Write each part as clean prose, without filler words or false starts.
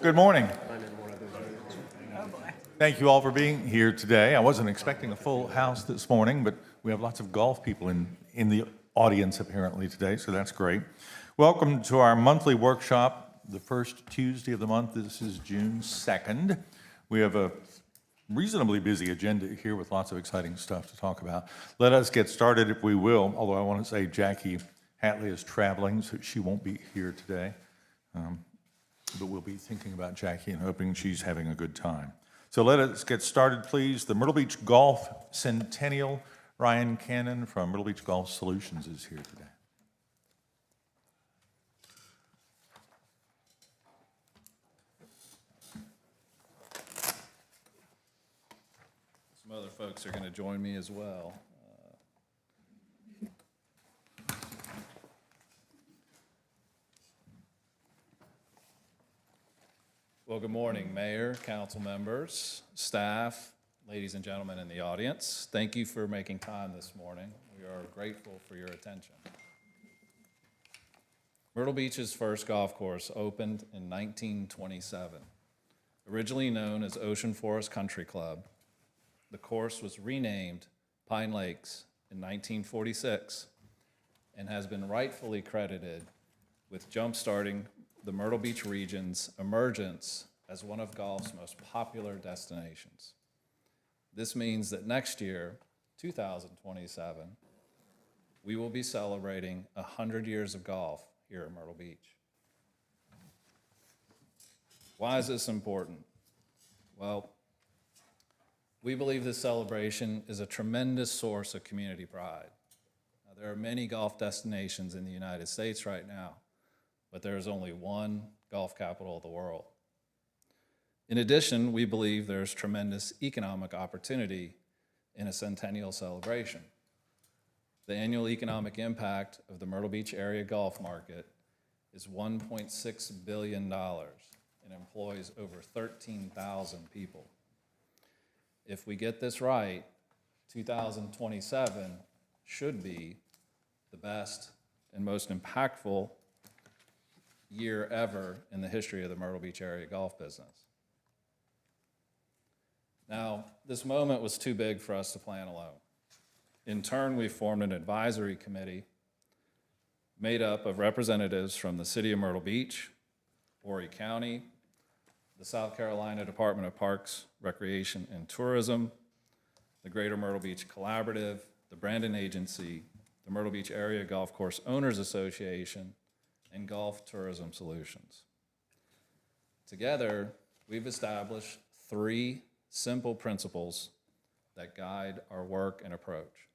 Good morning. Thank you all for being here today. I wasn't expecting a full house this morning, but we have lots of golf people in the audience apparently today, so that's great. Welcome to our monthly workshop, the first Tuesday of the month. This is June 2nd. We have a reasonably busy agenda here with lots of exciting stuff to talk about. Let us get started if we will, although I want to say Jackie Hatley is traveling, so she won't be here today. But we'll be thinking about Jackie and hoping she's having a good time. So let us get started, please. The Myrtle Beach Golf Centennial, Ryan Cannon from Myrtle Beach Golf Solutions is here today. Some other folks are going to join me as well. Well, good morning, Mayor, council members, staff, ladies and gentlemen in the audience. Thank you for making time this morning. We are grateful for your attention. Myrtle Beach's first golf course opened in 1927. Originally known as Ocean Forest Country Club, the course was renamed Pine Lakes in 1946 and has been rightfully credited with jump-starting the Myrtle Beach region's emergence as one of golf's most popular destinations. This means that next year, 2027, we will be celebrating 100 years of golf here at Myrtle Beach. Why is this important? Well, we believe this celebration is a tremendous source of community pride. Now, there are many golf destinations in the United States right now, but there is only one golf capital of the world. In addition, we believe there's tremendous economic opportunity in a centennial celebration. The annual economic impact of the Myrtle Beach area golf market is $1.6 billion and employs over 13,000 people. If we get this right, 2027 should be the best and most impactful year ever in the history of the Myrtle Beach area golf business. Now, this moment was too big for us to plan alone. In turn, we formed an advisory committee made up of representatives from the City of Myrtle Beach, Horry County, the South Carolina Department of Parks, Recreation, and Tourism, the Greater Myrtle Beach Collaborative, the Brandon Agency, the Myrtle Beach Area Golf Course Owners Association, and Golf Tourism Solutions. Together, we've established 3 simple principles that guide our work and approach.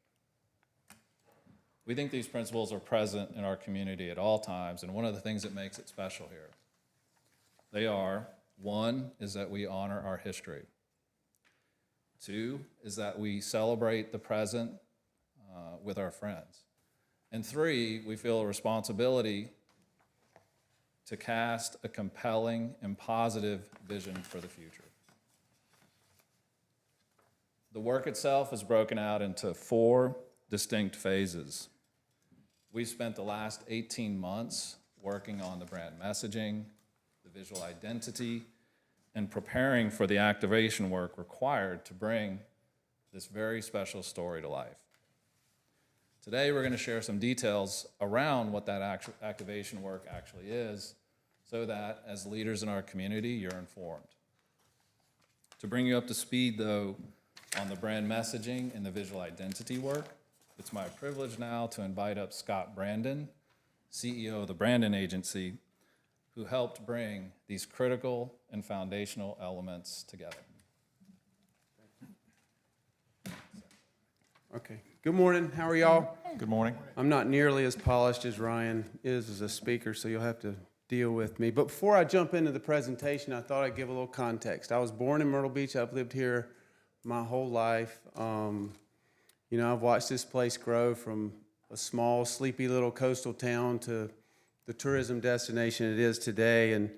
We think these principles are present in our community at all times, and one of the things that makes it special here. They are, 1 is that we honor our history. 2 is that we celebrate the present with our friends. And 3, we feel a responsibility to cast a compelling and positive vision for the future. The work itself is broken out into 4 distinct phases. We spent the last 18 months working on the brand messaging, the visual identity, and preparing for the activation work required to bring this very special story to life. Today, we're going to share some details around what that activation work actually is, so that as leaders in our community, you're informed. To bring you up to speed, though, on the brand messaging and the visual identity work, it's my privilege now to invite up Scott Brandon, CEO of the Brandon Agency, who helped bring these critical and foundational elements together. Okay. Good morning. How are y'all? Good morning. I'm not nearly as polished as Ryan is as a speaker, so you'll have to deal with me. But before I jump into the presentation, I thought I'd give a little context. I was born in Myrtle Beach. I've lived here my whole life. I've watched this place grow from a small, sleepy little coastal town to the tourism destination it is today. And,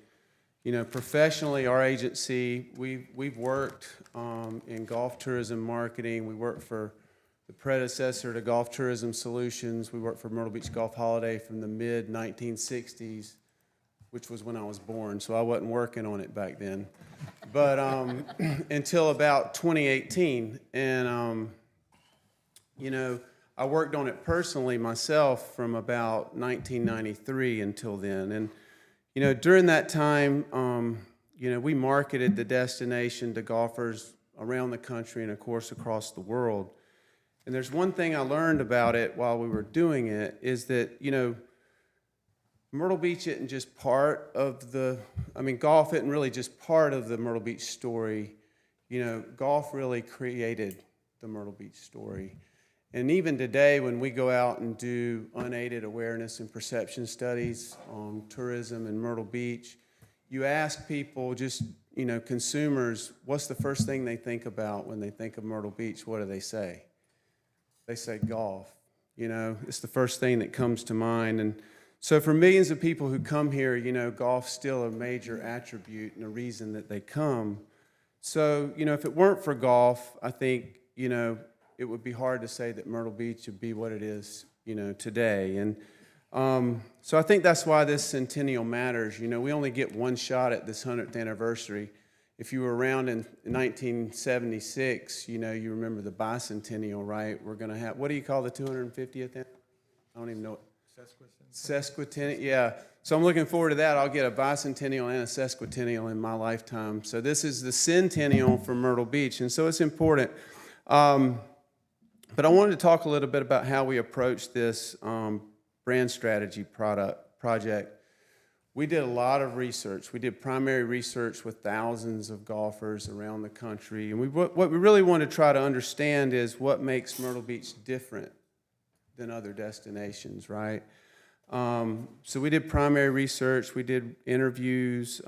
professionally, our agency, we've worked in golf tourism marketing. We work for the predecessor to Golf Tourism Solutions. We worked for Myrtle Beach Golf Holiday from the mid-1960s, which was when I was born, so I wasn't working on it back then. But until about 2018, and you know, I worked on it personally myself from about 1993 until then. And you know, during that time, you know, we marketed the destination to golfers around the country and, of course, across the world. And there's one thing I learned about it while we were doing it is that, you know, Myrtle Beach isn't just part of the, I mean, golf isn't really just part of the Myrtle Beach story. You know, golf really created the Myrtle Beach story. And even today, when we go out and do unaided awareness and perception studies on tourism in Myrtle Beach, you ask people, just, you know, consumers, what's the first thing they think about when they think of Myrtle Beach? What do they say? They say golf. You know, it's the first thing that comes to mind. And so for millions of people who come here, you know, golf's still a major attribute and a reason that they come. So, you know, if it weren't for golf, I think, you know, it would be hard to say that Myrtle Beach would be what it is, you know, today. And so I think that's why this centennial matters. You know, we only get one shot at this 100th anniversary. If you were around in 1976, you know, you remember the bicentennial, right? We're going to have, what do you call the 250th? I don't even know. Sesquicentennial, yeah. So I'm looking forward to that. I'll get a bicentennial and a sesquicentennial in my lifetime. So this is the centennial for Myrtle Beach, and so it's important. But I wanted to talk a little bit about how we approach this brand strategy project. We did a lot of research. We did primary research with thousands of golfers around the country. And what we really want to try to understand is what makes Myrtle Beach different than other destinations, right? So we did primary research. We did interviews.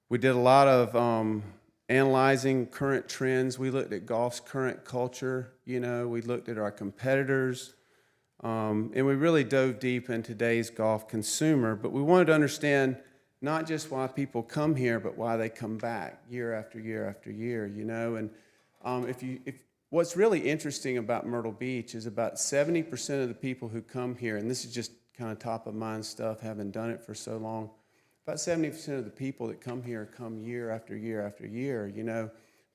We did a lot of analyzing current trends. We looked at golf's current culture. You know, we looked at our competitors. And we really dove deep in today's golf consumer, but we wanted to understand not just why people come here, but why they come back year after year after year, you know. And what's really interesting about Myrtle Beach is about 70% of the people who come here, and this is just kind of top of mind stuff, having done it for so long, about 70% of the people that come here come year after year after year, you know.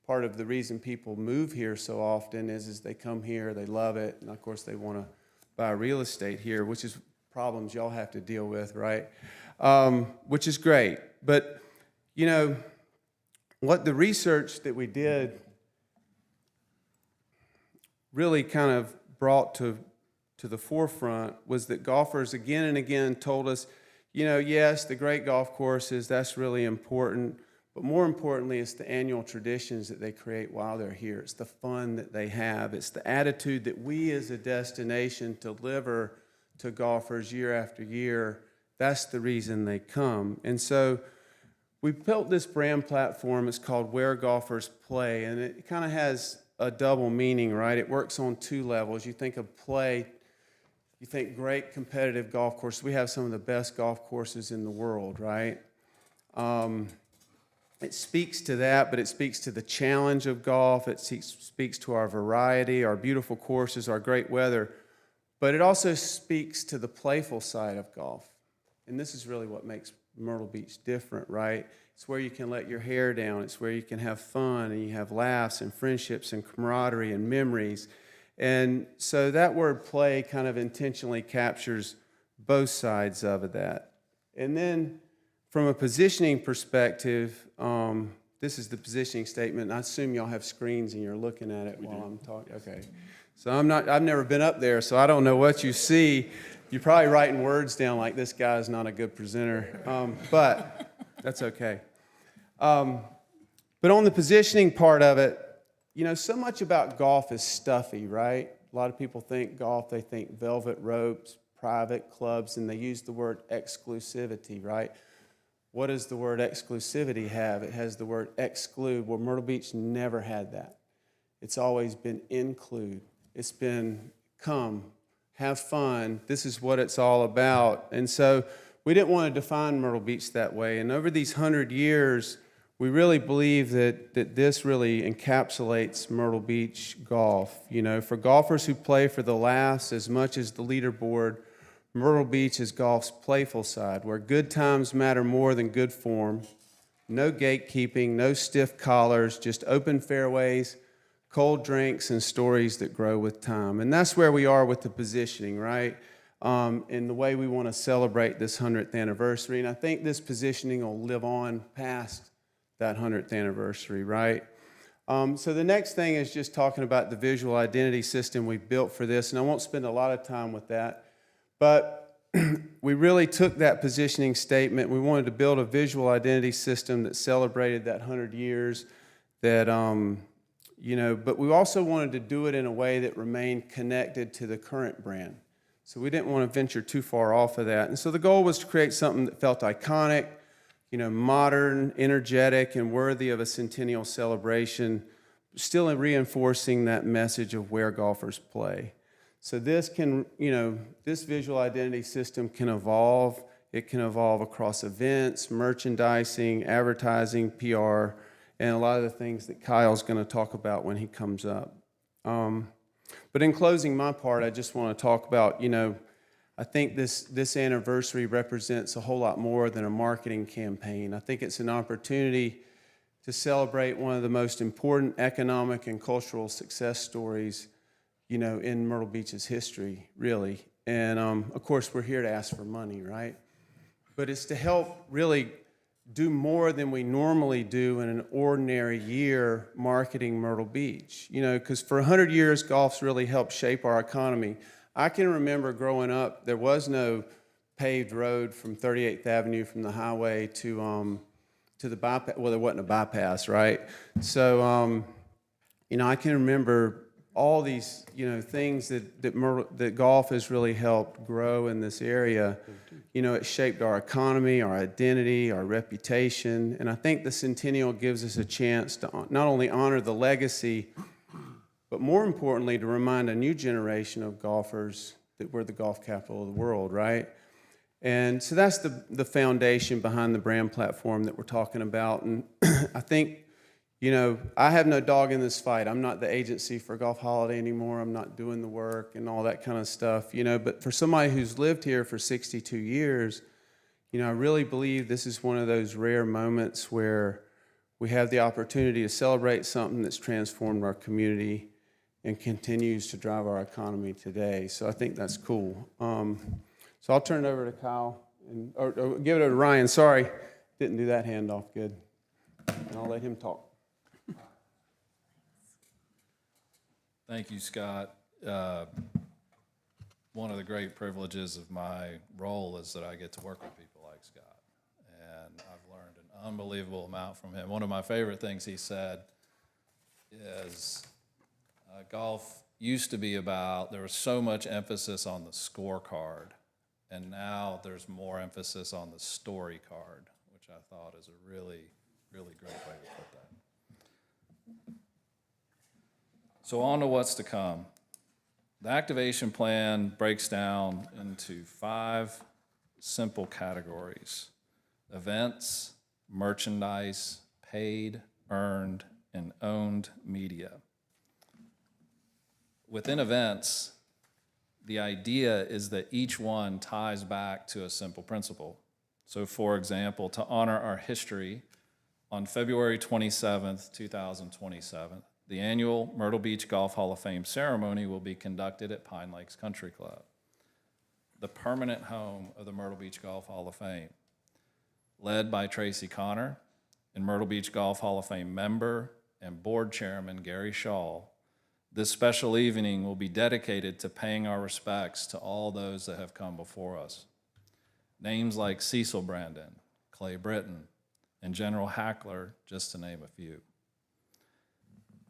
Part of the reason people move here so often is they come here, they love it, and of course they want to buy real estate here, which is problems y'all have to deal with, right? Which is great. But, you know, what the research that we did really kind of brought to the forefront was that golfers again and again told us, you know, yes, the great golf courses, that's really important, but more importantly, it's the annual traditions that they create while they're here. It's the fun that they have. It's the attitude that we as a destination deliver to golfers year after year. That's the reason they come. And so we built this brand platform. It's called Where Golfers Play, and it kind of has a double meaning, right? It works on two levels. You think of play, you think great competitive golf courses. We have some of the best golf courses in the world, right? It speaks to that, but it speaks to the challenge of golf. It speaks to our variety, our beautiful courses, our great weather. But it also speaks to the playful side of golf. And this is really what makes Myrtle Beach different, right? It's where you can let your hair down. It's where you can have fun, and you have laughs and friendships and camaraderie and memories. And so that word play kind of intentionally captures both sides of that. And then from a positioning perspective, this is the positioning statement. And I assume y'all have screens and you're looking at it while I'm talking. Okay. So I've never been up there, so I don't know what you see. You're probably writing words down like this guy's not a good presenter, but that's okay. But on the positioning part of it, you know, so much about golf is stuffy, right? A lot of people think golf, they think velvet ropes, private clubs, and they use the word exclusivity, right? What does the word exclusivity have? It has the word exclude. Well, Myrtle Beach never had that. It's always been include. It's been come, have fun. This is what it's all about. And so we didn't want to define Myrtle Beach that way. And over these 100 years, we really believe that this really encapsulates Myrtle Beach golf. You know, for golfers who play for the laughs as much as the leaderboard, Myrtle Beach is golf's playful side, where good times matter more than good form. No gatekeeping, no stiff collars, just open fairways, cold drinks, and stories that grow with time. And that's where we are with the positioning, right? In the way we want to celebrate this 100th anniversary. And I think this positioning will live on past that 100th anniversary, right? So the next thing is just talking about the visual identity system we've built for this, and I won't spend a lot of time with that, but we really took that positioning statement. We wanted to build a visual identity system that celebrated that 100 years, that, you know, but we also wanted to do it in a way that remained connected to the current brand. So we didn't want to venture too far off of that. And so the goal was to create something that felt iconic, you know, modern, energetic, and worthy of a centennial celebration, still reinforcing that message of where golfers play. So this can, you know, this visual identity system can evolve. It can evolve across events, merchandising, advertising, PR, and a lot of the things that Kyle's going to talk about when he comes up. But in closing my part, I just want to talk about, you know, I think this anniversary represents a whole lot more than a marketing campaign. I think it's an opportunity to celebrate one of the most important economic and cultural success stories, you know, in Myrtle Beach's history, really. And of course, we're here to ask for money, right? But it's to help really do more than we normally do in an ordinary year marketing Myrtle Beach. You know, because for 100 years, golf's really helped shape our economy. I can remember growing up, there was no paved road from 38th Avenue from the highway to the bypass. Well, there wasn't a bypass, right? So, you know, I can remember all these, you know, things that golf has really helped grow in this area. You know, it shaped our economy, our identity, our reputation, and I think the Centennial gives us a chance to not only honor the legacy, but more importantly, to remind a new generation of golfers that we're the golf capital of the world, right? And so that's the foundation behind the brand platform that we're talking about. And I think, you know, I have no dog in this fight. I'm not the agency for Golf Holiday anymore. I'm not doing the work and all that kind of stuff, you know. But for somebody who's lived here for 62 years, you know, I really believe this is one of those rare moments where we have the opportunity to celebrate something that's transformed our community and continues to drive our economy today. So I think that's cool. So I'll turn it over to Kyle, or give it over to Ryan. Sorry, didn't do that handoff good. And I'll let him talk. Thank you, Scott. One of the great privileges of my role is that I get to work with people like Scott. And I've learned an unbelievable amount from him. One of my favorite things he said is golf used to be about, there was so much emphasis on the scorecard, and now there's more emphasis on the story card, which I thought is a really, really great way to put that. So on to what's to come. The activation plan breaks down into 5 simple categories: events, merchandise, paid, earned, and owned media. Within events, the idea is that each one ties back to a simple principle. So for example, to honor our history, on February 27th, 2027, the annual Myrtle Beach Golf Hall of Fame ceremony will be conducted at Pine Lakes Country Club, the permanent home of the Myrtle Beach Golf Hall of Fame. Led by Tracy Connor and Myrtle Beach Golf Hall of Fame member and board chairman Gary Shaw, this special evening will be dedicated to paying our respects to all those that have come before us. Names like Cecil Brandon, Clay Britton, and General Hackler, just to name a few.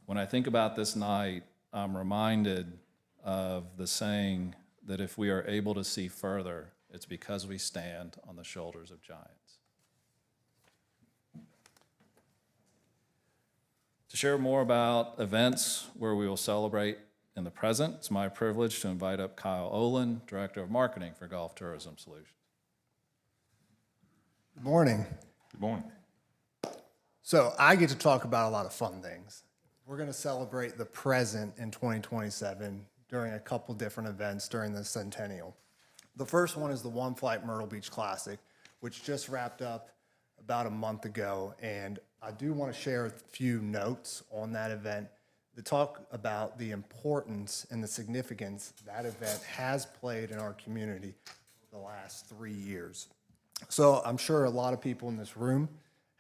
When I think about this night, I'm reminded of the saying that if we are able to see further, it's because we stand on the shoulders of giants. To share more about events where we will celebrate in the present, it's my privilege to invite up Kyle Olin, Director of Marketing for Golf Tourism Solutions. Good morning. Good morning. So I get to talk about a lot of fun things. We're going to celebrate the present in 2027 during a couple different events during the centennial. The first one is the One Flight Myrtle Beach Classic, which just wrapped up about a month ago. And I do want to share a few notes on that event to talk about the importance and the significance that event has played in our community the last 3 years. So I'm sure a lot of people in this room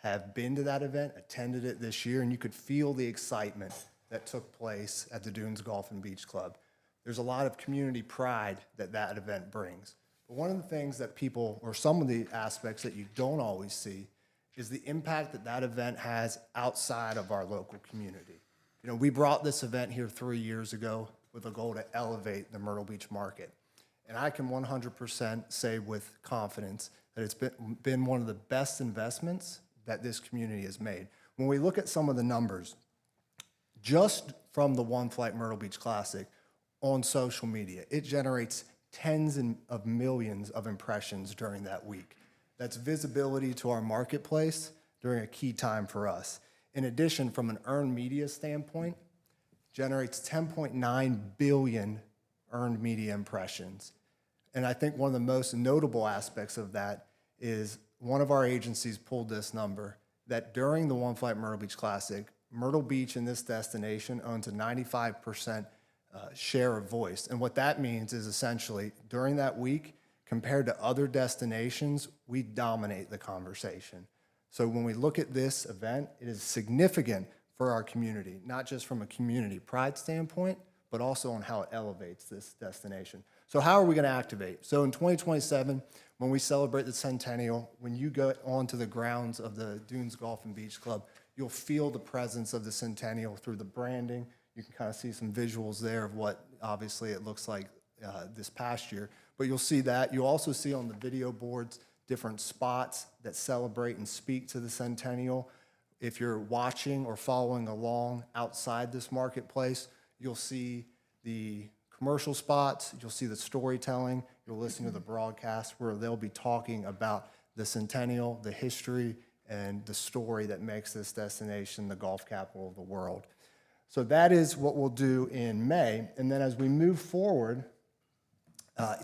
have been to that event, attended it this year, and you could feel the excitement that took place at the Dunes Golf and Beach Club. There's a lot of community pride that that event brings. But one of the things that people, or some of the aspects that you don't always see, is the impact that that event has outside of our local community. You know, we brought this event here 3 years ago with a goal to elevate the Myrtle Beach market. And I can 100% say with confidence that it's been one of the best investments that this community has made. When we look at some of the numbers, just from the One Flight Myrtle Beach Classic on social media, it generates tens of millions of impressions during that week. That's visibility to our marketplace during a key time for us. In addition, from an earned media standpoint, generates 10.9 billion earned media impressions. And I think one of the most notable aspects of that is one of our agencies pulled this number, that during the One Flight Myrtle Beach Classic, Myrtle Beach in this destination owns a 95% share of voice. And what that means is essentially during that week, compared to other destinations, we dominate the conversation. So when we look at this event, it is significant for our community, not just from a community pride standpoint, but also on how it elevates this destination. So how are we going to activate? So in 2027, when we celebrate the centennial, when you go onto the grounds of the Dunes Golf and Beach Club, you'll feel the presence of the centennial through the branding. You can kind of see some visuals there of what obviously it looks like this past year. But you'll see that. You'll also see on the video boards different spots that celebrate and speak to the centennial. If you're watching or following along outside this marketplace, you'll see the commercial spots, you'll see the storytelling, you'll listen to the broadcast where they'll be talking about the centennial, the history, and the story that makes this destination the golf capital of the world. So that is what we'll do in May. And then as we move forward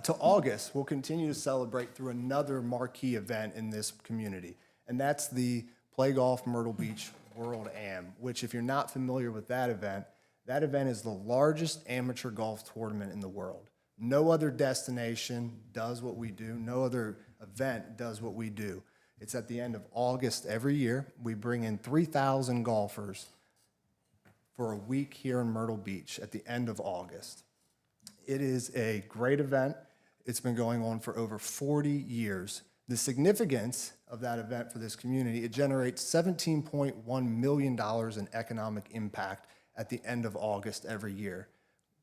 to August, we'll continue to celebrate through another marquee event in this community. And that's the Play Golf Myrtle Beach World Am, which if you're not familiar with that event is the largest amateur golf tournament in the world. No other destination does what we do. No other event does what we do. It's at the end of August every year. We bring in 3,000 golfers for a week here in Myrtle Beach at the end of August. It is a great event. It's been going on for over 40 years. The significance of that event for this community, it generates $17.1 million in economic impact at the end of August every year.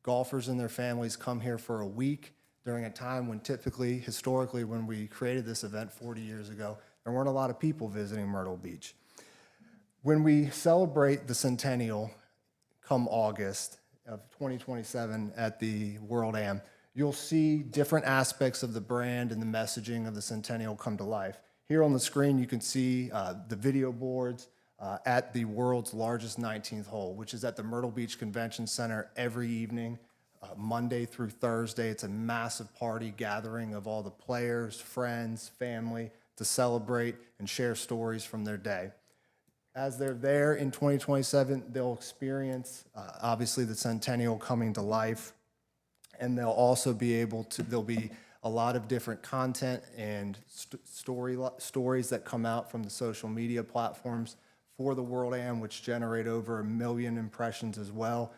Golfers and their families come here for a week during a time when typically, historically, when we created this event 40 years ago, there weren't a lot of people visiting Myrtle Beach. When we celebrate the centennial come August of 2027 at the World Am, you'll see different aspects of the brand and the messaging of the centennial come to life. Here on the screen, you can see the video boards at the world's largest 19th hole, which is at the Myrtle Beach Convention Center every evening, Monday through Thursday. It's a massive party gathering of all the players, friends, family to celebrate and share stories from their day. As they're there in 2027, they'll experience, obviously, the centennial coming to life, and they'll also be able to, there'll be a lot of different content and stories that come out from the social media platforms for the World Am, which generate over 1 million impressions as well.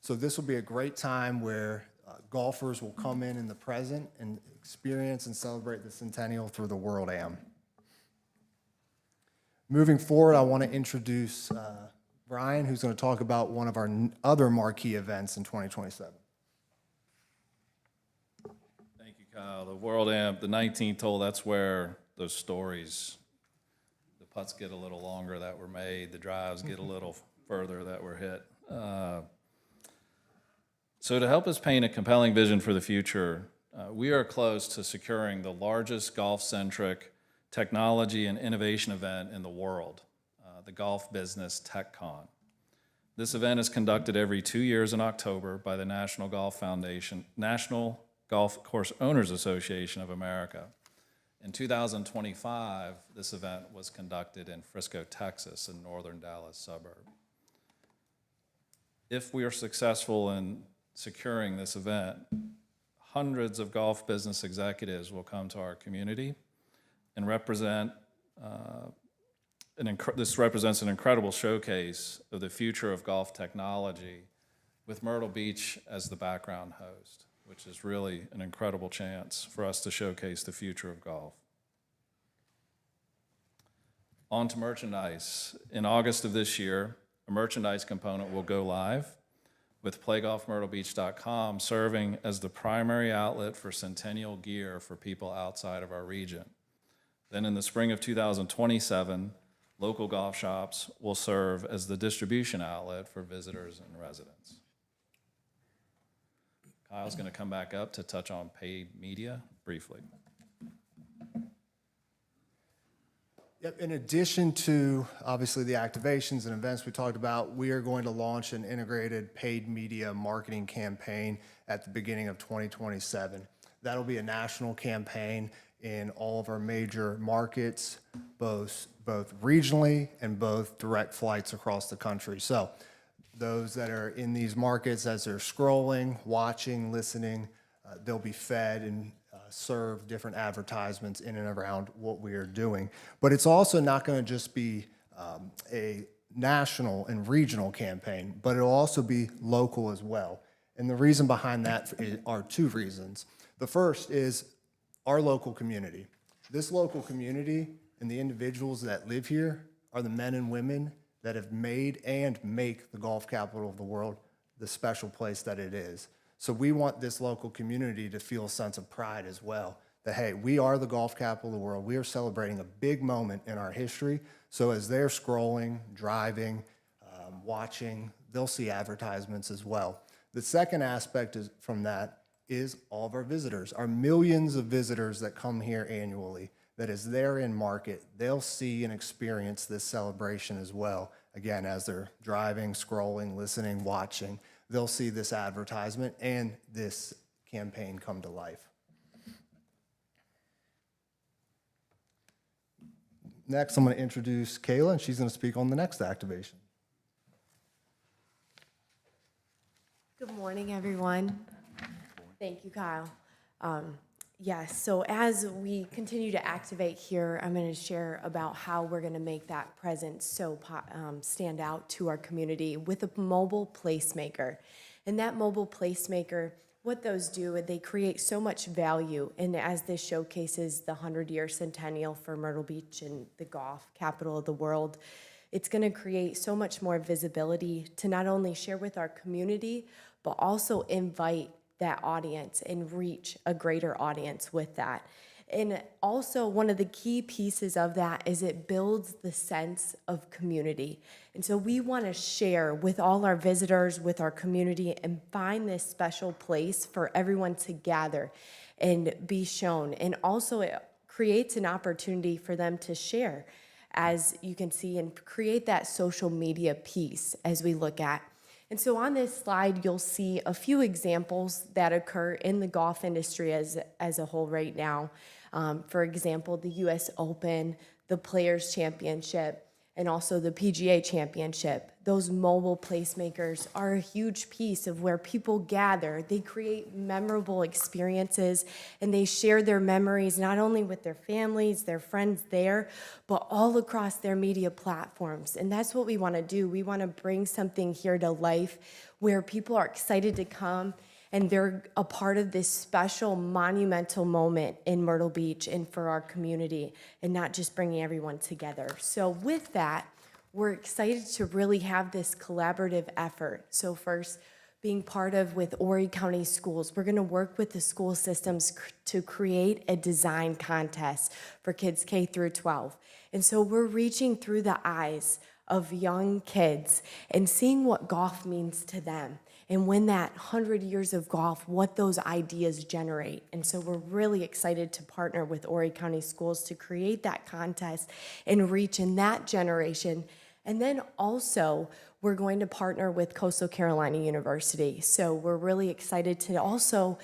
So this will be a great time where golfers will come in the present and experience and celebrate the centennial through the World Am. Moving forward, I want to introduce Brian, who's going to talk about one of our other marquee events in 2027. Thank you, Kyle. The World Am, the 19th hole, that's where those stories, the putts get a little longer that were made, the drives get a little further that were hit. So to help us paint a compelling vision for the future, we are close to securing the largest golf-centric technology and innovation event in the world. the Golf Business Tech Con. This event is conducted every 2 years in October by the National Golf Foundation, National Golf Course Owners Association of America. In 2025, this event was conducted in Frisco, Texas, in northern Dallas suburb. If we are successful in securing this event, hundreds of golf business executives will come to our community and represent this represents an incredible showcase of the future of golf technology with Myrtle Beach as the background host, which is really an incredible chance for us to showcase the future of golf. On to merchandise. In August of this year, a merchandise component will go live with playgolfmyrtlebeach.com serving as the primary outlet for Centennial gear for people outside of our region. Then in the spring of 2027, local golf shops will serve as the distribution outlet for visitors and residents. Kyle's going to come back up to touch on paid media briefly. Yep, in addition to obviously the activations and events we talked about, we are going to launch an integrated paid media marketing campaign at the beginning of 2027. That'll be a national campaign in all of our major markets, both regionally and both direct flights across the country. So those that are in these markets, as they're scrolling, watching, listening, they'll be fed and serve different advertisements in and around what we are doing. But it's also not going to just be a national and regional campaign, but it'll also be local as well. And the reason behind that are two reasons. The first is our local community. This local community and the individuals that live here are the men and women that have made and make the golf capital of the world the special place that it is. So we want this local community to feel a sense of pride as well, that, hey, we are the golf capital of the world. We are celebrating a big moment in our history. So as they're scrolling, driving, watching, they'll see advertisements as well. The second aspect from that is all of our visitors, our millions of visitors that come here annually, that is there in market. They'll see and experience this celebration as well. Again, as they're driving, scrolling, listening, watching, they'll see this advertisement and this campaign come to life. Next, I'm going to introduce Kayla, and she's going to speak on the next activation. Good morning, everyone. Thank you, Kyle. Yes, so as we continue to activate here, I'm going to share about how we're going to make that presence so stand out to our community with a mobile placemaker. And that mobile placemaker, what those do, they create so much value. And as this showcases the 100-year centennial for Myrtle Beach and the golf capital of the world, it's going to create so much more visibility to not only share with our community, but also invite that audience and reach a greater audience with that. And also one of the key pieces of that is it builds the sense of community. And so we want to share with all our visitors, with our community, and find this special place for everyone to gather and be shown. And also it creates an opportunity for them to share, as you can see, and create that social media piece as we look at. And so on this slide, you'll see a few examples that occur in the golf industry as a whole right now. For example, the US Open, the Players Championship, and also the PGA Championship. Those mobile placemakers are a huge piece of where people gather. They create memorable experiences, and they share their memories not only with their families, their friends there, but all across their media platforms. And that's what we want to do. We want to bring something here to life where people are excited to come and they're a part of this special monumental moment in Myrtle Beach and for our community, and not just bringing everyone together. So with that, we're excited to really have this collaborative effort. So first, being part of with Horry County Schools, we're gonna work with the school systems to create a design contest for kids K through 12. And so we're reaching through the eyes of young kids and seeing what golf means to them. And when that 100 years of golf, what those ideas generate. And so we're really excited to partner with Horry County Schools to create that contest and reach in that generation And then also, we're going to partner with Coastal Carolina University. So we're really excited to also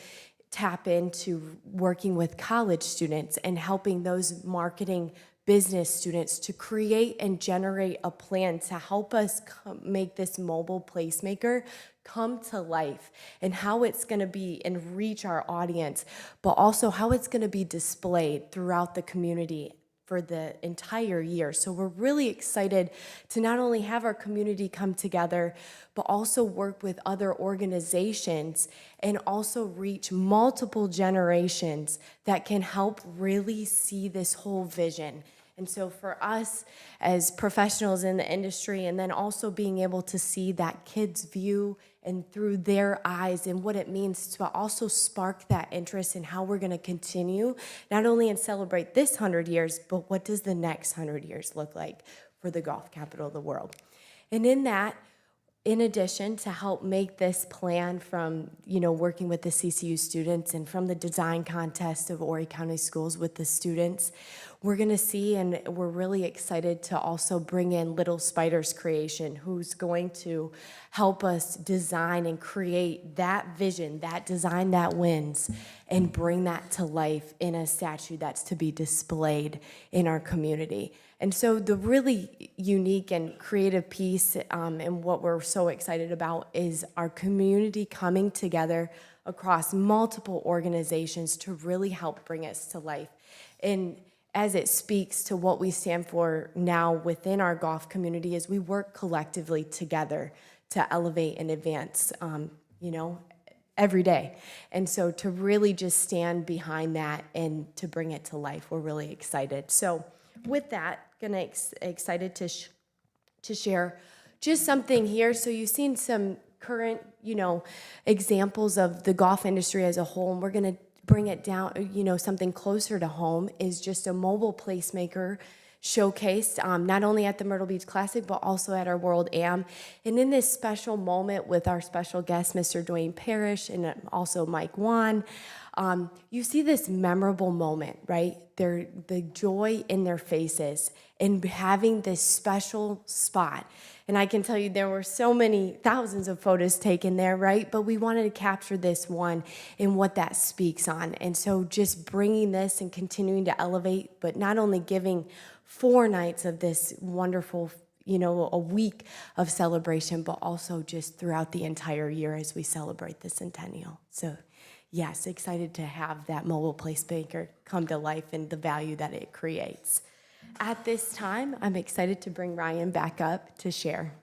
tap into working with college students and helping those marketing business students to create and generate a plan to help us make this mobile placemaker come to life, and how it's going to be and reach our audience, but also how it's going to be displayed throughout the community for the entire year. So we're really excited to not only have our community come together, but also work with other organizations and also reach multiple generations that can help really see this whole vision. And so for us as professionals in the industry, and then also being able to see that kid's view and through their eyes and what it means to also spark that interest in how we're going to continue, not only and celebrate this 100 years, but what does the next 100 years look like for the golf capital of the world? And in that, in addition to help make this plan from, working with the CCU students and from the design contest of Horry County Schools with the students, we're going to see, and we're really excited to also bring in Little Spiders Creation, who's going to help us design and create that vision, that design that wins, and bring that to life in a statue that's to be displayed in our community. And so the really unique and creative piece, and what we're so excited about, is our community coming together across multiple organizations to really help bring us to life. And as it speaks to what we stand for now within our golf community, is we work collectively together to elevate and advance, every day. And so to really just stand behind that and to bring it to life, we're really excited. So with that, excited to share just something here. So you've seen some current, examples of the golf industry as a whole, and we're going to bring it down, something closer to home is just a mobile placemaker showcased, not only at the Myrtle Beach Classic, but also at our World Am. And in this special moment with our special guest, Mr. Dwayne Parrish, and also Mike Wan, you see this memorable moment, right? The joy in their faces and having this special spot. And I can tell you there were so many thousands of photos taken there, right? But we wanted to capture this one and what that speaks on. And so just bringing this and continuing to elevate, but not only giving 4 nights of this wonderful, a week of celebration, but also just throughout the entire year as we celebrate the centennial. So yes, excited to have that mobile placemaker come to life and the value that it creates. At this time, I'm excited to bring Ryan back up to share.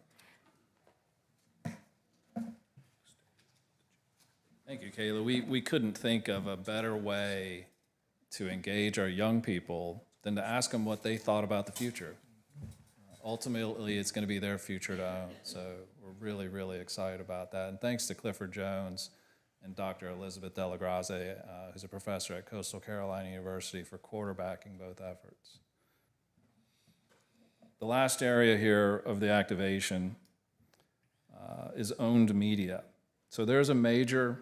Thank you, Kayla. We couldn't think of a better way to engage our young people than to ask them what they thought about the future. Ultimately, it's going to be their future to own. So we're really, really excited about that. And thanks to Clifford Jones and Dr. Elizabeth Delagraze, who's a professor at Coastal Carolina University, for quarterbacking both efforts. The last area here of the activation is owned media. So there's a major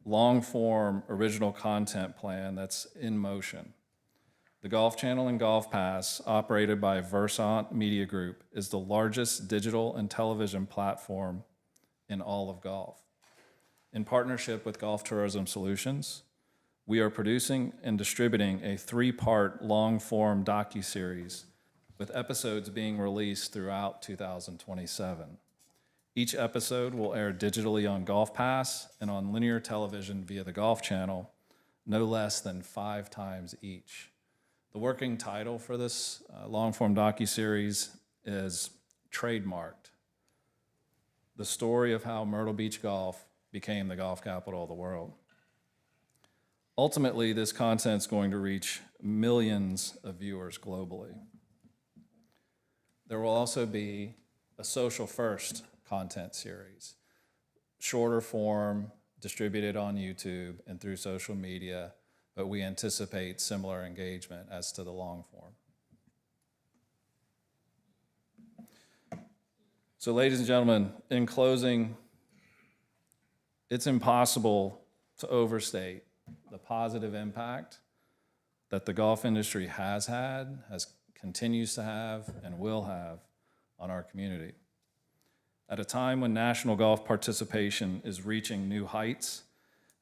long-form original content plan that's in motion. The Golf Channel and Golf Pass, operated by Versant Media Group, is the largest digital and television platform in all of golf. In partnership with Golf Tourism Solutions, we are producing and distributing a 3-part long-form docuseries with episodes being released throughout 2027. Each episode will air digitally on Golf Pass and on linear television via the Golf Channel, no less than 5 times each. The working title for this long-form docuseries is Trademarked: The Story of How Myrtle Beach Golf Became the Golf Capital of the World. Ultimately, this content is going to reach millions of viewers globally. There will also be a social first content series, shorter form, distributed on YouTube and through social media, but we anticipate similar engagement as to the long form. So ladies and gentlemen, in closing, it's impossible to overstate the positive impact that the golf industry has had, continues to have, and will have on our community. At a time when national golf participation is reaching new heights,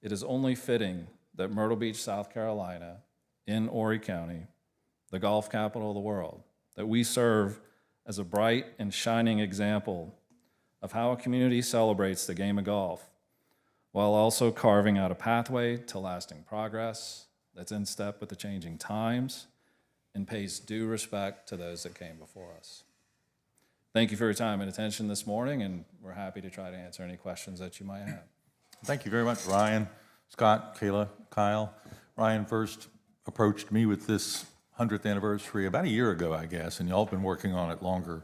it is only fitting that Myrtle Beach, South Carolina, in Horry County, the golf capital of the world, that we serve as a bright and shining example of how a community celebrates the game of golf, while also carving out a pathway to lasting progress that's in step with the changing times and pays due respect to those that came before us. Thank you for your time and attention this morning, and we're happy to try to answer any questions that you might have. Thank you very much, Ryan, Scott, Kayla, Kyle. Ryan first approached me with this 100th anniversary about a year ago, I guess, and y'all have been working on it longer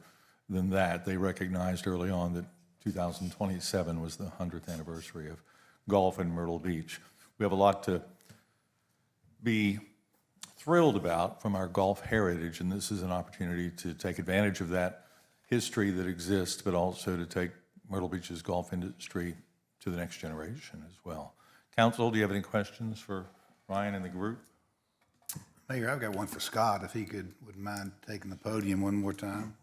than that. They recognized early on that 2027 was the 100th anniversary of golf in Myrtle Beach. We have a lot to be thrilled about from our golf heritage, and this is an opportunity to take advantage of that history that exists, but also to take Myrtle Beach's golf industry to the next generation as well. Council, do you have any questions for Ryan and the group? Mayor, I've got one for Scott, if he wouldn't mind taking the podium one more time.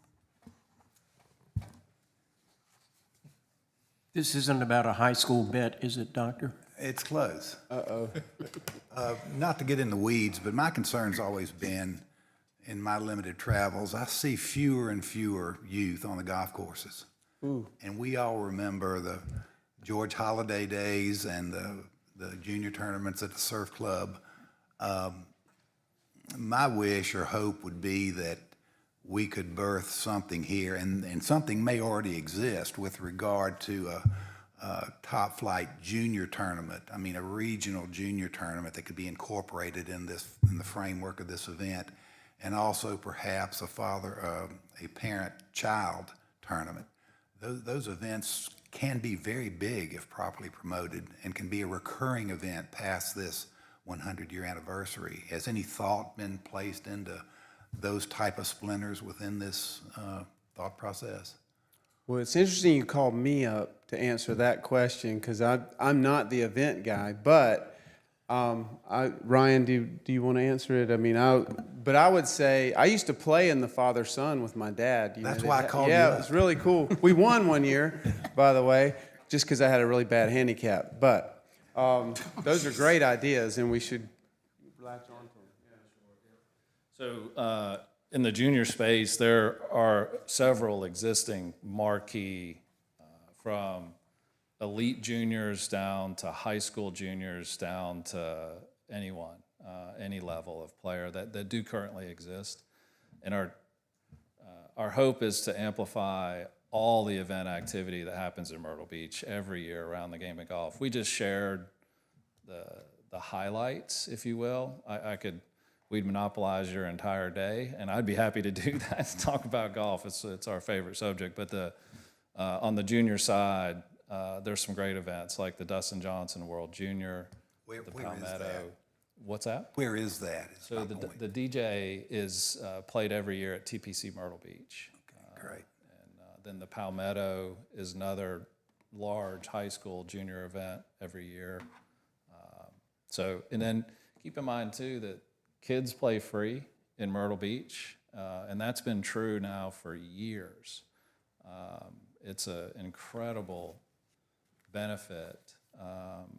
This isn't about a high school bet, is it, Doctor? It's close. Not to get in the weeds, but my concern's always been, in my limited travels, I see fewer and fewer youth on the golf courses. And we all remember the George Holiday days and the junior tournaments at the surf club. My wish or hope would be that we could birth something here, and something may already exist with regard to a top flight junior tournament. I mean, a regional junior tournament that could be incorporated in the framework of this event, and also perhaps a parent-child tournament. Those events can be very big if properly promoted, and can be a recurring event past this 100-year anniversary. Has any thought been placed into those type of splinters within this thought process? Well, it's interesting you called me up to answer that question, because I'm not the event guy, but Ryan, do you want to answer it? I mean, but I would say I used to play in the father-son with my dad. That's why I called you Yeah, up. it was really cool. We won one year, by the way, just because I had a really bad handicap. But those are great ideas, and we should latch on to them. So in the junior space, there are several existing marquee from elite juniors down to high school juniors down to anyone, any level of player that do currently exist. And our hope is to amplify all the event activity that happens in Myrtle Beach every year around the game of golf. We just shared the highlights, if you will. We'd monopolize your entire day, and I'd be happy to do that, talk about golf. It's our favorite subject. But on the junior side, there's some great events like the Dustin Johnson World Junior, Where is Palmetto. that? What's that? Where is that? Is So my the point. DJ is played every year at TPC Myrtle Beach. Great. And then the Palmetto is another large high school junior event every year. And then keep in mind too that kids play free in Myrtle Beach, and that's been true now for years. It's an incredible benefit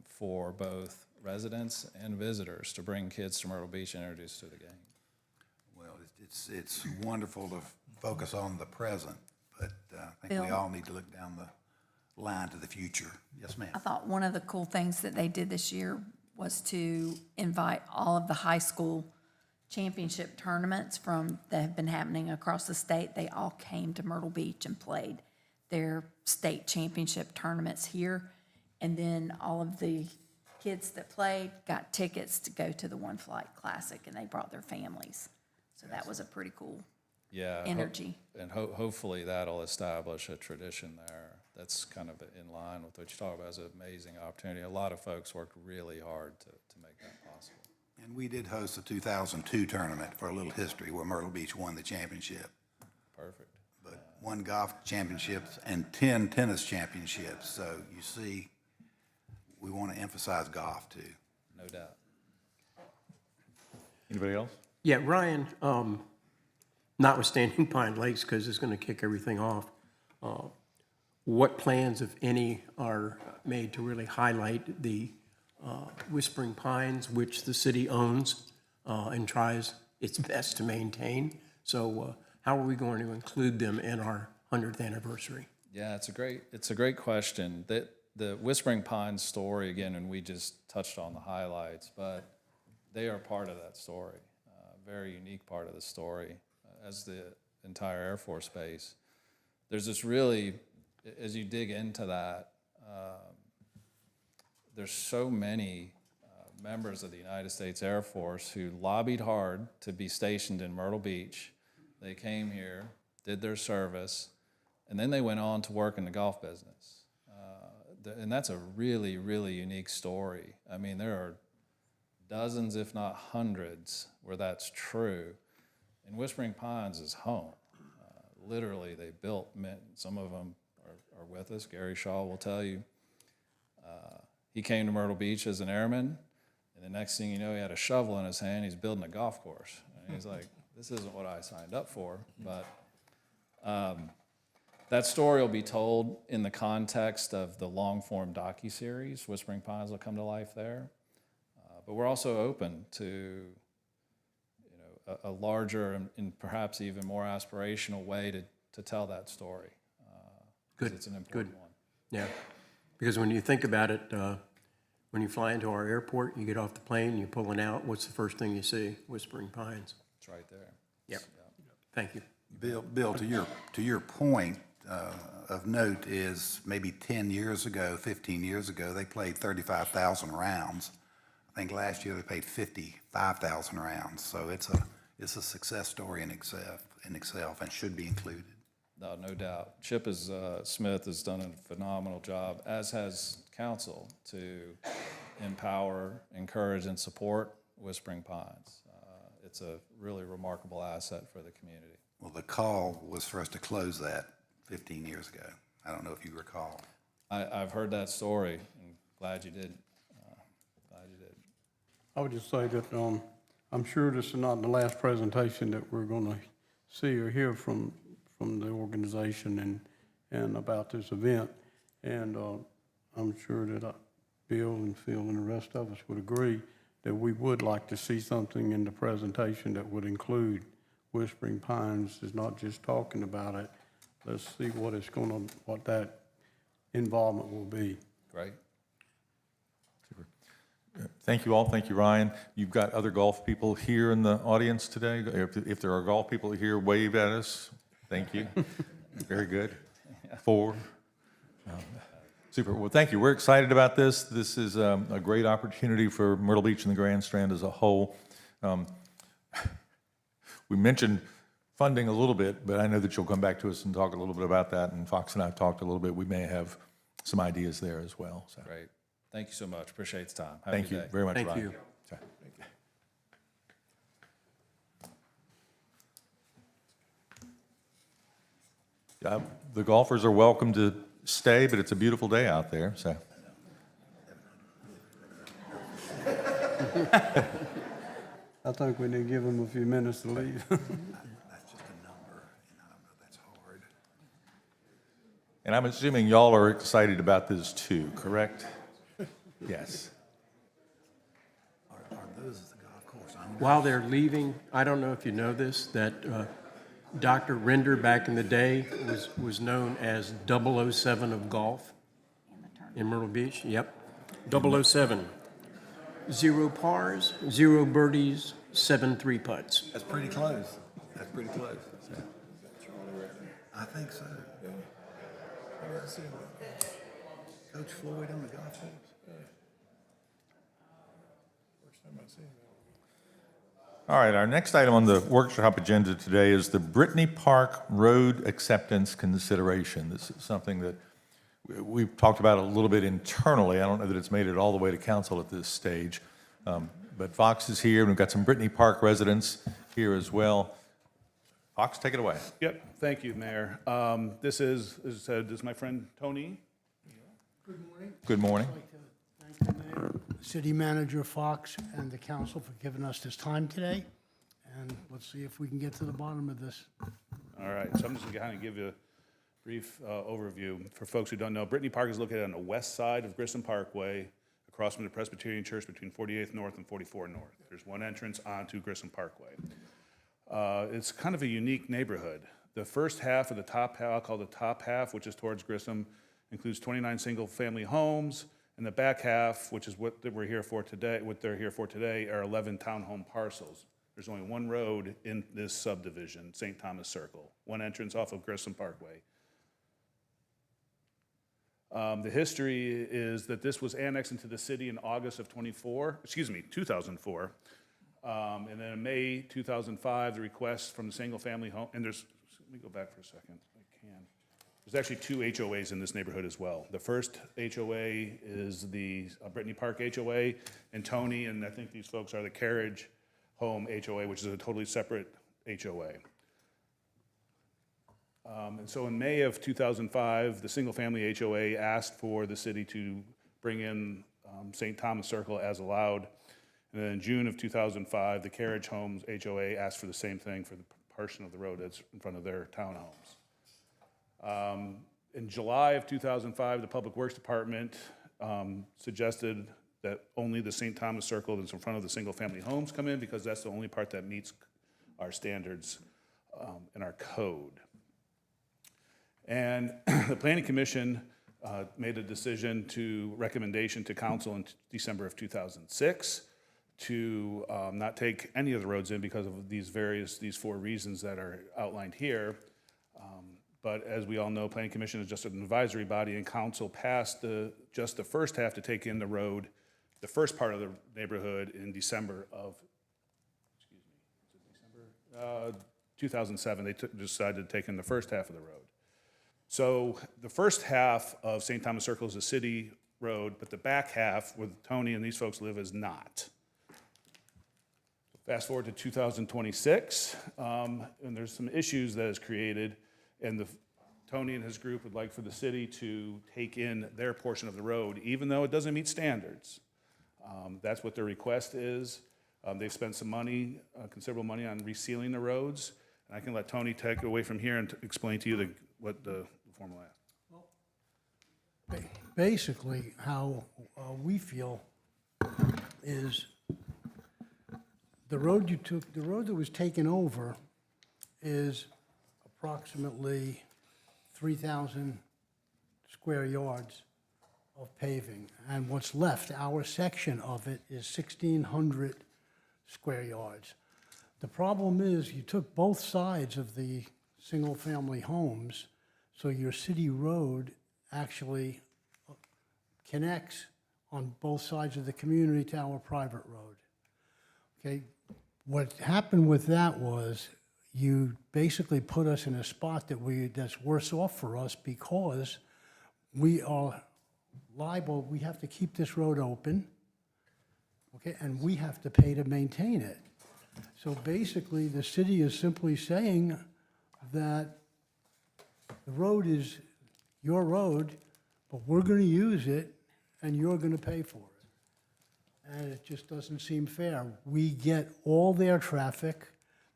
for both residents and visitors to bring kids to Myrtle Beach and introduce to the game. Well, it's wonderful to focus on the present, but I think we Bill? all need to look down the line to the future. Yes, ma'am. I thought one of the cool things that they did this year was to invite all of the high school championship tournaments that have been happening across the state. They all came to Myrtle Beach and played their state championship tournaments here. And then all of the kids that played got tickets to go to the One Flight Classic, and they brought their families. So that was a pretty cool energy. Hopefully that'll establish a tradition there that's kind of in line with what you talk about. It's an amazing opportunity. A lot of folks worked really hard to make that possible. And we did host the 2002 tournament for a little history where Myrtle Beach won the championship. Perfect. But 1 golf championships and 10 tennis championships. So you see, we want to emphasize golf too. No doubt. Anybody else? Yeah, Ryan, notwithstanding Pine Lakes, because it's going to kick everything off, what plans, if any, are made to really highlight the Whispering Pines, which the city owns and tries its best to maintain? So how are we going to include them in our 100th anniversary? Yeah, it's a great question. The Whispering Pines story, again, and we just touched on the highlights, but they are part of that story, a very unique part of the story, as the entire Air Force Base. There's this really, as you dig into that, there's so many members of the United States Air Force who lobbied hard to be stationed in Myrtle Beach. They came here, did their service, and then they went on to work in the golf business. And that's a really, really unique story. I mean, there are dozens, if not hundreds, where that's true. And Whispering Pines is home. Literally, they built, some of them are with us. Gary Shaw will tell you. He came to Myrtle Beach as an airman, and the next thing you know, he had a shovel in his hand. He's building a golf course. And he's like, this isn't what I signed up for. But that story will be told in the context of the long-form docuseries. Whispering Pines will come to life there. But we're also open to a larger and perhaps even more aspirational way to tell that story. Good. It's an important one. Yeah, because when you think about it, when you fly into our airport, you get off the plane, you're pulling out, what's the first thing you see? Whispering Pines. It's right there. Yep. Thank you. Bill, to your point, of note is maybe 10 years ago, 15 years ago, they played 35,000 rounds. I think last year they played 55,000 rounds. So it's a success story in itself and should be included. No doubt. Chip Smith has done a phenomenal job, as has council, to empower, encourage, and support Whispering Pines. It's a really remarkable asset for the community. Well, the call was for us to close that 15 years ago. I don't know if you recall. I've heard that story, and glad you did. I would just say that I'm sure this is not the last presentation that we're going to see or hear from the organization and about this event. And I'm sure that Bill and Phil and the rest of us would agree that we would like to see something in the presentation that would include Whispering Pines. Is not just talking about it. Let's see what that involvement will be. Great. Super. Thank you all. Thank you, Ryan. You've got other golf people here in the audience today. If there are golf people here, wave at us. Thank you. Very good. 4. Super. Well, thank you. We're excited about this. This is a great opportunity for Myrtle Beach and the Grand Strand as a whole. We mentioned funding a little bit, but I know that you'll come back to us and talk a little bit about that. And Fox and I have talked a little bit. We may have some ideas there as well. So. Great. Thank you so much. Appreciate the time. Have a Thank good you day. very much, Thank Ryan. you. Sorry. The golfers are welcome to stay, but it's a beautiful day out there. So. I think we need to give them a few minutes to leave. That's just a number, and I know that's hard. And I'm assuming y'all are excited about this too, correct? Yes. Are those the golf course? While they're leaving, I don't know if you know this, that Dr. Render back in the day was known as 007 of golf in Myrtle Beach. Yep, 007. 0 pars, 0 birdies, 7 3-putts. That's pretty close. That's pretty close. I think so. Coach Floyd on the golf course. All right, our next item on the workshop agenda today is the Brittany Park Road Acceptance Consideration. This is something that we've talked about a little bit internally. I don't know that it's made it all the way to council at this stage. But Fox is here, and we've got some Brittany Park residents here as well. Fox, take it away. Yep, thank you, Mayor. This is, as I said, this is my friend Tony. Good morning. Good morning. I'd like to thank the mayor, City Manager Fox, and the council for giving us this time today. And and let's see if we can get to the bottom of this. All right, so I'm just gonna kind of give you a brief overview. For folks who don't know, Brittany Park is located on the west side of Grissom Parkway, across from the Presbyterian Church between 48th North and 44 North. There's one entrance onto Grissom Parkway. It's kind of a unique neighborhood. The first half of the top half, I'll call the top half, which is towards Grissom, includes 29 single-family homes, and the back half, which is what we're here for today, what they're here for today, are 11 townhome parcels. There's only one road in this subdivision, St. Thomas Circle, one entrance off of Grissom Parkway. The history is that this was annexed into the city in August of 2004. And then in May 2005, the request from the single-family home, and let me go back for a second, if I can. There's actually two HOAs in this neighborhood as well. The first HOA is the Brittany Park HOA, and Tony, and I think these folks are the Carriage Home HOA, which is a totally separate HOA. And so in May of 2005, the single-family HOA asked for the city to bring in St. Thomas Circle as allowed. And then in June of 2005, the Carriage Homes HOA asked for the same thing for the portion of the road that's in front of their townhomes. In July of 2005, the Public Works Department suggested that only the St. Thomas Circle that's in front of the single-family homes come in because that's the only part that meets our standards in our code. And the Planning Commission made a recommendation to council in December of 2006 to not take any of the roads in because of these four reasons that are outlined here. But as we all know, Planning Commission is just an advisory body, and council passed just the first half to take in the road, the first part of the neighborhood in December of, 2007. They decided to take in the first half of the road. So the first half of St. Thomas Circle is a city road, but the back half, where Tony and these folks live, is not. Fast forward to 2026, and there's some issues that is created, and Tony and his group would like for the city to take in their portion of the road, even though it doesn't meet standards. That's what their request is. They've spent some money, considerable money, on resealing the roads, and I can let Tony take it away from here and explain to you what the formal ask. Basically, how we feel is the road that was taken over is approximately 3,000 square yards of paving. And what's left, our section of it, is 1,600 square yards. The problem is you took both sides of the single-family homes, so your city road actually connects on both sides of the community to our private road. Okay, what happened with that was you basically put us in a spot that's worse off for us because we are liable, we have to keep this road open, okay, and we have to pay to maintain it. So basically, the city is simply saying that the road is your road, but we're going to use it, and you're going to pay for it. And it just doesn't seem fair. We get all their traffic.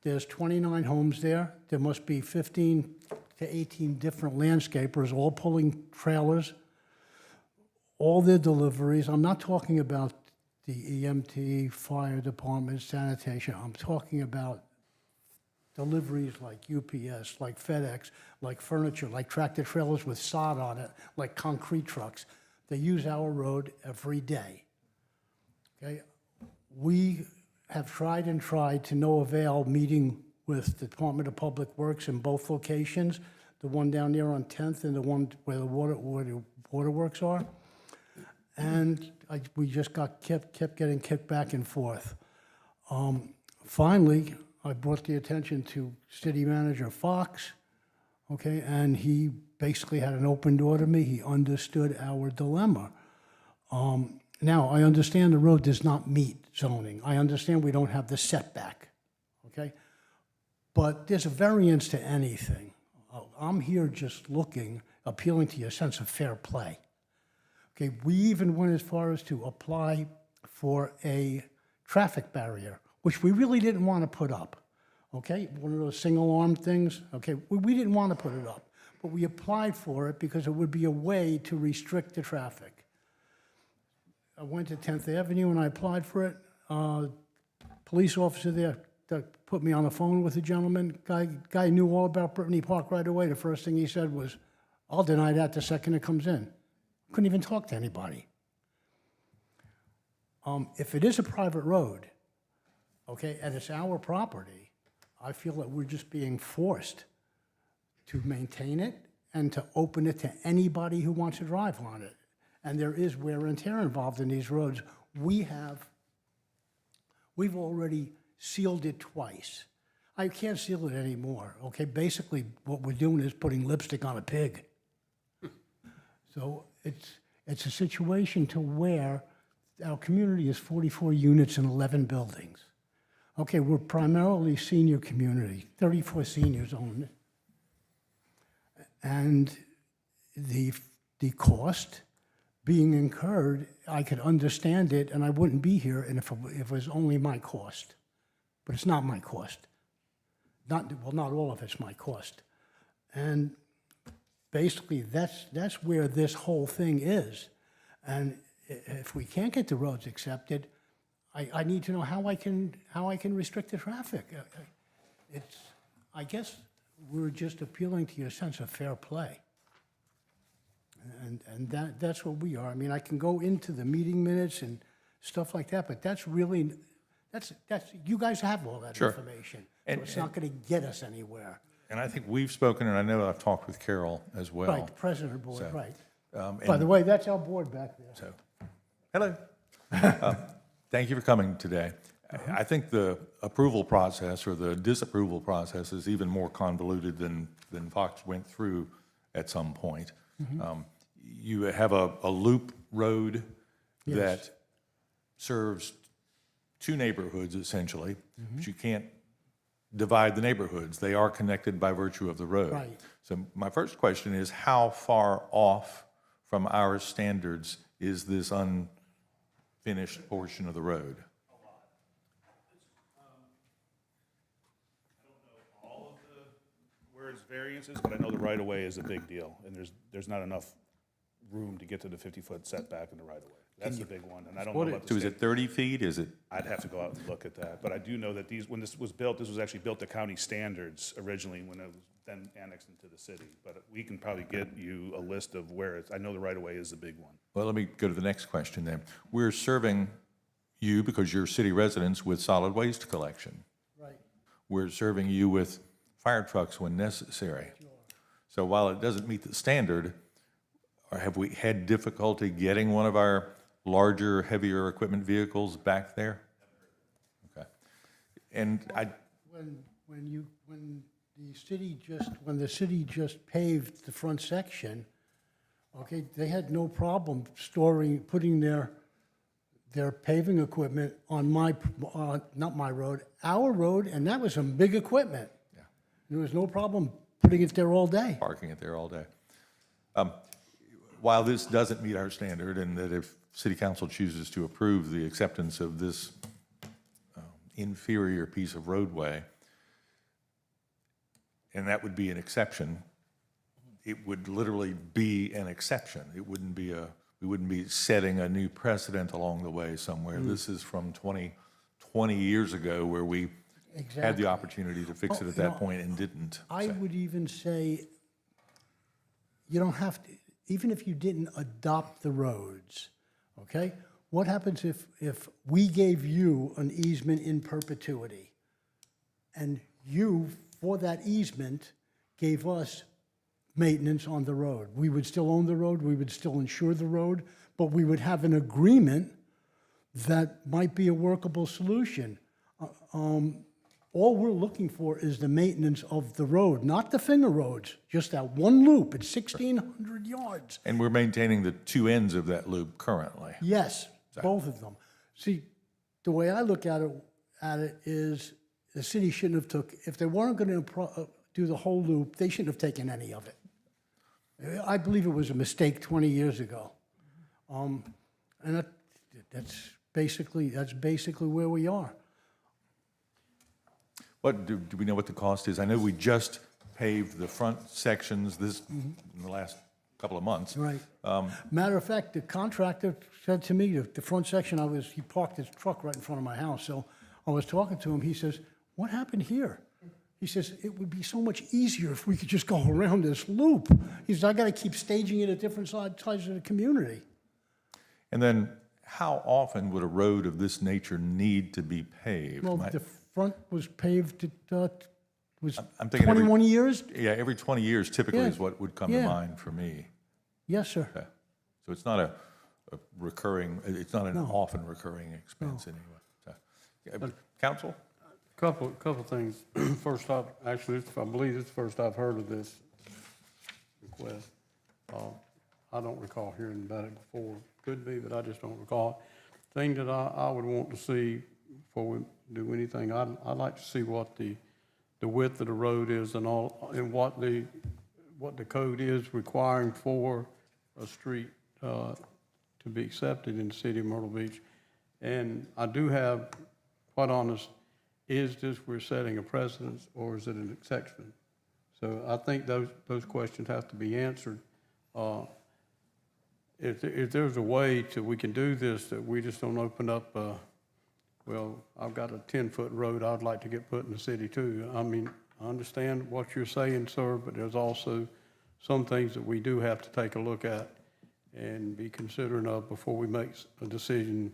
There's 29 homes there. There must be 15 to 18 different landscapers, all pulling trailers, all their deliveries. I'm not talking about the EMT, fire department, sanitation. I'm talking about deliveries like UPS, like FedEx, like furniture, like tractor trailers with sod on it, like concrete trucks. They use our road every day. Okay? We have tried and tried to no avail, meeting with the Department of Public Works in both locations, the one down there on 10th and the one where the waterworks are. And we just kept getting kicked back and forth. Finally, I brought the attention to City Manager Fox, okay, and he basically had an open door to me. He understood our dilemma. Now, I understand the road does not meet zoning. I understand we don't have the setback, okay? But there's a variance to anything. I'm here just appealing to your sense of fair play. Okay, we even went as far as to apply for a traffic barrier, which we really didn't want to put up. okay? One of those single-arm things, okay? We didn't want to put it up, but we applied for it because it would be a way to restrict the traffic. I went to 10th Avenue and I applied for it. Police officer there that put me on the phone with a gentleman. Guy knew all about Brittany Park right away. The first thing he said was, "I'll deny that the second it comes in." Couldn't even talk to anybody. If it is a private road, okay, and it's our property, I feel that we're just being forced to maintain it and to open it to anybody who wants to drive on it. And there is wear and tear involved in these roads. We've already sealed it twice. I can't seal it anymore, okay? Basically, what we're doing is putting lipstick on a pig. So it's a situation to where our community is 44 units and 11 buildings. Okay, we're primarily senior community, 34 seniors own it. And the cost being incurred, I could understand it, and I wouldn't be here and if it was only my cost. But it's not my cost. Not all of it's my cost. And basically, that's where this whole thing is. And if we can't get the roads accepted, I need to know how I can restrict the traffic. I guess we're just appealing to your sense of fair play. And that's what we are. I mean, I can go into the meeting minutes and stuff like that, but that's you guys have all that Sure. information. So it's not going to get us anywhere. And I think we've spoken, and I know I've talked with Carol as well. Right, the president of the board, So, right. By the way, that's our board back there. So, hello. Thank you for coming today. I think the approval process or the disapproval process is even more convoluted than Fox went through at some point. You have a loop road that serves two neighborhoods essentially, but you can't divide the neighborhoods. They are connected by virtue of the road. Right. So my first question is, how far off from our standards is this unfinished portion of the road? All of where it's variances, but I know the right-of-way is a big deal, and there's not enough room to get to the 50-foot setback in the right-of-way. That's the big one, and I don't know about So the is state. it 30 feet? Is it? I'd have to go out and look at that, but I do know that when this was built, this was actually built to county standards originally when it was then annexed into the city. But we can probably get you a list of where it's, I know the right-of-way is the big one. Well, let me go to the next question then. We're serving you, because you're city residents, with solid waste collection. Right. We're serving you with fire trucks when necessary. So while it doesn't meet the standard, or have we had difficulty getting one of our larger, heavier equipment vehicles back there? Okay. And When the city just paved the front section, okay, they had no problem putting their paving equipment on not my road, our road, and that was some big equipment. Yeah. There was no problem putting it there all day. Parking it there all day. While this doesn't meet our standard, and that if city council chooses to approve the acceptance of this inferior piece of roadway, and that would be an exception, it would literally be an exception. It wouldn't be we wouldn't be setting a new precedent along the way somewhere. This is from 20 years ago, where we had Exactly. the opportunity to fix it at that point and didn't. I would even say, you don't have to, even if you didn't adopt the roads, okay? What happens if we gave you an easement in perpetuity, and you, for that easement, gave us maintenance on the road? We would still own the road, we would still insure the road, but we would have an agreement that might be a workable solution. All we're looking for is the maintenance of the road, not the finger roads, just that one loop. It's 1,600 yards. And we're maintaining the two ends of that loop currently. Yes, both of them. See, the way I look at it is the city shouldn't have if they weren't going to do the whole loop, they shouldn't have taken any of it. I believe it was a mistake 20 years ago. And that's basically where we are. Do we know what the cost is? I know we just paved the front sections in the last couple of months. Right. Matter of fact, the contractor said to me, the front section, he parked his truck right in front of my house. So I was talking to him, he says, what happened here? He says, it would be so much easier if we could just go around this loop. He says, I got to keep staging it at different sides of the community. And then how often would a road of this nature need to be paved? Well, the front was paved, was I'm thinking 21 years? Yeah, every 20 years typically Yeah. is what would come to Yeah. mind for me. Yes, sir. Okay. So it's not a recurring, it's not an often recurring expense anyway. So, Council? Couple things. First off, actually, I believe it's the first I've heard of this request. I don't recall hearing about it before. Could be, but I just don't recall. Thing that I would want to see before we do anything, I'd like to see what the width of the road is and all, and what the code is requiring for a street to be accepted in the city of Myrtle Beach. And I do have, quite honest, is this we're setting a precedent or is it an exception? So I think those questions have to be answered. If there's a way we can do this, that we just don't open up, well, I've got a 10-foot road I'd like to get put in the city too. I mean, I understand what you're saying, sir, but there's also some things that we do have to take a look at and be considerate of before we make a decision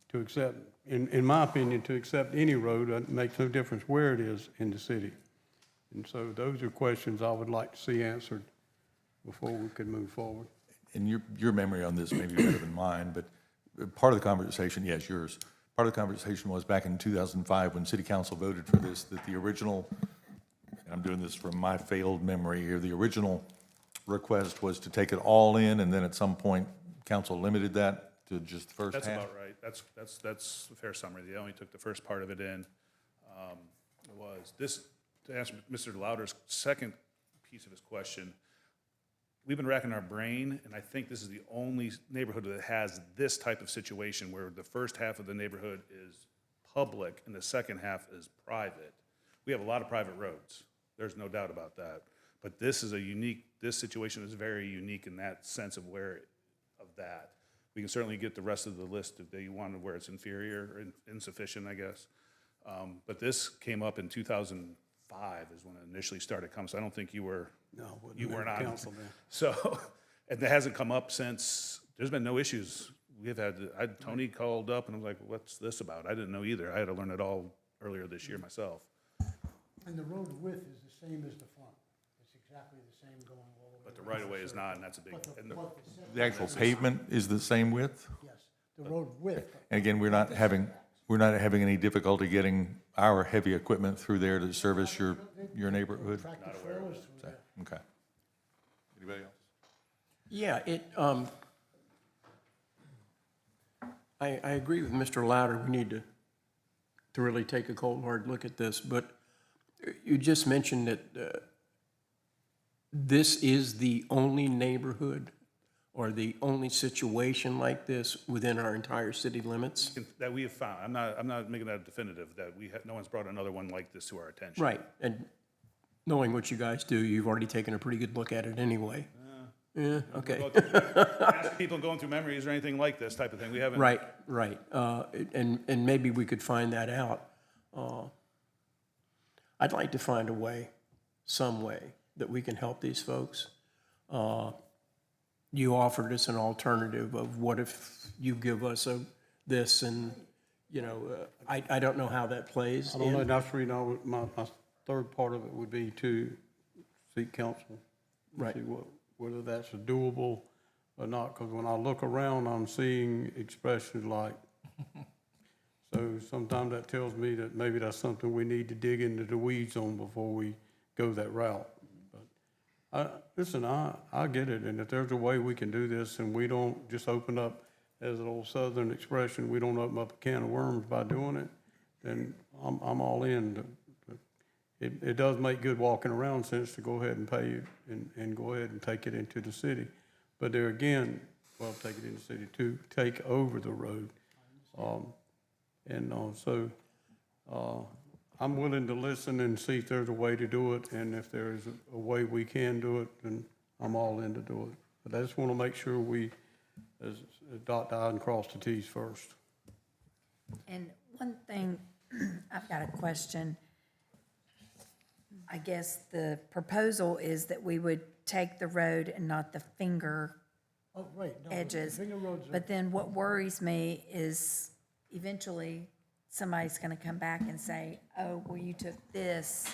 to accept. In my opinion, to accept any road, it makes no difference where it is in the city. And so those are questions I would like to see answered before we could move forward. And your memory on this may be better than mine, but part of the conversation, yes, yours, part of the conversation was back in 2005 when City Council voted for this, that the original, and I'm doing this from my failed memory here, the original request was to take it all in, and then at some point, council limited that to just the first half? That's about right. That's a fair summary. They only took the first part of it in. It was this, to answer Mr. Louder's second piece of his question, we've been racking our brain, and I think this is the only neighborhood that has this type of situation where the first half of the neighborhood is public and the second half is private. We have a lot of private roads. There's no doubt about that. But this is this situation is very unique in that sense of that. We can certainly get the rest of the list if they wanted where it's inferior or insufficient, I guess. But this came up in 2005 is when it initially started coming. So I don't think you were on Council then. So, and it hasn't come up since. There's been no issues. Tony called up and I was like, what's this about? I didn't know either. I had to learn it all earlier this year myself. And the road width is the same as the front. It's exactly the same going all the way. But the right of way is not, and that's a big, The actual pavement is the same width? Yes, the road width. And again, we're not having any difficulty getting our heavy equipment through there to service your neighborhood? Tractor trailers through there. Okay. Anybody else? Yeah, I agree with Mr. Louder. We need to really take a cold, hard look at this. But you just mentioned that this is the only neighborhood or the only situation like this within our entire city limits? that we have found. I'm not making that definitive, that no one's brought another one like this to our attention. Right, and knowing what you guys do, you've already taken a pretty good look at it anyway. Yeah, okay. Asking people going through memories or anything like this type of thing. We haven't. Right. And maybe we could find that out. I'd like to find a way, some way, that we can help these folks. You offered us an alternative of what if you give us this and, I don't know how that plays. I don't know, that's the reason my third part of it would be to seek counsel. Right. See whether that's doable or not, because when I look around, I'm seeing expressions like, so sometimes that tells me that maybe that's something we need to dig into the weeds on before we go that route. But listen, I get it, and if there's a way we can do this and we don't just open up, as an old Southern expression, we don't open up a can of worms by doing it, then I'm all in. It does make good walking around sense to go ahead and pay and go ahead and take it into the city. But there again, take it into the city to take over the road. So I'm willing to listen and see if there's a way to do it, and if there is a way we can do it, then I'm all in to do it. But I just want to make sure we dot the I and cross the Ts first. And one thing, I've got a question. I guess the proposal is that we would take the road and not the finger Oh, right, no, the edges. finger roads are, But then what worries me is eventually somebody's gonna come back and say, oh, well, you took this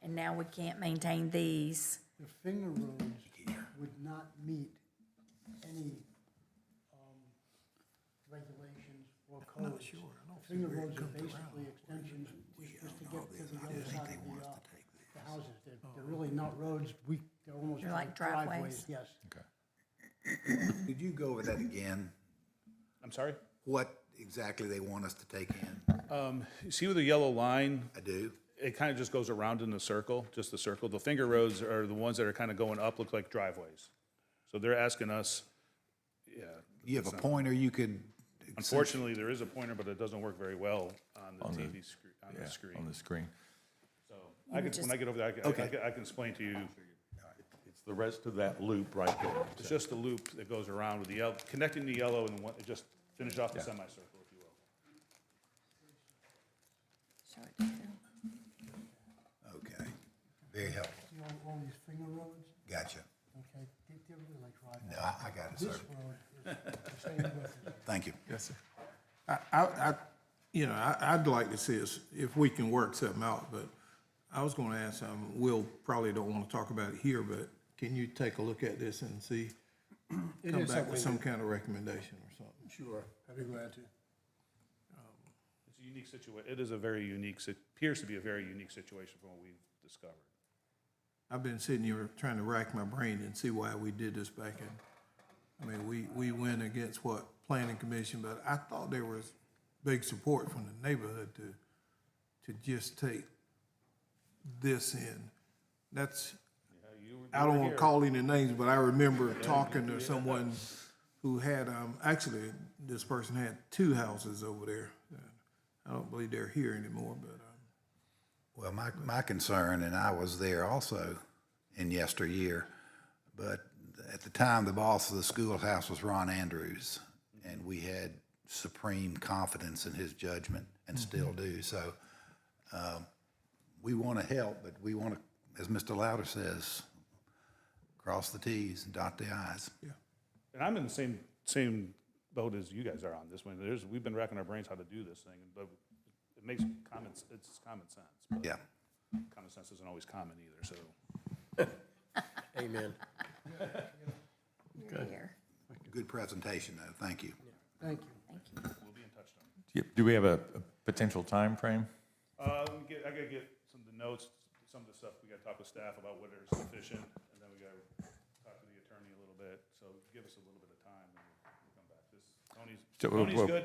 and now we can't maintain these. the finger roads would not meet any, regulations or codes. The finger roads are basically extensions just to get to the other side of the houses. They're really not roads, they're almost They're like driveways, driveways. yes. Could you go over that again? I'm sorry? What exactly they want us to take in? You see with the yellow line, I do. it kind of just goes around in the circle, just the circle. The finger roads are the ones that are kind of going up, look like driveways. So they're asking us, yeah. You have a pointer you could, Unfortunately, there is a pointer, but it doesn't work very well on the TV screen, on the On screen. the screen. So I can, when I get over there, I can explain to you. It's the rest of that loop right there. It's just a loop that goes around with the yellow, connecting the yellow and one, just finish off the semicircle, if you will. Show it to them. okay, very helpful. See all these finger roads? Gotcha. Okay, they're really like driveways. No, I got it, sir. This road is the same width as Thank you. Yes, sir. I'd like to see us, if we can work something out, but I was gonna ask something, Will probably don't wanna talk about it here, but can you take a look at this and see, It come is back with some something kind of recommendation or something? Sure, I'd be glad to. It's a unique situation. It is a very unique, appears to be a very unique situation from what we've discovered. I've been sitting here trying to rack my brain and see why we did this back in, I mean, we went against what, planning commission, but I thought there was big support from the neighborhood to just take this in. That's, I don't want to call any names, but I remember talking to someone who had, actually, this person had 2 houses over there. I don't believe they're here anymore, but, Well, my concern, and I was there also in yesteryear, but at the time, the boss of the schoolhouse was Ron Andrews, and we had supreme confidence in his judgment and still do. So we want to help, but we want to, as Mr. Louder says, cross the Ts and dot the Is. yeah. And I'm in the same boat as you guys are on this one. We've been racking our brains how to do this thing, but it makes it's common sense. But Yeah. common sense isn't always common either, so. Amen. Here. Good presentation, though. Thank you. Thank you. Thank you. We'll be in touch, Tony. Do we have a potential time frame? I gotta get some of the notes, some of the stuff, we gotta talk with staff about what is sufficient, and then we gotta talk to the attorney a little bit, so give us a little bit of time, and we'll come back.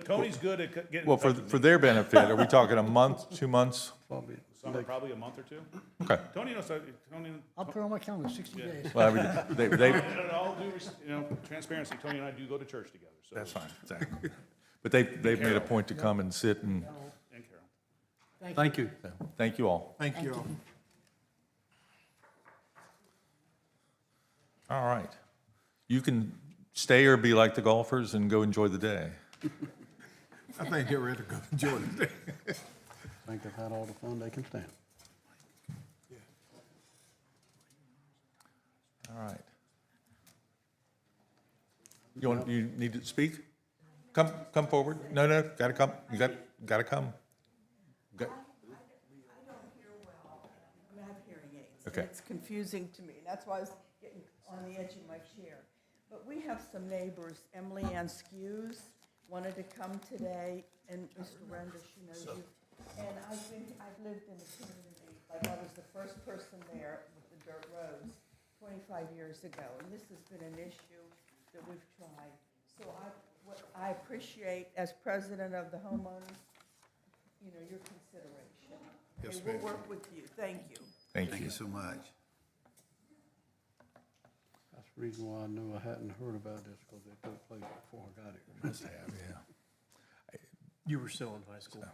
Tony's good at getting. Well, in touch with for me. their benefit, are we talking a month, 2 months? Probably a month or two. Okay. Tony knows, Tony, I'll put it on my calendar, 60 days. Well, they, and all due, transparency, Tony and I do go to church together, so. that's fine, exactly. But they've made a point to come and sit and, And Carol. Thank you. thank you all. Thank you all. All right. You can stay or be like the golfers and go enjoy the day. I think they're ready to go enjoy the day. I think they've had all the fun they can stand. All right. You need to speak? Come forward. No, gotta come. You gotta come. Got- I don't hear well. I have hearing aids. Okay. And it's confusing to me. That's why I was getting on the edge of my chair. But we have some neighbors, Emily Ann Skews wanted to come today, and Mr. Render, she knows you. And I've lived in the community, like I was the first person there with the dirt roads 25 years ago. And this has been an issue that we've tried. So what I appreciate as president of the homeowners, your consideration. Yes, Okay, we'll ma'am. work with you. Thank you. Thank Thank you. you so much. That's the reason why I knew I hadn't heard about this, because it took place before I got here. Must have, yeah. You were still in high school.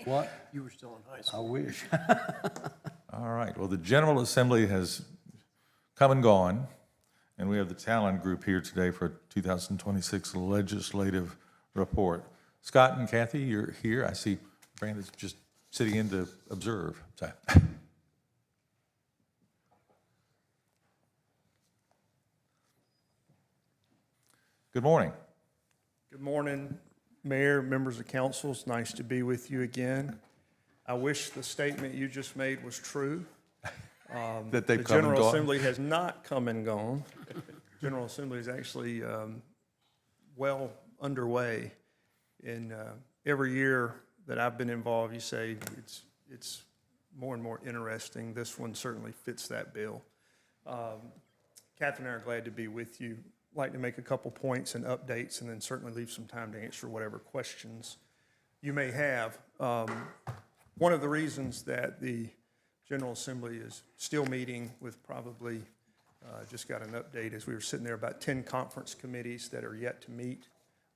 What? You were still in high I school. wish. All right, well, the General Assembly has come and gone, and we have the talent group here today for 2026 legislative report. Scott and Kathy, you're here. I see Brandon's just sitting in to observe. So. Good morning. Good morning, Mayor, members of council. It's nice to be with you again. I wish the statement you just made was true. That they've The come and General gone? Assembly has not come and gone. General Assembly is actually well underway. And every year that I've been involved, you say it's more and more interesting. This one certainly fits that bill. Catherine and I are glad to be with you. Like to make a couple points and updates, and then certainly leave some time to answer whatever questions you may have. One of the reasons that the General Assembly is still meeting with probably, just got an update as we were sitting there, about 10 conference committees that are yet to meet.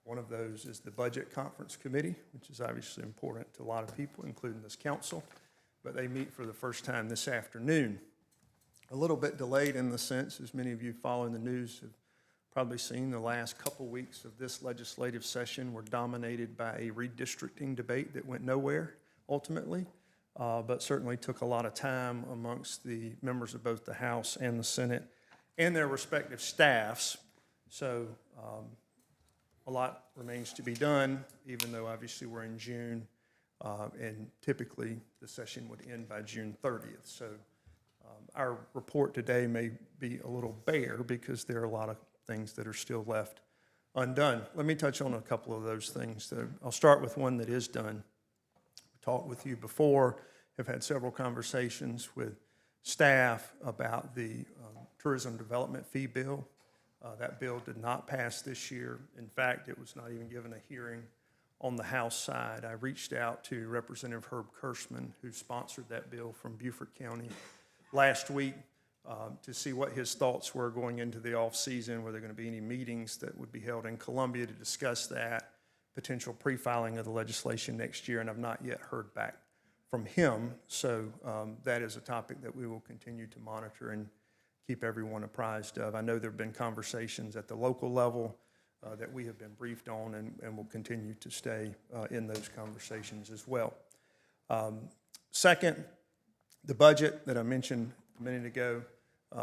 One of those is the Budget Conference Committee, which is obviously important to a lot of people, including this council, but they meet for the first time this afternoon. A little bit delayed in the sense, as many of you following the news have probably seen, the last couple weeks of this legislative session were dominated by a redistricting debate that went nowhere ultimately, but certainly took a lot of time amongst the members of both the House and the Senate and their respective staffs. So a lot remains to be done, even though obviously we're in June, and typically the session would end by June 30th. So our report today may be a little bare because there are a lot of things that are still left undone. Let me touch on a couple of those things. I'll start with one that is done. We talked with you before, have had several conversations with staff about the tourism development fee bill. That bill did not pass this year. In fact, it was not even given a hearing on the House side. I reached out to Representative Herb Kirschman, who sponsored that bill from Beaufort County last week, to see what his thoughts were going into the off-season, were there going to be any meetings that would be held in Columbia to discuss that, potential pre-filing of the legislation next year, and I've not yet heard back from him. So that is a topic that we will continue to monitor and keep everyone apprised of. I know there have been conversations at the local level that we have been briefed on, and will continue to stay in those conversations as well. Second, the budget that I mentioned a minute ago,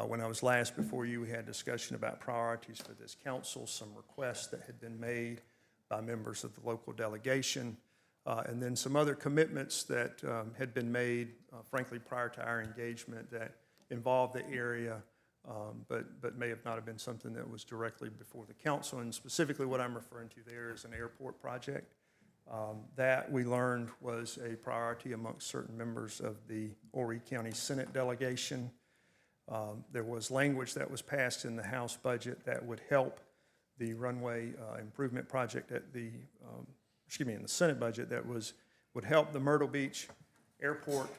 when I was last before you, we had discussion about priorities for this council, some requests that had been made by members of the local delegation, and then some other commitments that had been made, frankly, prior to our engagement that involved the area, but may have not have been something that was directly before the council. And specifically what I'm referring to there is an airport project. That we learned was a priority amongst certain members of the Horry County Senate delegation. There was language that was passed in the House budget that would help the runway improvement project at the, in the Senate budget that would help the Myrtle Beach Airport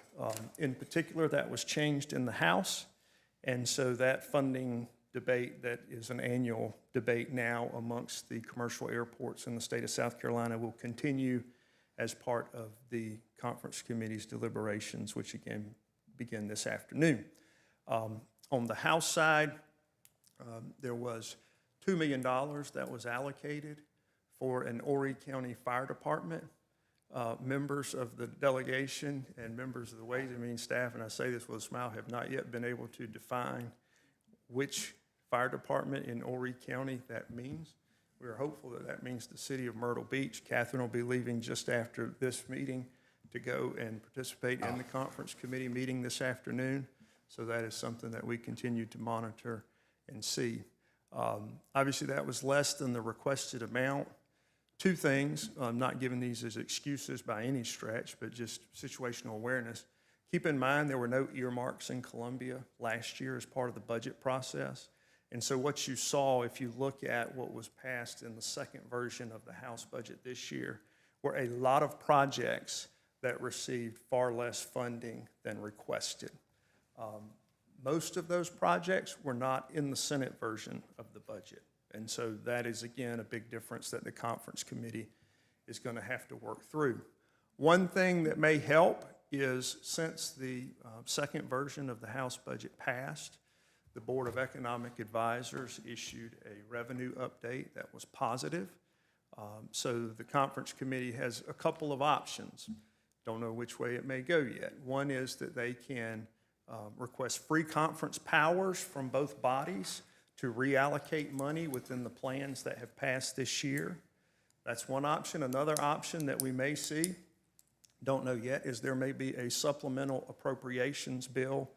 in particular. That was changed in the House. And so that funding debate that is an annual debate now amongst the commercial airports in the state of South Carolina will continue as part of the conference committee's deliberations, which again begin this afternoon. On the House side, there was $2 million that was allocated for an Horry County Fire Department. Members of the delegation and members of the Ways and Means staff, and I say this with a smile, have not yet been able to define which fire department in Horry County that means. We are hopeful that that means the city of Myrtle Beach. Catherine will be leaving just after this meeting to go and participate in the conference committee meeting this afternoon. So that is something that we continue to monitor and see. Obviously, that was less than the requested amount. Two things, I'm not giving these as excuses by any stretch, but just situational awareness. Keep in mind there were no earmarks in Columbia last year as part of the budget process. And so what you saw, if you look at what was passed in the second version of the House budget this year, were a lot of projects that received far less funding than requested. Most of those projects were not in the Senate version of the budget. And so that is, again, a big difference that the conference committee is going to have to work through. One thing that may help is since the second version of the House budget passed, the Board of Economic Advisors issued a revenue update that was positive. So the conference committee has a couple of options. Don't know which way it may go yet. One is that they can request free conference powers from both bodies to reallocate money within the plans that have passed this year. That's one option. Another option that we may see, don't know yet, is there may be a supplemental appropriations bill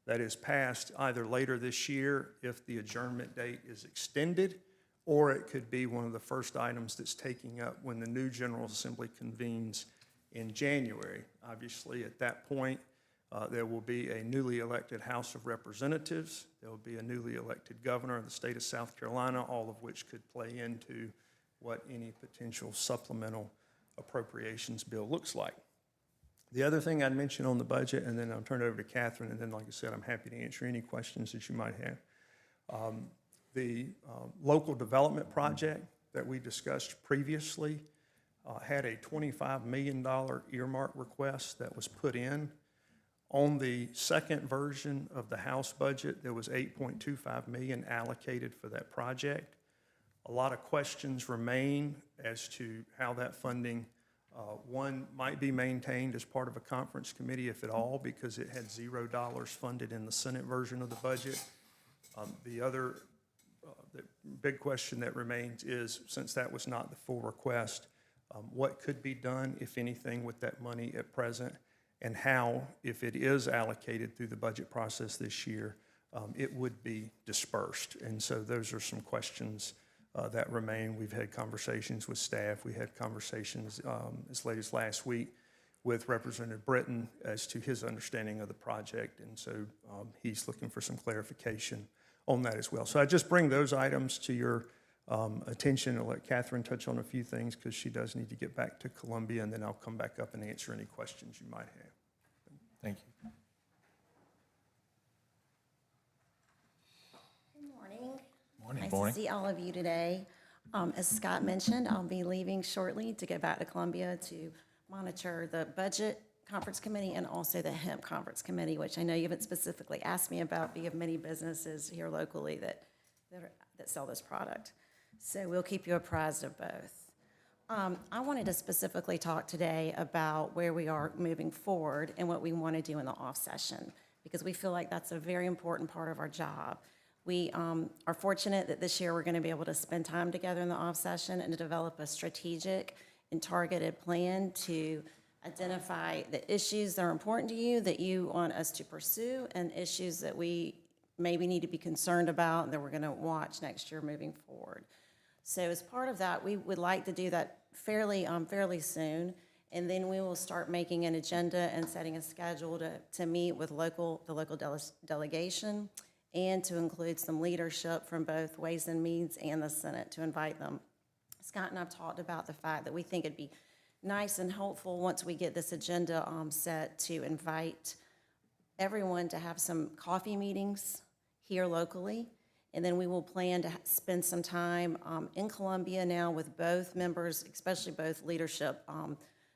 that is passed either later this year if the adjournment date is extended, or it could be one of the first items that's taking up when the new General Assembly convenes in January. Obviously, at that point, there will be a newly elected House of Representatives. There will be a newly elected governor of the state of South Carolina, all of which could play into what any potential supplemental appropriations bill looks like. The other thing I'd mention on the budget, and then I'll turn it over to Catherine, and then, like I said, I'm happy to answer any questions that you might have. The local development project that we discussed previously had a $25 million earmark request that was put in. On the second version of the House budget, there was $8.25 million allocated for that project. A lot of questions remain as to how that funding, one, might be maintained as part of a conference committee, if at all, because it had $0 funded in the Senate version of the budget. The other the big question that remains is, since that was not the full request, what could be done, if anything, with that money at present, and how, if it is allocated through the budget process this year, it would be dispersed. And so those are some questions that remain. We've had conversations with staff. We had conversations as late as last week with Representative Britton as to his understanding of the project, and so he's looking for some clarification on that as well. So I just bring those items to your attention. I'll let Catherine touch on a few things because she does need to get back to Columbia, and then I'll come back up and answer any questions you might have. Thank you. Good morning. Morning. Nice to see all of you today. As Scott mentioned, I'll be leaving shortly to go back to Columbia to monitor the Budget Conference Committee and also the HEMP Conference Committee, which I know you haven't specifically asked me about, but you have many businesses here locally that sell this product. So we'll keep you apprised of both. I wanted to specifically talk today about where we are moving forward and what we want to do in the off session, because we feel like that's a very important part of our job. We are fortunate that this year we're going to be able to spend time together in the off session and to develop a strategic and targeted plan to identify the issues that are important to you, that you want us to pursue, and issues that we maybe need to be concerned about and that we're going to watch next year moving forward. So as part of that, we would like to do that fairly soon, and then we will start making an agenda and setting a schedule to meet with the local delegation, and to include some leadership from both Ways and Means and the Senate to invite them. Scott and I have talked about the fact that we think it'd be nice and helpful once we get this agenda set to invite everyone to have some coffee meetings here locally. And then we will plan to spend some time in Columbia now with both members, especially both leadership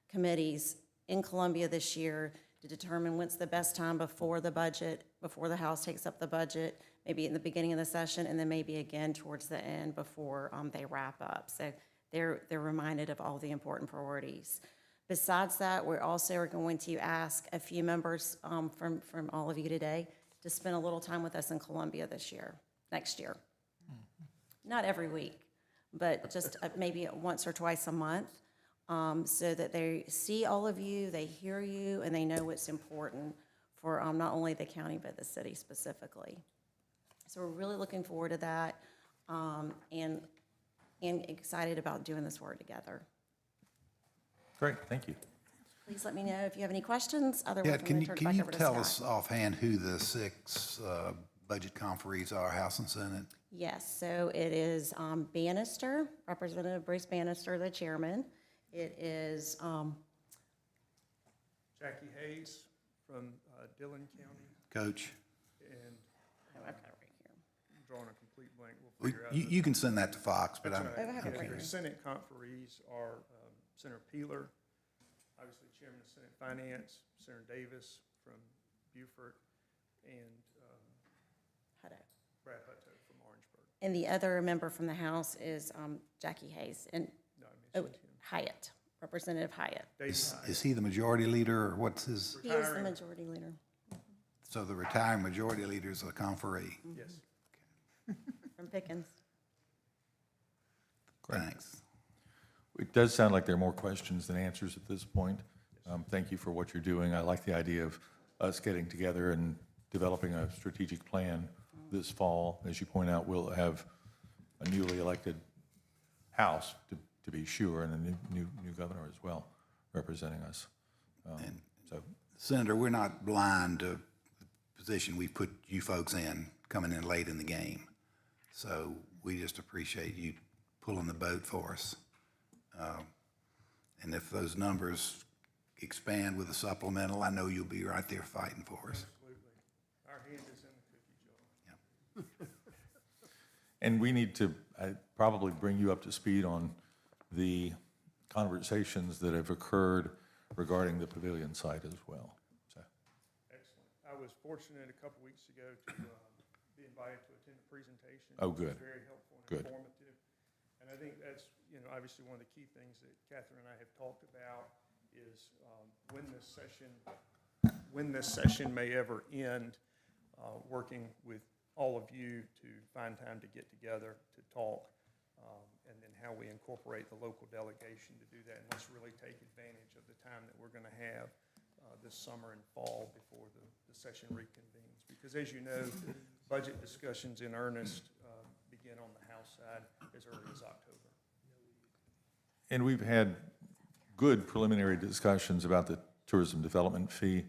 committees in Columbia this year, to determine when's the best time before the budget, before the House takes up the budget, maybe in the beginning of the session, and then maybe again towards the end before they wrap up. So they're reminded of all the important priorities. Besides that, we also are going to ask a few members from all of you today to spend a little time with us in Columbia next year. Not every week, but just maybe once or twice a month, so that they see all of you, they hear you, and they know what's important for not only the county, but the city specifically. So we're really looking forward to that, and excited about doing this work together. Great, thank you. Please let me know if you have any questions. Otherwise, Yeah, I'm going to turn it back over to Scott. tell us offhand who the six budget conferees are, House and Senate? Yes, so it is Bannister, Representative Bruce Bannister, the chairman. It is Jackie Hayes from Dillon County, Coach? and I've got it right here. I'm drawing a complete blank. We'll figure out. You can send that to Fox, but That's I'm right. I have it right The here. Senate conferees are Senator Peeler, obviously Chairman of Senate Finance, Senator Davis from Beaufort, and Hutto. Brad Hutto from Orangeburg. And the other member from the House is Jackie Hayes, and No, I mentioned him. Hyatt, Representative Hyatt. David Is, Hyatt. is he the majority leader, or what's his, He is the majority leader. so the retiring majority leader is a conferee? Yes. From Pickens. Thanks. It does sound like there are more questions than answers at this point. Thank you for what you're doing. I like the idea of us getting together and developing a strategic plan this fall. As you point out, we'll have a newly elected House, to be sure, and a new governor as well, representing us. So, Senator, we're not blind to the position we put you folks in, coming in late in the game. So we just appreciate you pulling the boat for us. And if those numbers expand with a supplemental, I know you'll be right there fighting for us. Absolutely. Our hand is in the cookie jar. and we need to probably bring you up to speed on the conversations that have occurred regarding the pavilion site as well. So, Excellent. I was fortunate a couple weeks ago to be invited to attend a presentation. Oh, which good. was very helpful and Good. informative. And I think that's, obviously one of the key things that Catherine and I have talked about is when this session may ever end, working with all of you to find time to get together, to talk, and then how we incorporate the local delegation to do that. And let's really take advantage of the time that we're going to have this summer and fall before the session reconvenes. Because as you know, budget discussions in earnest begin on the House side as early as October. and we've had good preliminary discussions about the tourism development fee.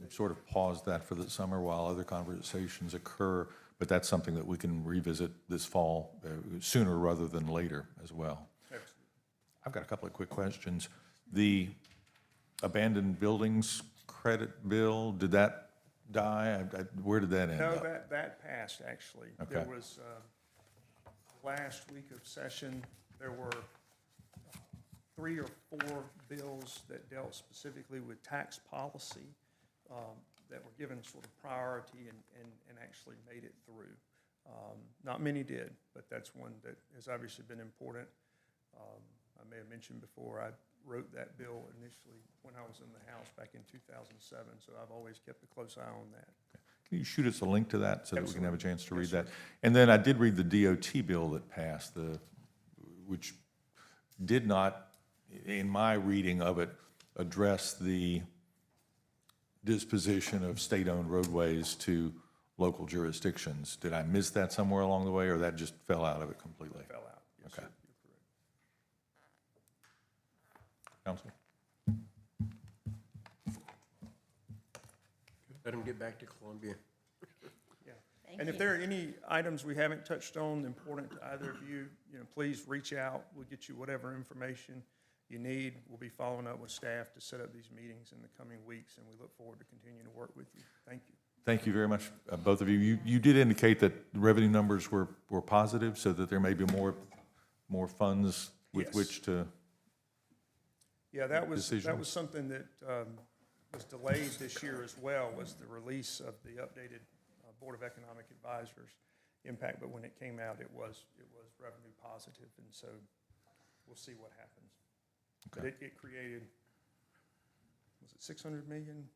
We've sort of paused that for the summer while other conversations occur, but that's something that we can revisit this fall, sooner rather than later as well. Excellent. I've got a couple of quick questions. The abandoned buildings credit bill, did that die? Where did that end No, up? that passed, actually. Okay. There was, last week of session, there were 3 or 4 bills that dealt specifically with tax policy that were given sort of priority and actually made it through. Not many did, but that's one that has obviously been important. I may have mentioned before, I wrote that bill initially when I was in the House back in 2007, so I've always kept a close eye on that. Can you shoot us a link to that so that we can have a chance to read Yes, sir. that? And then I did read the DOT bill that passed, which did not, in my reading of it, address the disposition of state-owned roadways to local jurisdictions. Did I miss that somewhere along the way, or that just fell out of it completely? Fell out. Yes, Okay. sir, you're correct. Counsel? Let them get back to Columbia. Yeah. Thank And if you. there are any items we haven't touched on important to either of you, please reach out. We'll get you whatever information you need. We'll be following up with staff to set up these meetings in the coming weeks, and we look forward to continuing to work with you. Thank you. Thank you very much, both of you. You did indicate that revenue numbers were positive, so that there may be more funds with Yes. which to, Yeah, that was decision. something that was delayed this year as well, was the release of the updated Board of Economic Advisors impact, but when it came out, it was revenue positive, and so we'll see what happens. But Okay. it created, was it 600 million?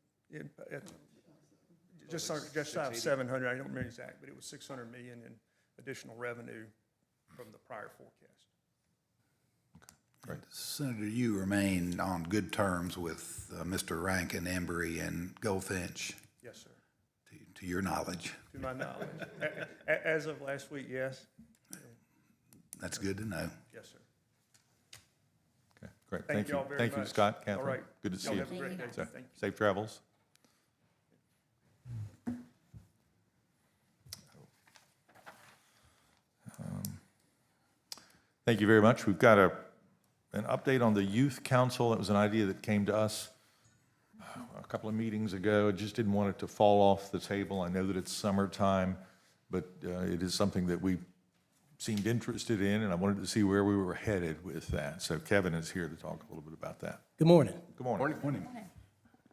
Just shy of 700, I don't remember exact, but it was 600 million in additional revenue from the prior forecast. great. Senator, you remain on good terms with Mr. Rankin, Embry, and Goldfinch, Yes, sir. to your knowledge. To my knowledge. As of last week, yes. That's good to know. Yes, sir. Okay, great. Thank you all very Thank you, much. Scott, All Catherine. right. Good to see Y'all you. have a great day. So, Thank you. safe travels. Thank you very much. We've got an update on the Youth Council. That was an idea that came to us a couple of meetings ago. I just didn't want it to fall off the table. I know that it's summertime, but it is something that we seemed interested in, and I wanted to see where we were headed with that. So Kevin is here to talk a little bit about that. Good morning. Good morning.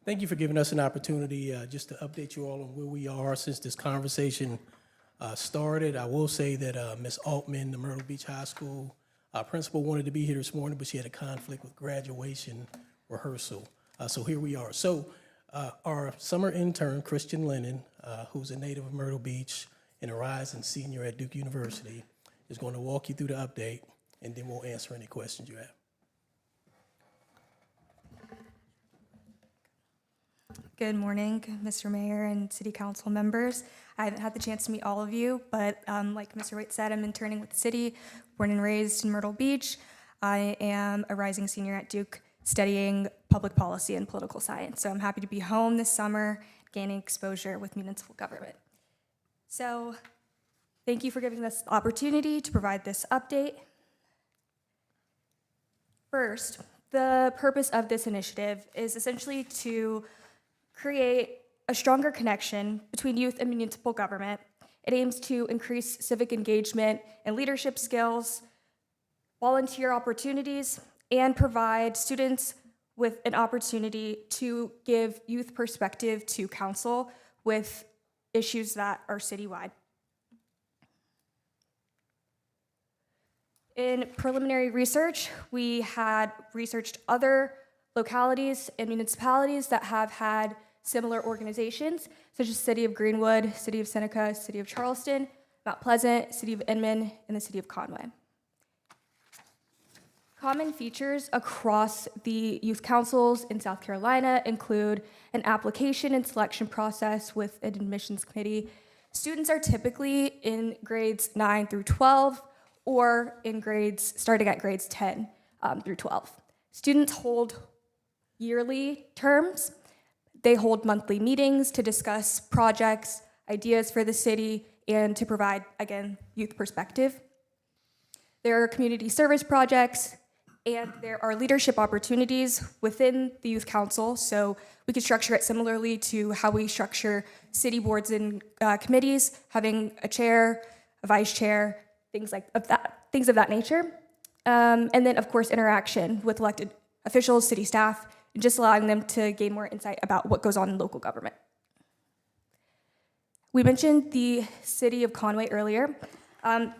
Thank you for giving us an opportunity just to update you all on where we are since this conversation started. I will say that Ms. Altman, the Myrtle Beach High School principal, wanted to be here this morning, but she had a conflict with graduation rehearsal. So here we are. So our summer intern, Christian Lennon, who's a native of Myrtle Beach and a rising senior at Duke University, is going to walk you through the update, and then we'll answer any questions you have. Good morning, Mr. Mayor and City Council members. I haven't had the chance to meet all of you, but like Mr. White said, I'm interning with the city, born and raised in Myrtle Beach. I am a rising senior at Duke studying public policy and political science. So I'm happy to be home this summer, gaining exposure with municipal government. So thank you for giving us the opportunity to provide this update. First, the purpose of this initiative is essentially to create a stronger connection between youth and municipal government. It aims to increase civic engagement and leadership skills, volunteer opportunities, and provide students with an opportunity to give youth perspective to council with issues that are citywide. In preliminary research, we had researched other localities and municipalities that have had similar organizations, such as City of Greenwood, City of Seneca, City of Charleston, Mount Pleasant, City of Inman, and the City of Conway. Common features across the youth councils in South Carolina include an application and selection process with an admissions committee. Students are typically in grades 9 through 12 or in grades starting at grades 10 through 12. Students hold yearly terms. They hold monthly meetings to discuss projects, ideas for the city, and to provide, again, youth perspective. There are community service projects, and there are leadership opportunities within the youth council. So we could structure it similarly to how we structure city boards and committees, having a chair, a vice chair, things of that nature. And then, of course, interaction with elected officials, city staff, and just allowing them to gain more insight about what goes on in local government. We mentioned the city of Conway earlier.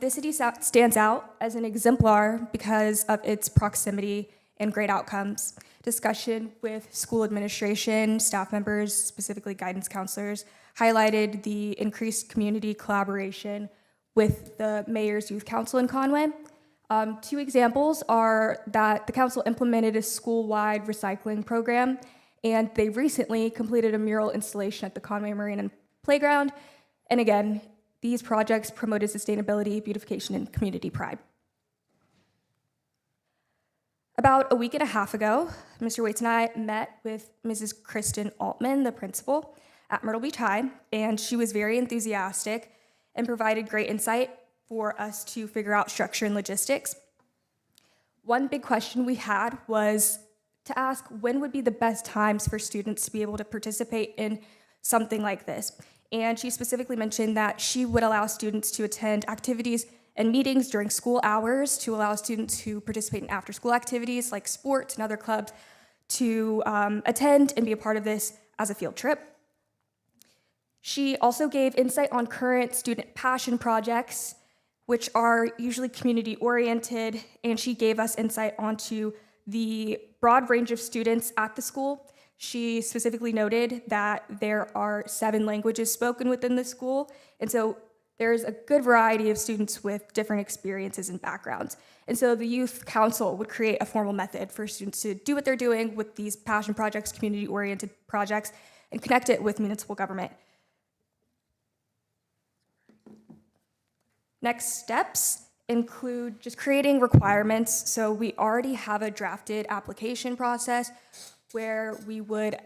This city stands out as an exemplar because of its proximity and great outcomes. Discussion with school administration, staff members, specifically guidance counselors, highlighted the increased community collaboration with the Mayor's Youth Council in Conway. Two examples are that the council implemented a school-wide recycling program, and they recently completed a mural installation at the Conway Marine and Playground. And again, these projects promoted sustainability, beautification, and community pride. About a week and a half ago, Mr. Waits and I met with Mrs. Kristen Altman, the principal at Myrtle Beach High, and she was very enthusiastic and provided great insight for us to figure out structure and logistics. One big question we had was to ask when would be the best times for students to be able to participate in something like this. And she specifically mentioned that she would allow students to attend activities and meetings during school hours, to allow students who participate in after-school activities like sports and other clubs to attend and be a part of this as a field trip. She also gave insight on current student passion projects, which are usually community-oriented, and she gave us insight onto the broad range of students at the school. She specifically noted that there are 7 languages spoken within the school, and so there's a good variety of students with different experiences and backgrounds. And so the youth council would create a formal method for students to do what they're doing with these passion projects, community-oriented projects, and connect it with municipal government. Next steps include just creating requirements. So we already have a drafted application process where we would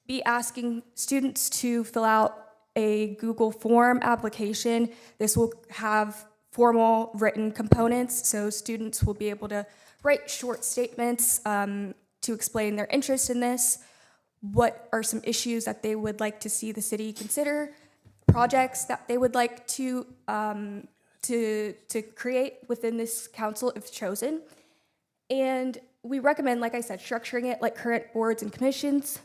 be asking students to fill out a Google form application. This will have formal written components, so students will be able to write short statements to explain their interest in this, what are some issues that they would like to see the city consider, projects that they would like to to create within this council if chosen. And we recommend, like I said, structuring it like current boards and commissions,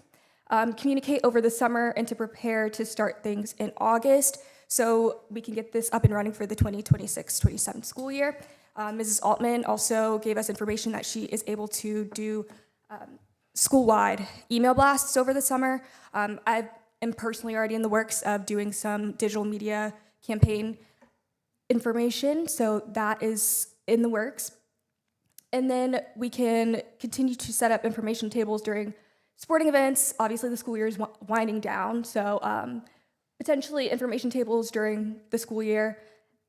communicate over the summer, and to prepare to start things in August so we can get this up and running for the 2026-27 school year. Mrs. Altman also gave us information that she is able to do school-wide email blasts over the summer. I am personally already in the works of doing some digital media campaign information, so that is in the works. And then we can continue to set up information tables during sporting events. Obviously, the school year is winding down, so potentially information tables during the school year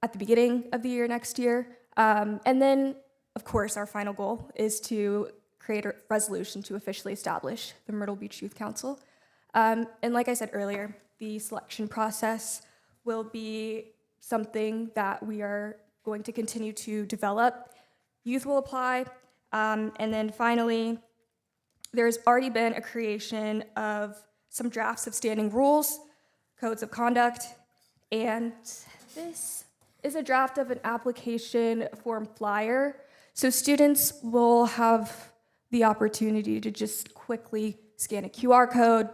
at the beginning of the year next year. And then, of course, our final goal is to create a resolution to officially establish the Myrtle Beach Youth Council. And like I said earlier, the selection process will be something that we are going to continue to develop. Youth will apply. And then finally, there's already been a creation of some drafts of standing rules, codes of conduct, and this is a draft of an application form flyer. So students will have the opportunity to just quickly scan a QR code.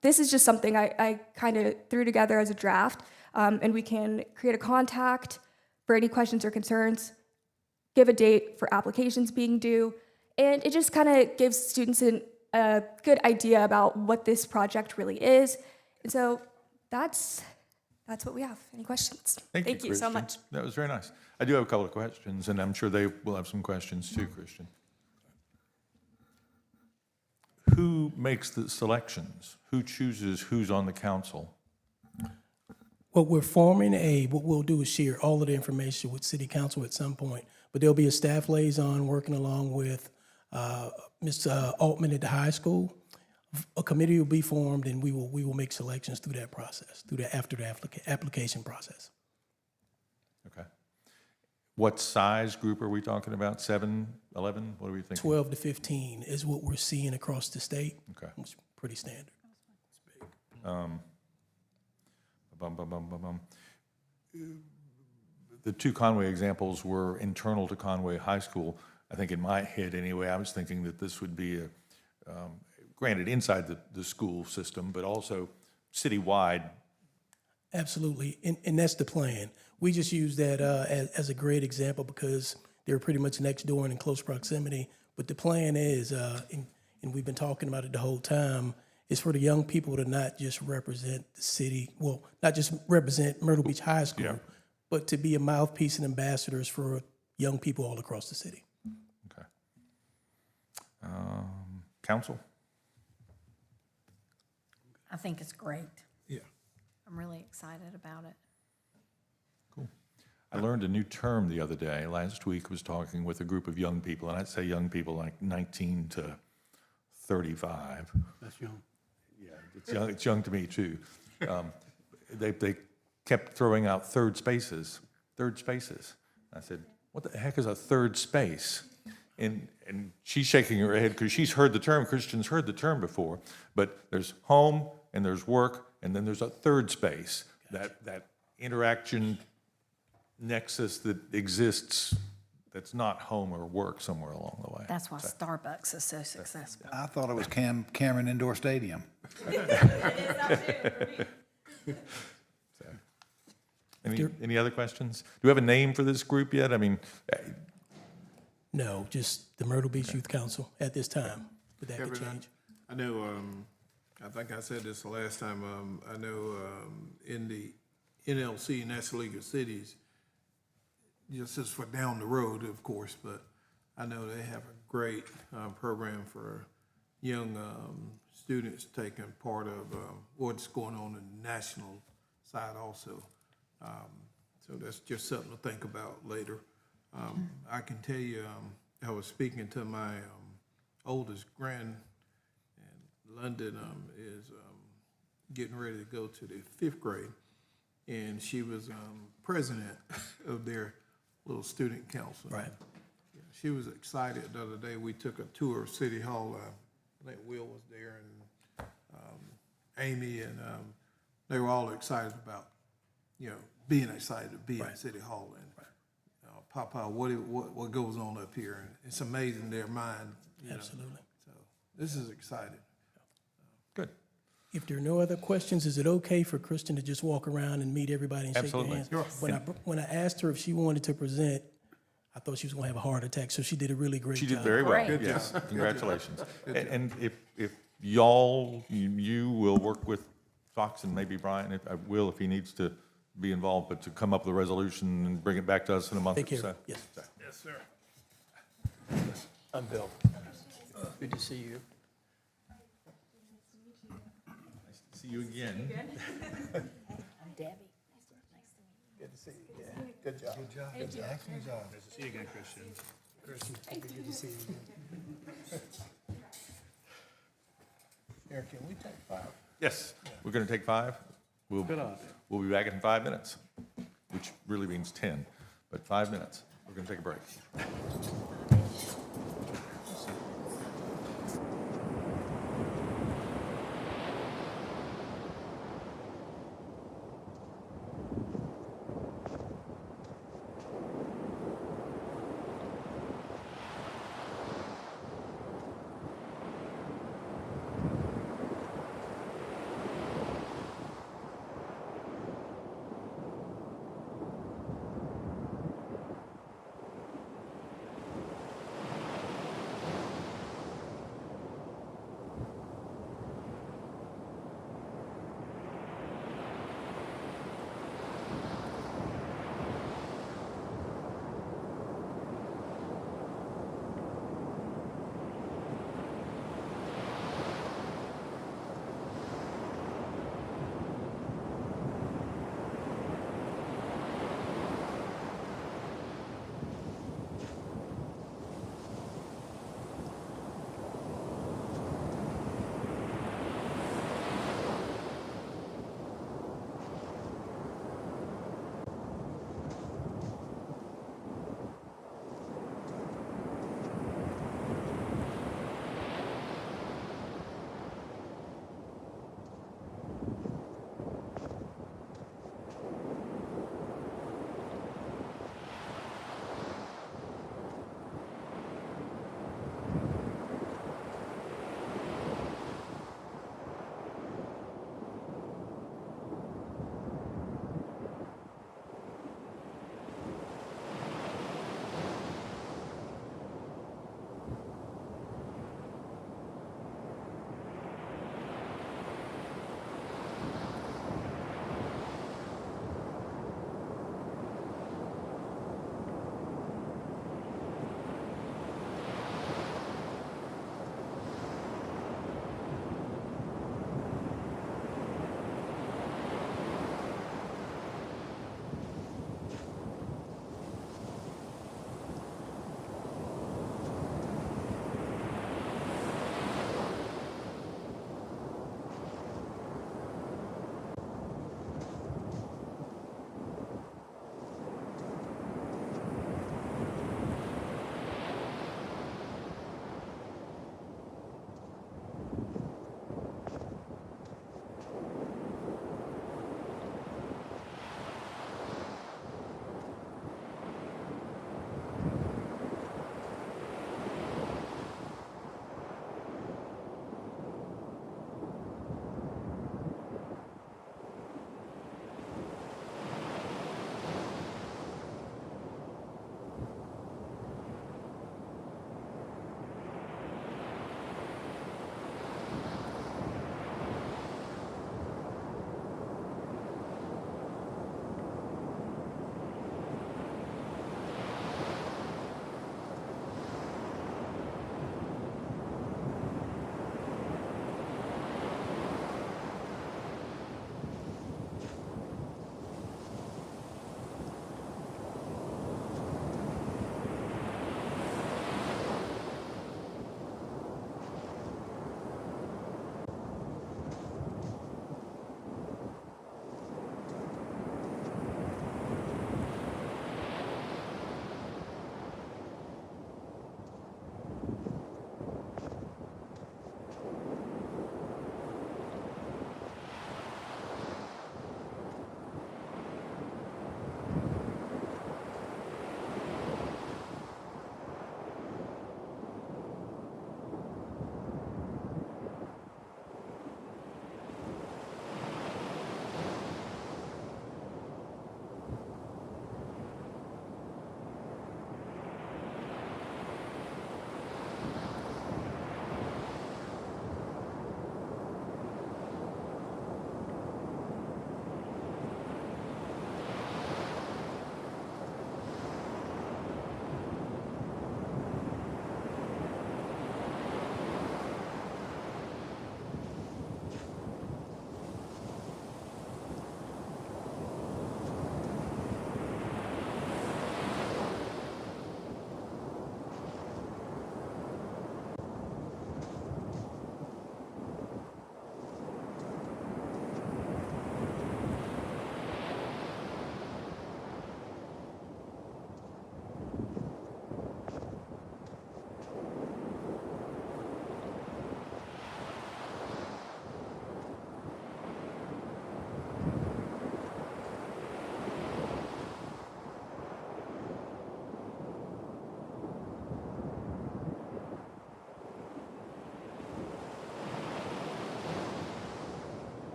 This is just something I kind of threw together as a draft, and we can create a contact for any questions or concerns, give a date for applications being due, and it just kind of gives students a good idea about what this project really is. And so that's what we have. Any questions? Thank you so Christian. much. That was very nice. I do have a couple of questions, and I'm sure they will have some questions too, Christian. Who makes the selections? Who chooses who's on the council? Well, we're forming what we'll do is share all of the information with City Council at some point, but there'll be a staff liaison working along with Ms. Altman at the high school. A committee will be formed, and we will make selections through that process, after the application process. Okay. What size group are we talking about? 7, 11? What are we thinking? 12 to 15 is what we're seeing across the state. Okay. It's pretty standard. The two Conway examples were internal to Conway High School. I think in my head anyway, I was thinking that this would be granted inside the school system, but also citywide. Absolutely, and that's the plan. We just use that as a great example because they're pretty much next door and in close proximity. But the plan is, and we've been talking about it the whole time, is for the young people to not just represent the city, well, not just represent Myrtle Beach High School, but to be a mouthpiece and ambassadors for young people all across the city. Okay. Council? I think it's great. Yeah. I'm really excited about it. Cool. I learned a new term the other day. Last week I was talking with a group of young people, and I'd say young people like 19 to 35. That's young. Yeah, it's young. It's young to me too. They kept throwing out third spaces. I said, "What the heck is a third space?" And she's shaking her head because she's heard the term. Christian's heard the term before. But there's home and there's work, and then there's a third space. That interaction nexus that exists. That's not home or work somewhere along the way. That's why Starbucks is so successful. I thought it was Cameron Indoor Stadium. Any other questions? Do we have a name for this group yet? I mean, No, just the Myrtle Beach Youth Council at this time, but that could Kevin, change. I know, I think I said this the last time, I know in the NLC, National League of Cities, just as for down the road, of course, but I know they have a great program for young students taking part of what's going on in the national side also. So that's just something to think about later. I can tell you, I was speaking to my oldest grand, and London is getting ready to go to the 5th grade, and she was president of their little student council. Right. Yeah, she was excited the other day. We took a tour of City Hall. I think Will was there, and Amy, and they were all excited about, being excited to be in City Hall and Papa, what goes on up here, and it's amazing their mind. Absolutely. So this is exciting. Good. If there are no other questions, is it okay for Kristen to just walk around and meet everybody and shake their Absolutely. hands? When I asked her if she wanted to present, I thought she was going to have a heart attack, so she did a really great job. She did very well. Great. Yes, congratulations. And if y'all, you will work with Fox and maybe Brian, if he needs to be involved, but to come up with a resolution and bring it back to us in a month Take or care. so. Yes. Yes, sir. I'm Bill. Good to see you. Nice to see you again. I'm Debbie. Good to see you. Yeah, good job. Good job. Good job. Excellent job. Nice to see you again, Christian. Christian, good to see you again. Eric, can we take 5? Yes, we're going to take 5. We'll be back in 5 minutes, which really means 10, but 5 minutes. We're going to take a break.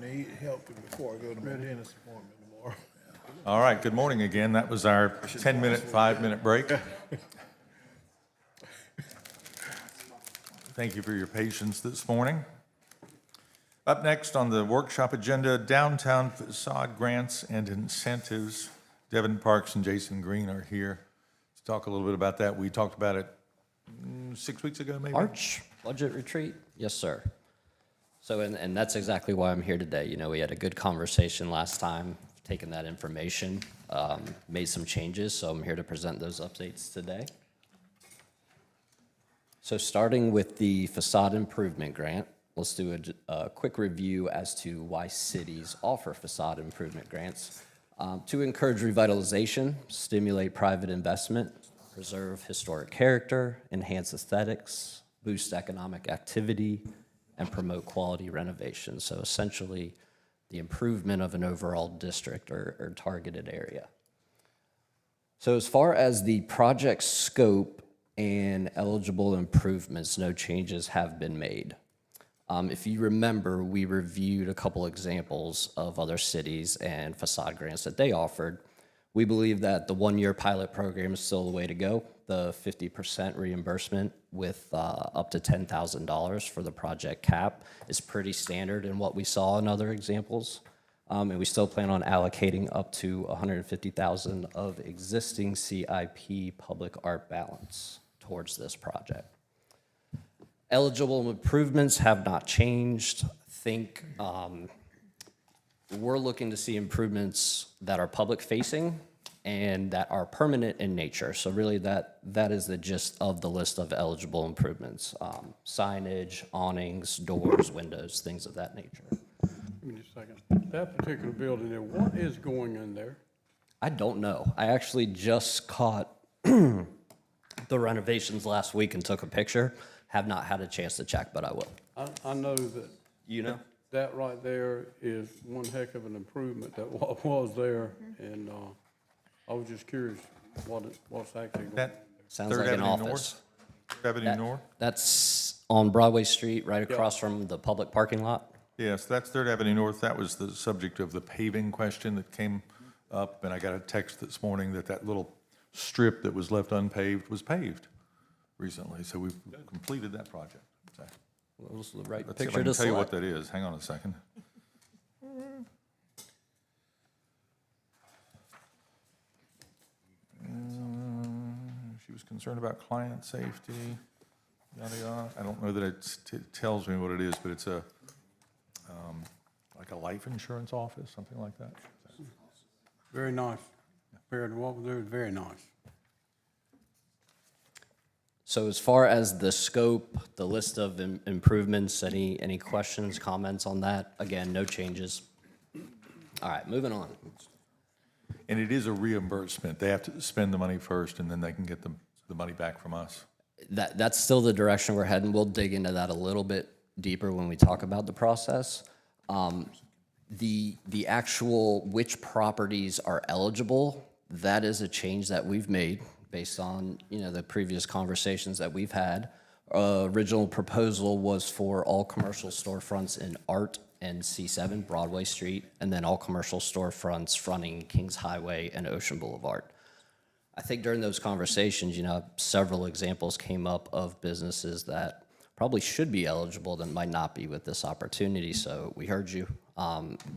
need help before I go to my dentist appointment tomorrow. All right, good morning again. That was our 10-minute, 5-minute break. Thank you for your patience this morning. Up next on the workshop agenda, downtown facade grants and incentives. Devin Parks and Jason Green are here to talk a little bit about that. We talked about it 6 weeks ago, maybe? March budget retreat? Yes, sir. So, and that's exactly why I'm here today. You know, we had a good conversation last time, taken that information, made some changes, so I'm here to present those updates today. So starting with the facade improvement grant, let's do a quick review as to why cities offer facade improvement grants. To encourage revitalization, stimulate private investment, preserve historic character, enhance aesthetics, boost economic activity, and promote quality renovation. So essentially, the improvement of an overall district or targeted area. So as far as the project scope and eligible improvements, no changes have been made. If you remember, we reviewed a couple examples of other cities and facade grants that they offered. We believe that the one-year pilot program is still the way to go. The 50% reimbursement with up to $10,000 for the project cap is pretty standard in what we saw in other examples. And we still plan on allocating up to $150,000 of existing CIP public art balance towards this project. Eligible improvements have not changed. Think we're looking to see improvements that are public facing and that are permanent in nature. So really that is the gist of the list of eligible improvements. Signage, awnings, doors, windows, things of that nature. Give me just a second. That particular building there, what is going in there? I don't know. I actually just caught the renovations last week and took a picture. Have not had a chance to check, but I will. I know that. You know? That right there is one heck of an improvement that was there, and I was just curious what's actually going on. That Sounds Third like an Avenue office. North? Third Avenue North? That's on Broadway Street, right across from the public parking lot. Yes, that's Third Avenue North. That was the subject of the paving question that came up, and I got a text this morning that that little strip that was left unpaved was paved recently, so we've completed that project. So, What was the right let's see if I picture can to tell you what select? that is. Hang on a second. She was concerned about client safety, yada, yada. I don't know that it tells me what it is, but it's a, like a life insurance office, something like that. Very nice. Compared to what was there, very nice. So as far as the scope, the list of improvements, any questions, comments on that? Again, no changes. All right, moving on. And it is a reimbursement. They have to spend the money first, and then they can get the money back from us. That's still the direction we're heading. We'll dig into that a little bit deeper when we talk about the process. The actual which properties are eligible, that is a change that we've made based on, you know, the previous conversations that we've had. Original proposal was for all commercial storefronts in Art and C7 Broadway Street, and then all commercial storefronts fronting Kings Highway and Ocean Boulevard. I think during those conversations, you know, several examples came up of businesses that probably should be eligible that might not be with this opportunity. So we heard you.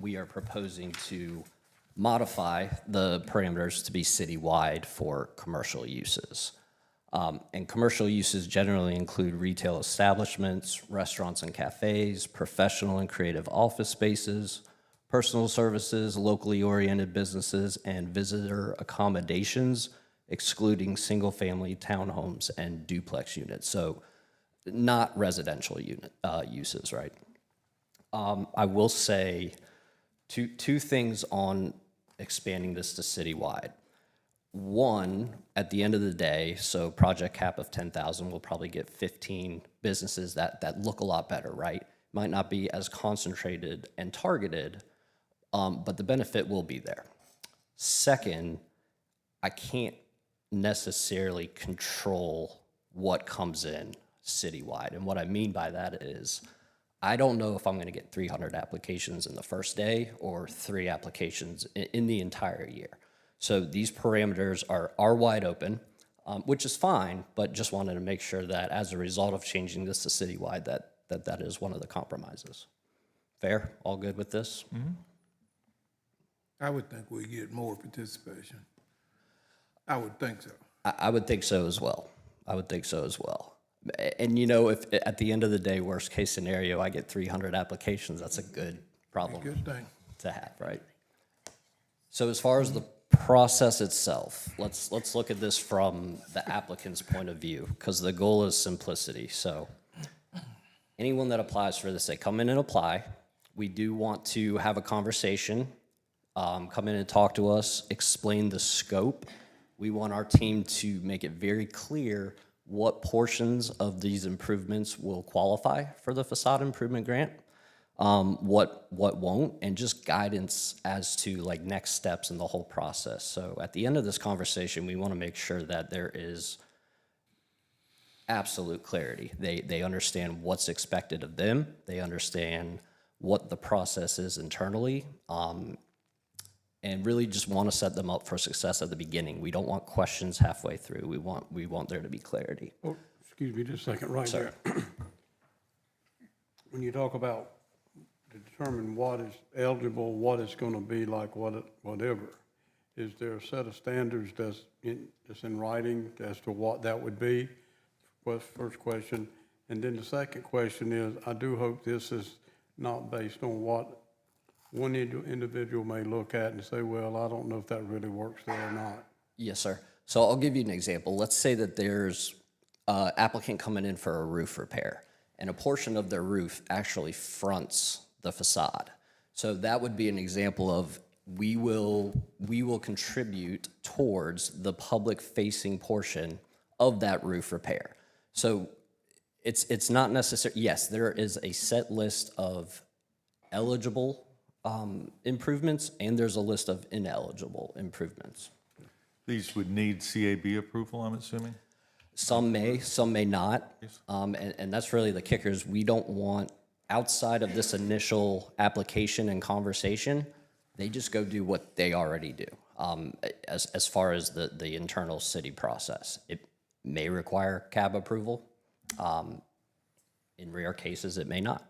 We are proposing to modify the parameters to be citywide for commercial uses. And commercial uses generally include retail establishments, restaurants and cafes, professional and creative office spaces, personal services, locally oriented businesses, and visitor accommodations, excluding single-family townhomes and duplex units. So not residential uses, right? I will say two things on expanding this to citywide. One, at the end of the day, so project cap of 10,000 will probably get 15 businesses that look a lot better, right? Might not be as concentrated and targeted, but the benefit will be there. Second, I can't necessarily control what comes in citywide. And what I mean by that is I don't know if I'm going to get 300 applications in the first day or 3 applications in the entire year. So these parameters are wide open, which is fine, but just wanted to make sure that as a result of changing this to citywide, that is one of the compromises. Fair? All good with this? I would think we get more participation. I would think so. I would think so as well. I would think so as well. And you know, if at the end of the day, worst case scenario, I get 300 applications, that's a good problem Good thing. to have, right? So as far as the process itself, let's look at this from the applicant's point of view, because the goal is simplicity. So anyone that applies for this, they come in and apply. We do want to have a conversation, come in and talk to us, explain the scope. We want our team to make it very clear what portions of these improvements will qualify for the facade improvement grant, what won't, and just guidance as to like next steps in the whole process. So at the end of this conversation, we want to make sure that there is absolute clarity. They understand what's expected of them. They understand what the process is internally, and really just want to set them up for success at the beginning. We don't want questions halfway through. We want there to be clarity. Oh, excuse me just a second, right Sorry. there. When you talk about to determine what is eligible, what it's going to be like, whatever, is there a set of standards that's in writing as to what that would be? Was first question. And then the second question is, I do hope this is not based on what one individual may look at and say, well, I don't know if that really works there or not. Yes, sir. So I'll give you an example. Let's say that there's an applicant coming in for a roof repair, and a portion of their roof actually fronts the facade. So that would be an example of we will contribute towards the public-facing portion of that roof repair. So it's not necessary. Yes, there is a set list of eligible improvements, and there's a list of ineligible improvements. These would need CAB approval, I'm assuming? Some may not, and that's really the kickers. We don't want, outside of this initial application and conversation, they just go do what they already do. As far as the internal city process, it may require CAB approval. In rare cases, it may not.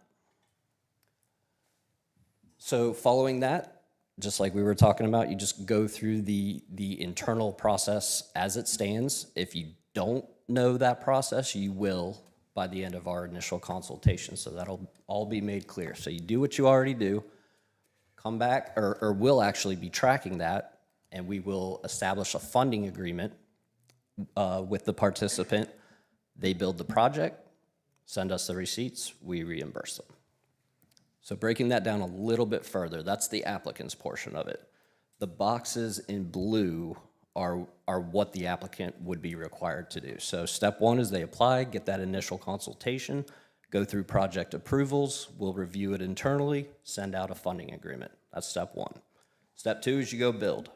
So following that, just like we were talking about, you just go through the internal process as it stands. If you don't know that process, you will by the end of our initial consultation. So that'll all be made clear. So you do what you already do, come back, or we'll actually be tracking that, and we will establish a funding agreement with the participant. They build the project, send us the receipts, we reimburse them. So breaking that down a little bit further, that's the applicant's portion of it. The boxes in blue are what the applicant would be required to do. So step one is they apply, get that initial consultation, go through project approvals, we'll review it internally, send out a funding agreement. That's step one. Step two is you go build.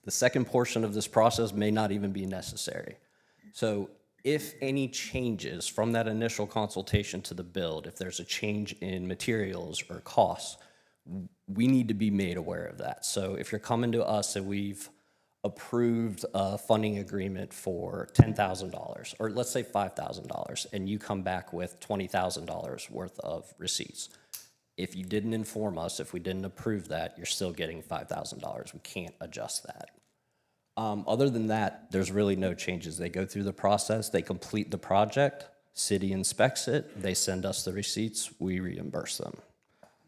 The second portion of this process may not even be necessary. So if any changes from that initial consultation to the build, if there's a change in materials or costs, we need to be made aware of that. So if you're coming to us and we've approved a funding agreement for $10,000, or let's say $5,000, and you come back with $20,000 worth of receipts, if you didn't inform us, if we didn't approve that, you're still getting $5,000. We can't adjust that. Other than that, there's really no changes. They go through the process, they complete the project, city inspects it, they send us the receipts, we reimburse them.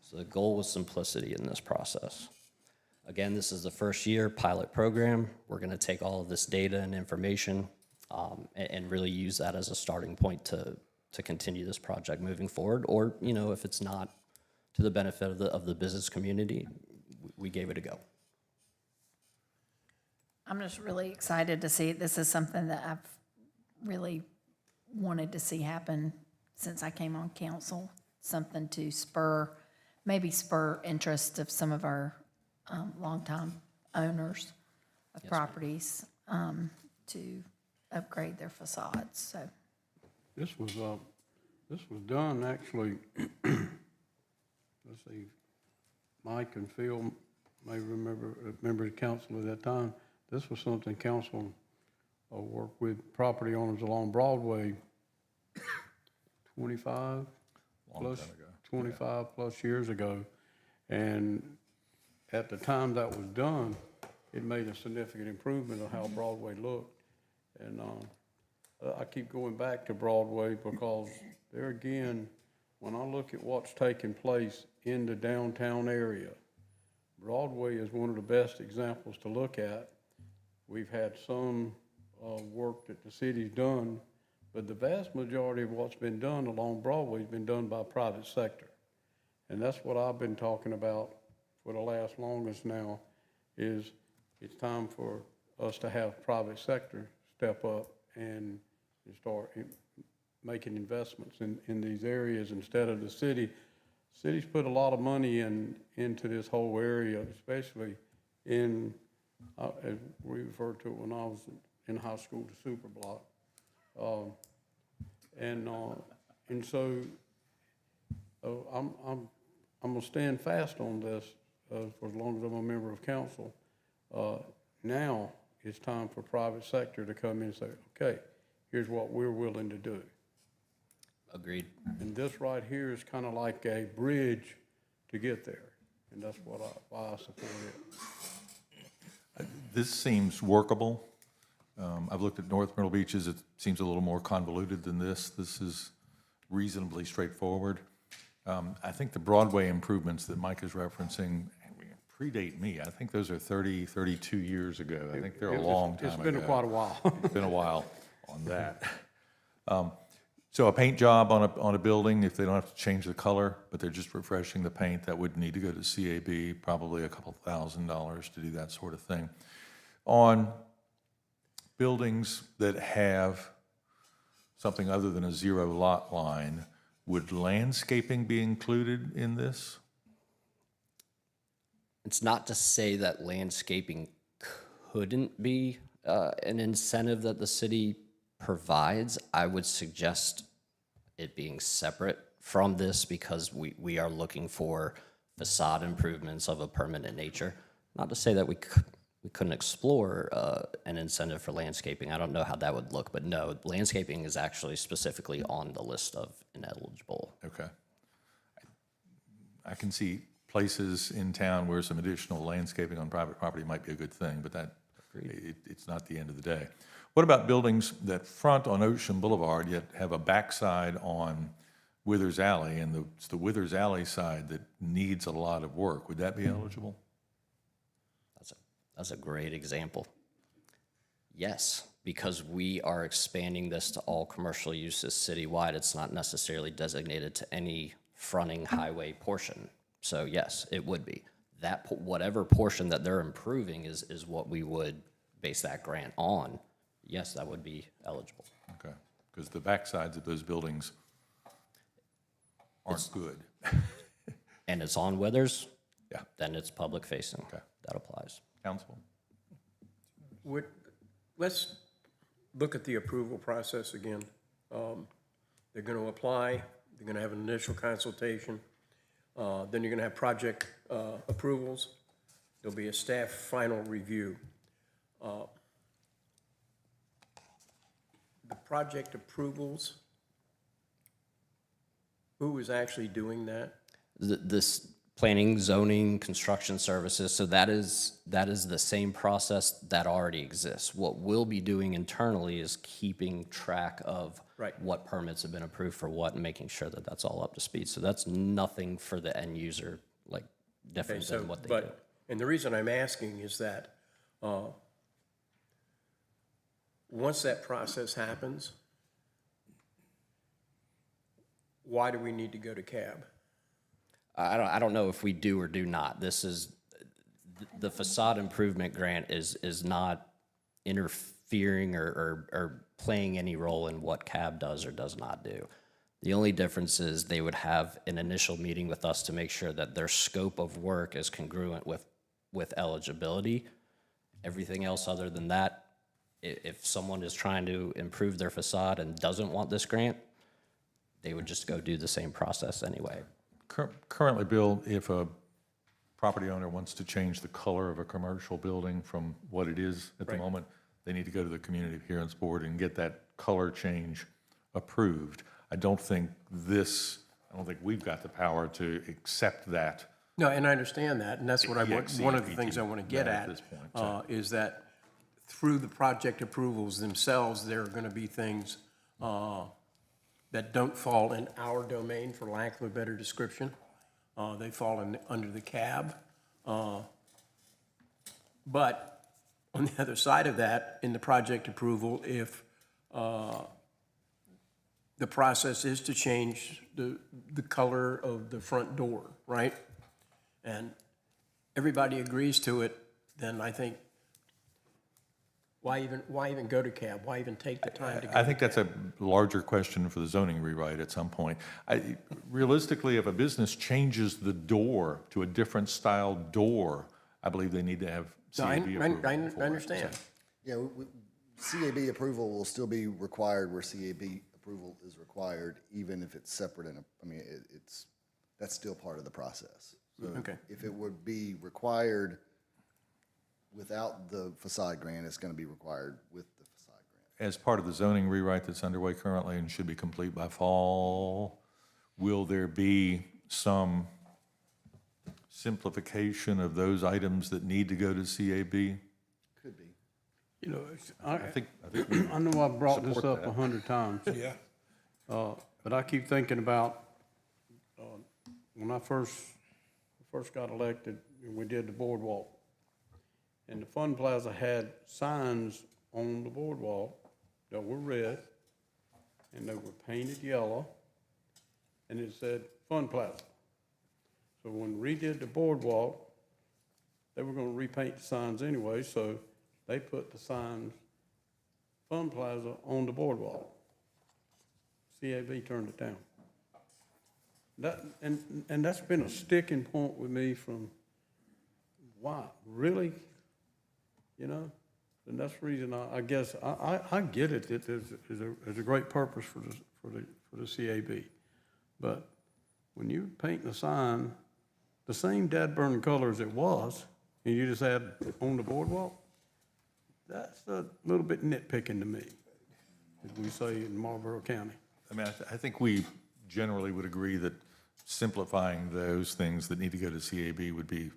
So the goal was simplicity in this process. Again, this is the first year pilot program. We're gonna take all of this data and information and really use that as a starting point to continue this project moving forward. Or, you know, if it's not to the benefit of the business community, we gave it a go. I'm just really excited to see it. This is something that I've really wanted to see happen since I came on council, something to maybe spur interest of some of our longtime owners of properties to upgrade their facades. So This was This was done, actually, let's see, Mike and Phil may remember, members of council at that time, this was something council worked with property owners along Broadway 25 plus years ago. And at the time that was done, it made a significant improvement of how Broadway looked. And I keep going back to Broadway because there again, when I look at what's taking place in the downtown area, Broadway is one of the best examples to look at. We've had some work that the city's done, but the vast majority of what's been done along Broadway has been done by private sector. And that's what I've been talking about for the last longest now, is it's time for us to have private sector step up and start making investments in these areas instead of the city. City's put a lot of money into this whole area, especially in, as we referred to it when I was in high school, the super block. And so I'm gonna stand fast on this for as long as I'm a member of council. Now it's time for private sector to come in and say, okay, here's what we're willing to do. Agreed. And this right here is kind of like a bridge to get there, and that's why I support it. This seems workable. I've looked at North Myrtle Beaches. It seems a little more convoluted than this. This is reasonably straightforward. I think the Broadway improvements that Mike is referencing predate me. I think those are 30, 32 years ago. I think they're a long time ago. It's been quite a while. It's been a while on that. So a paint job on a building, if they don't have to change the color, but they're just refreshing the paint, that would need to go to CAB, probably a couple $1,000 to do that sort of thing. On buildings that have something other than a zero lot line, would landscaping be included in this? It's not to say that landscaping couldn't be an incentive that the city provides. I would suggest it being separate from this because we are looking for facade improvements of a permanent nature. Not to say that we couldn't explore an incentive for landscaping. I don't know how that would look, but no, landscaping is actually specifically on the list of ineligible. Okay. I can see places in town where some additional landscaping on private property might be a good thing, but it's not the end of the day. What about buildings that front on Ocean Boulevard yet have a backside on Withers Alley, and it's the Withers Alley side that needs a lot of work? Would that be eligible? That's a great example. Yes, because we are expanding this to all commercial uses citywide. It's not necessarily designated to any fronting highway portion. So yes, it would be. That whatever portion that they're improving is what we would base that grant on. Yes, that would be eligible. Okay, because the backsides of those buildings aren't good. And it's on Withers? Yeah. Then it's public facing. Okay. That applies. Council? Let's look at the approval process again. They're going to apply, they're going to have an initial consultation, then you're going to have project approvals. There'll be a staff final review. The project approvals, who is actually doing that? This planning, zoning, construction services, so that is the same process that already exists. What we'll be doing internally is keeping track of what permits have been approved for what and making sure that that's all up to speed. So that's nothing for the end user, like different than what they do. And the reason I'm asking is that once that process happens, why do we need to go to CAB? I don't know if we do or do not. This is, the facade improvement grant is not interfering or playing any role in what CAB does or does not do. The only difference is they would have an initial meeting with us to make sure that their scope of work is congruent with eligibility. Everything else other than that, if someone is trying to improve their facade and doesn't want this grant, they would just go do the same process anyway. Currently, Bill, if a property owner wants to change the color of a commercial building from what it is at the Right. moment, they need to go to the Community Appearance Board and get that color change approved. I don't think we've got the power to accept that. No, and I understand that, and that's what I want, one of the EXCPT things I want to get at at, this point, so. is that through the project approvals themselves, there are going to be things that don't fall in our domain, for lack of a better description. They fall under the cab. But on the other side of that, in the project approval, if the process is to change the color of the front door, right? And everybody agrees to it, then I think, why even go to cab? Why even take the time to go? I think that's a larger question for the zoning rewrite at some point. Realistically, if a business changes the door to a different style door, I believe they need to have No, CAB approval. I for it. understand. Yeah, CAB approval will still be required where CAB approval is required, even if it's separate and, I mean, that's still part of the process. So Okay. if it would be required without the facade grant, it's gonna be required with the facade grant. As part of the zoning rewrite that's underway currently and should be complete by fall, will there be some simplification of those items that need to go to CAB? Could be. You know, I think we I know I've brought this support up that. 100 times. Yeah. But I keep thinking about, when I first got elected, and we did the boardwalk. And the Fun Plaza had signs on the boardwalk that were red, and they were painted yellow, and it said Fun Plaza. So when we redid the boardwalk, they were gonna repaint the signs anyway, so they put the signs, Fun Plaza, on the boardwalk. CAB turned it down. That, and that's been a sticking point with me from, why, really? You know? And that's the reason I guess, I get it, that there's a great purpose for the CAB. But when you paint the sign, the same dead burning color as it was, and you just add on the boardwalk, that's a little bit nitpicking to me, as we say in Marlboro County. I mean, I think we generally would agree that simplifying those things that need to go to CAB would be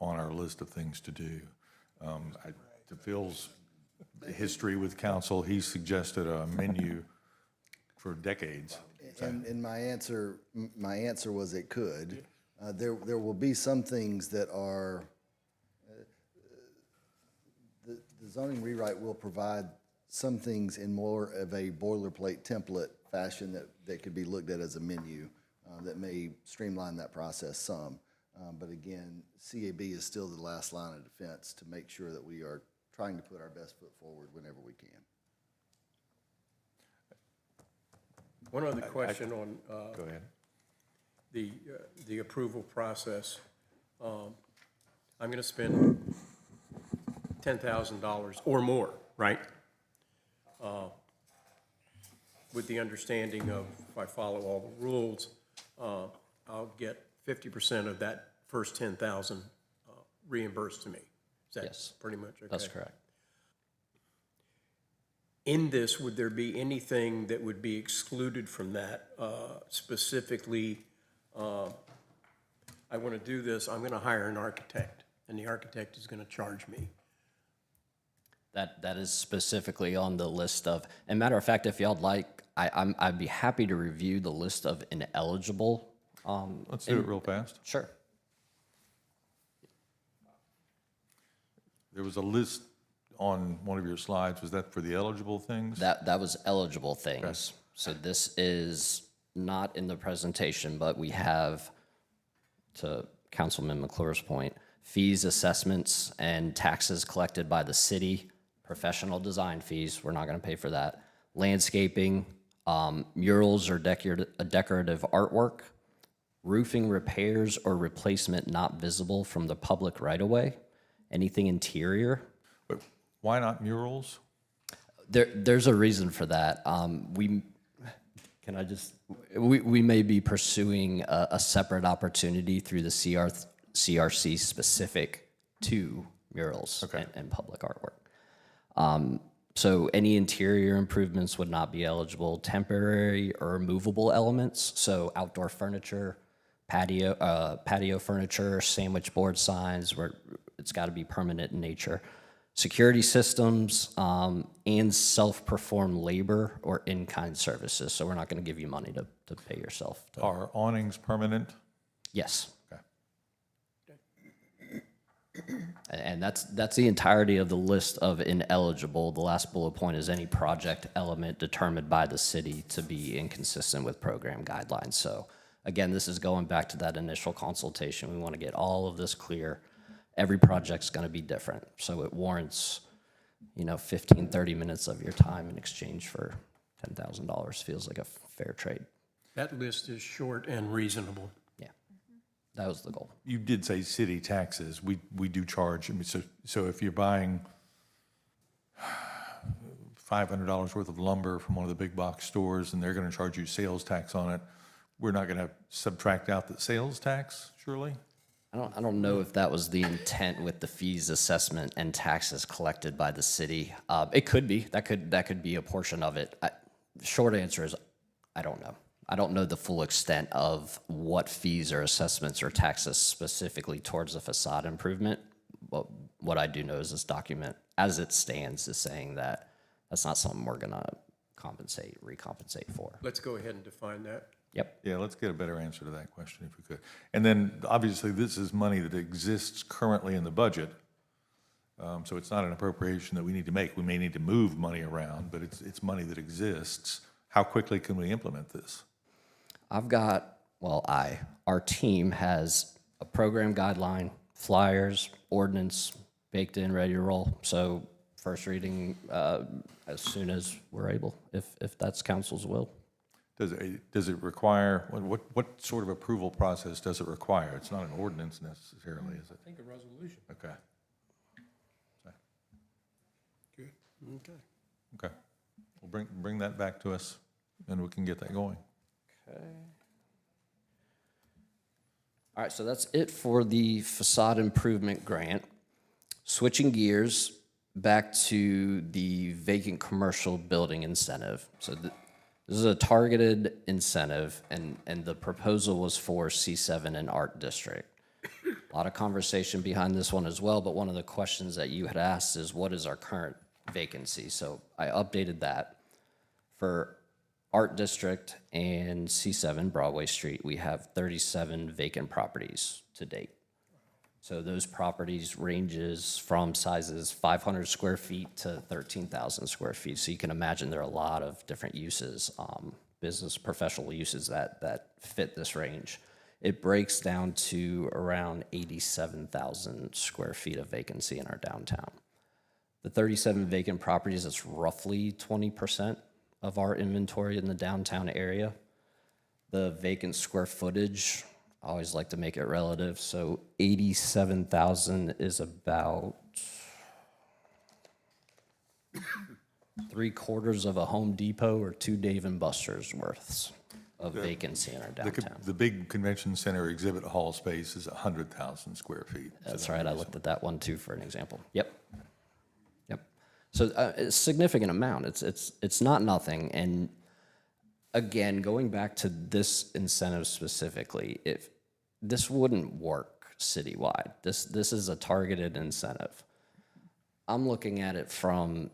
on our list of things to do. To Phil's history with council, he suggested a menu for decades. And my answer was it could. There will be some things that are, the zoning rewrite will provide some things in more of a boilerplate template fashion that could be looked at as a menu that may streamline that process some. But again, CAB is still the last line of defense to make sure that we are trying to put our best foot forward whenever we can. One other question on Go ahead. the approval process. I'm going to spend $10,000 or more, right? With the understanding of, if I follow all the rules, I'll get 50% of that first 10,000 reimbursed to me. Is that Yes. pretty much okay? That's correct. In this, would there be anything that would be excluded from that? Specifically, I want to do this, I'm going to hire an architect, and the architect is going to charge me. That is specifically on the list of, and matter of fact, if y'all like, I'd be happy to review the list of ineligible. Let's do it real fast. Sure. There was a list on one of your slides. Was that for the eligible things? That was eligible things. So this is not in the presentation, but we have, to Councilman McClure's point, fees, assessments, and taxes collected by the city, professional design fees, we're not gonna pay for that. Landscaping, murals or decorative artwork, roofing repairs or replacement not visible from the public right-of-way, anything interior. But why not murals? There's a reason for that. Can I just, we may be pursuing a separate opportunity through the CRC specific to murals and public artwork. So any interior improvements would not be eligible. Temporary or movable elements, so outdoor furniture, patio furniture, sandwich board signs, where it's got to be permanent in nature. Security systems, and self-performed labor or in-kind services. So we're not going to give you money to pay yourself. Are awnings permanent? Yes. Okay. And that's the entirety of the list of ineligible. The last bullet point is any project element determined by the city to be inconsistent with program guidelines. So again, this is going back to that initial consultation. We want to get all of this clear. Every project's going to be different, so it warrants, 15, 30 minutes of your time in exchange for $10,000. Feels like a fair trade. That list is short and reasonable. Yeah, that was the goal. You did say city taxes. We do charge. I mean, so if you're buying $500 worth of lumber from one of the big box stores and they're going to charge you sales tax on it, we're not going to subtract out the sales tax, surely? I don't know if that was the intent with the fees assessment and taxes collected by the city. It could be. That could be a portion of it. Short answer is, I don't know. I don't know the full extent of what fees or assessments or taxes specifically towards a facade improvement. But what I do know is this document, as it stands, is saying that that's not something we're going to recompensate for. Let's go ahead and define that. Yep. Yeah, let's get a better answer to that question if we could. And then, obviously, this is money that exists currently in the budget, so it's not an appropriation that we need to make. We may need to move money around, but it's money that exists. How quickly can we implement this? Our team has a program guideline, flyers, ordinance baked in, ready to roll. So first reading as soon as we're able, if that's council's will. Does it require, what sort of approval process does it require? It's not an ordinance necessarily, is it? I think a resolution. Okay. Good. Okay. Okay. Well, bring that back to us, and we can get that going. Okay. All right, so that's it for the facade improvement grant. Switching gears back to the vacant commercial building incentive. So this is a targeted incentive, and the proposal was for C7 and Art District. A lot of conversation behind this one as well, but one of the questions that you had asked is, what is our current vacancy? So I updated that. For Art District and C7 Broadway Street, we have 37 vacant properties to date. So those properties ranges from sizes 500 square feet to 13,000 square feet. So you can imagine there are a lot of different uses, business, professional uses that fit this range. It breaks down to around 87,000 square feet of vacancy in our downtown. The 37 vacant properties, that's roughly 20% of our inventory in the downtown area. The vacant square footage, I always like to make it relative, so 87,000 is about 3/4 of a Home Depot or 2 Dave & Buster's worths of vacancy in our downtown. The big convention center exhibit hall space is 100,000 square feet. That's right, I looked at that one too for an example. Yep. So a significant amount, it's not nothing, and again, going back to this incentive specifically, if this wouldn't work citywide, this is a targeted incentive. I'm looking at it from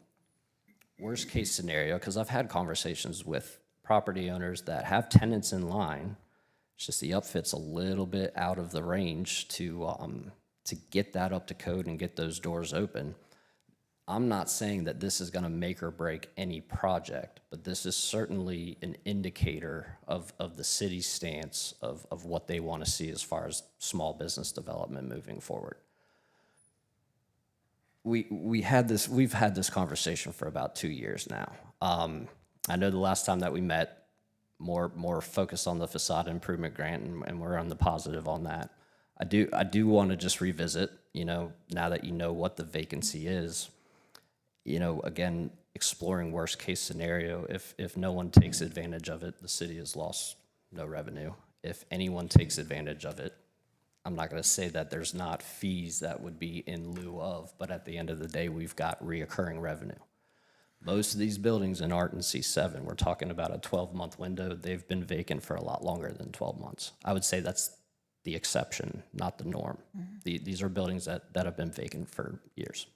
worst case scenario, because I've had conversations with property owners that have tenants in line. It's just the upfit's a little bit out of the range to get that up to code and get those doors open. I'm not saying that this is going to make or break any project, but this is certainly an indicator of the city's stance of what they want to see as far as small business development moving forward. We've had this conversation for about 2 years now. I know the last time that we met, more focused on the facade improvement grant, and we're on the positive on that. I do want to just revisit, now that you know what the vacancy is. Again, exploring worst case scenario. If no one takes advantage of it, the city has lost no revenue. If anyone takes advantage of it, I'm not going to say that there's not fees that would be in lieu of, but at the end of the day, we've got reoccurring revenue. Most of these buildings in Art and C7, we're talking about a 12-month window. They've been vacant for a lot longer than 12 months. I would say that's the exception, not the norm. These are buildings that have been vacant for years.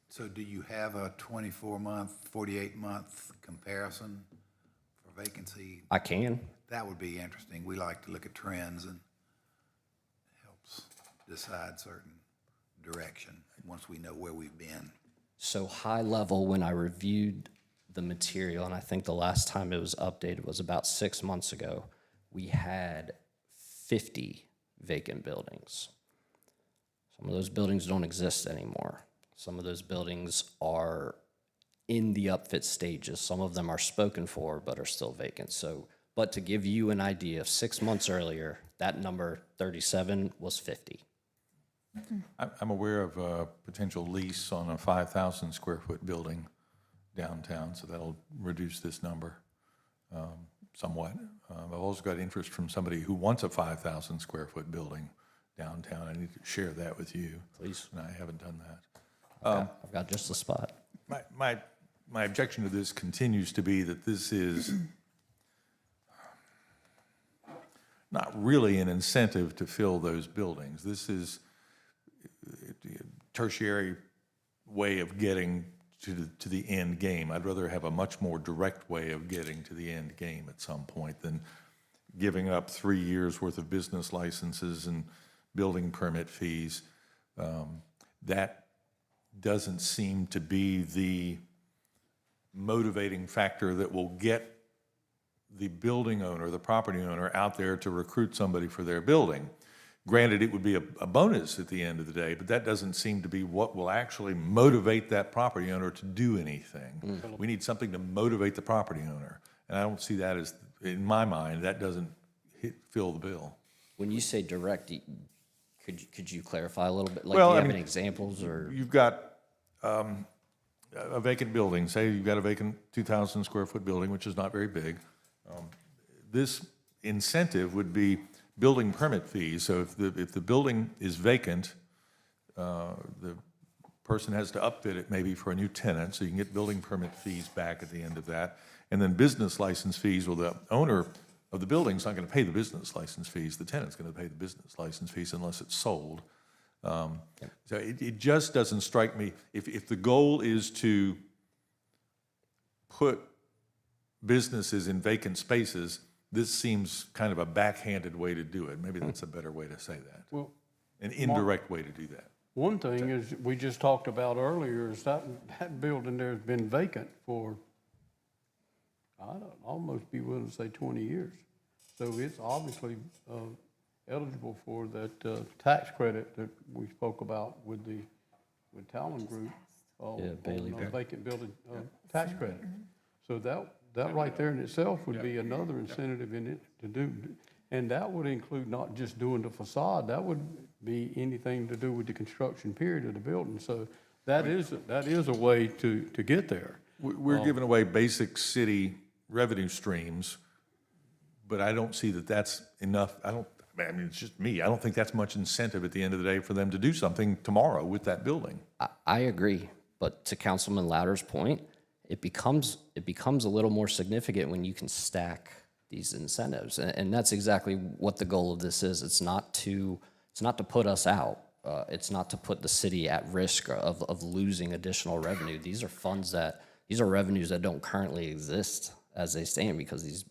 So do you have a 24-month, 48-month comparison for vacancy? I can. That would be interesting. We like to look at trends, and it helps decide certain direction once we know where we've been. So high level, when I reviewed the material, and I think the last time it was updated was about 6 months ago, we had 50 vacant buildings. Some of those buildings don't exist anymore. Some of those buildings are in the upfit stages. Some of them are spoken for, but are still vacant. So, but to give you an idea, 6 months earlier, that number 37 was 50. I'm aware of a potential lease on a 5,000 square foot building downtown, so that'll reduce this number somewhat. I've also got interest from somebody who wants a 5,000 square foot building downtown. I need to share that with you. Please. And I haven't done that. I've got just the spot. My objection to this continues to be that this is not really an incentive to fill those buildings. This is a tertiary way of getting to the end game. I'd rather have a much more direct way of getting to the end game at some point than giving up 3 years' worth of business licenses and building permit fees. That doesn't seem to be the motivating factor that will get the building owner, the property owner, out there to recruit somebody for their building. Granted, it would be a bonus at the end of the day, but that doesn't seem to be what will actually motivate that property owner to do anything. We need something to motivate the property owner. And I don't see that as, in my mind, that doesn't fill the bill. When you say direct, could you clarify a little bit? Like, Well, do you I have mean, any examples? Or you've got a vacant building. Say you've got a vacant 2,000 square foot building, which is not very big. This incentive would be building permit fees. So if the building is vacant, the person has to upfit it maybe for a new tenant, so you can get building permit fees back at the end of that. And then business license fees, well, the owner of the building's not going to pay the business license fees. The tenant's going to pay the business license fees unless it's sold. So it just doesn't strike me, if the goal is to put businesses in vacant spaces, this seems kind of a backhanded way to do it. Maybe that's a better way to say that. Well, An indirect way to do that. one thing is, we just talked about earlier, is that building there has been vacant for, I'd almost be willing to say 20 years. So it's obviously eligible for that tax credit that we spoke about with Talon Group. Bailey on vacant building tax credit. So that right there in itself would be another incentive in it to do. And that would include not just doing the facade, that would be anything to do with the construction period of the building. So that is a way to get there. We're giving away basic city revenue streams, but I don't see that that's enough. I mean, it's just me. I don't think that's much incentive at the end of the day for them to do something tomorrow with that building. I agree, but to Councilman Louder's point, it becomes a little more significant when you can stack these incentives, and that's exactly what the goal of this is. It's not to put us out. It's not to put the city at risk of losing additional revenue. These are revenues that don't currently exist as they stand because these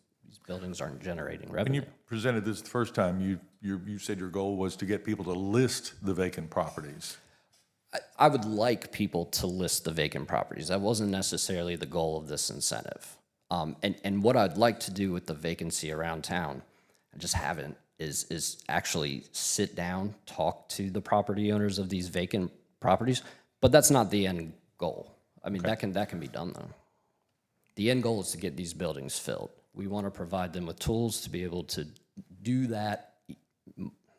buildings aren't generating revenue. When you presented this the first time, you said your goal was to get people to list the vacant properties. I would like people to list the vacant properties. That wasn't necessarily the goal of this incentive. And what I'd like to do with the vacancy around town, I just haven't, is actually sit down, talk to the property owners of these vacant properties. But that's not the end goal. I mean, that can be done though. The end goal is to get these buildings filled. We want to provide them with tools to be able to do that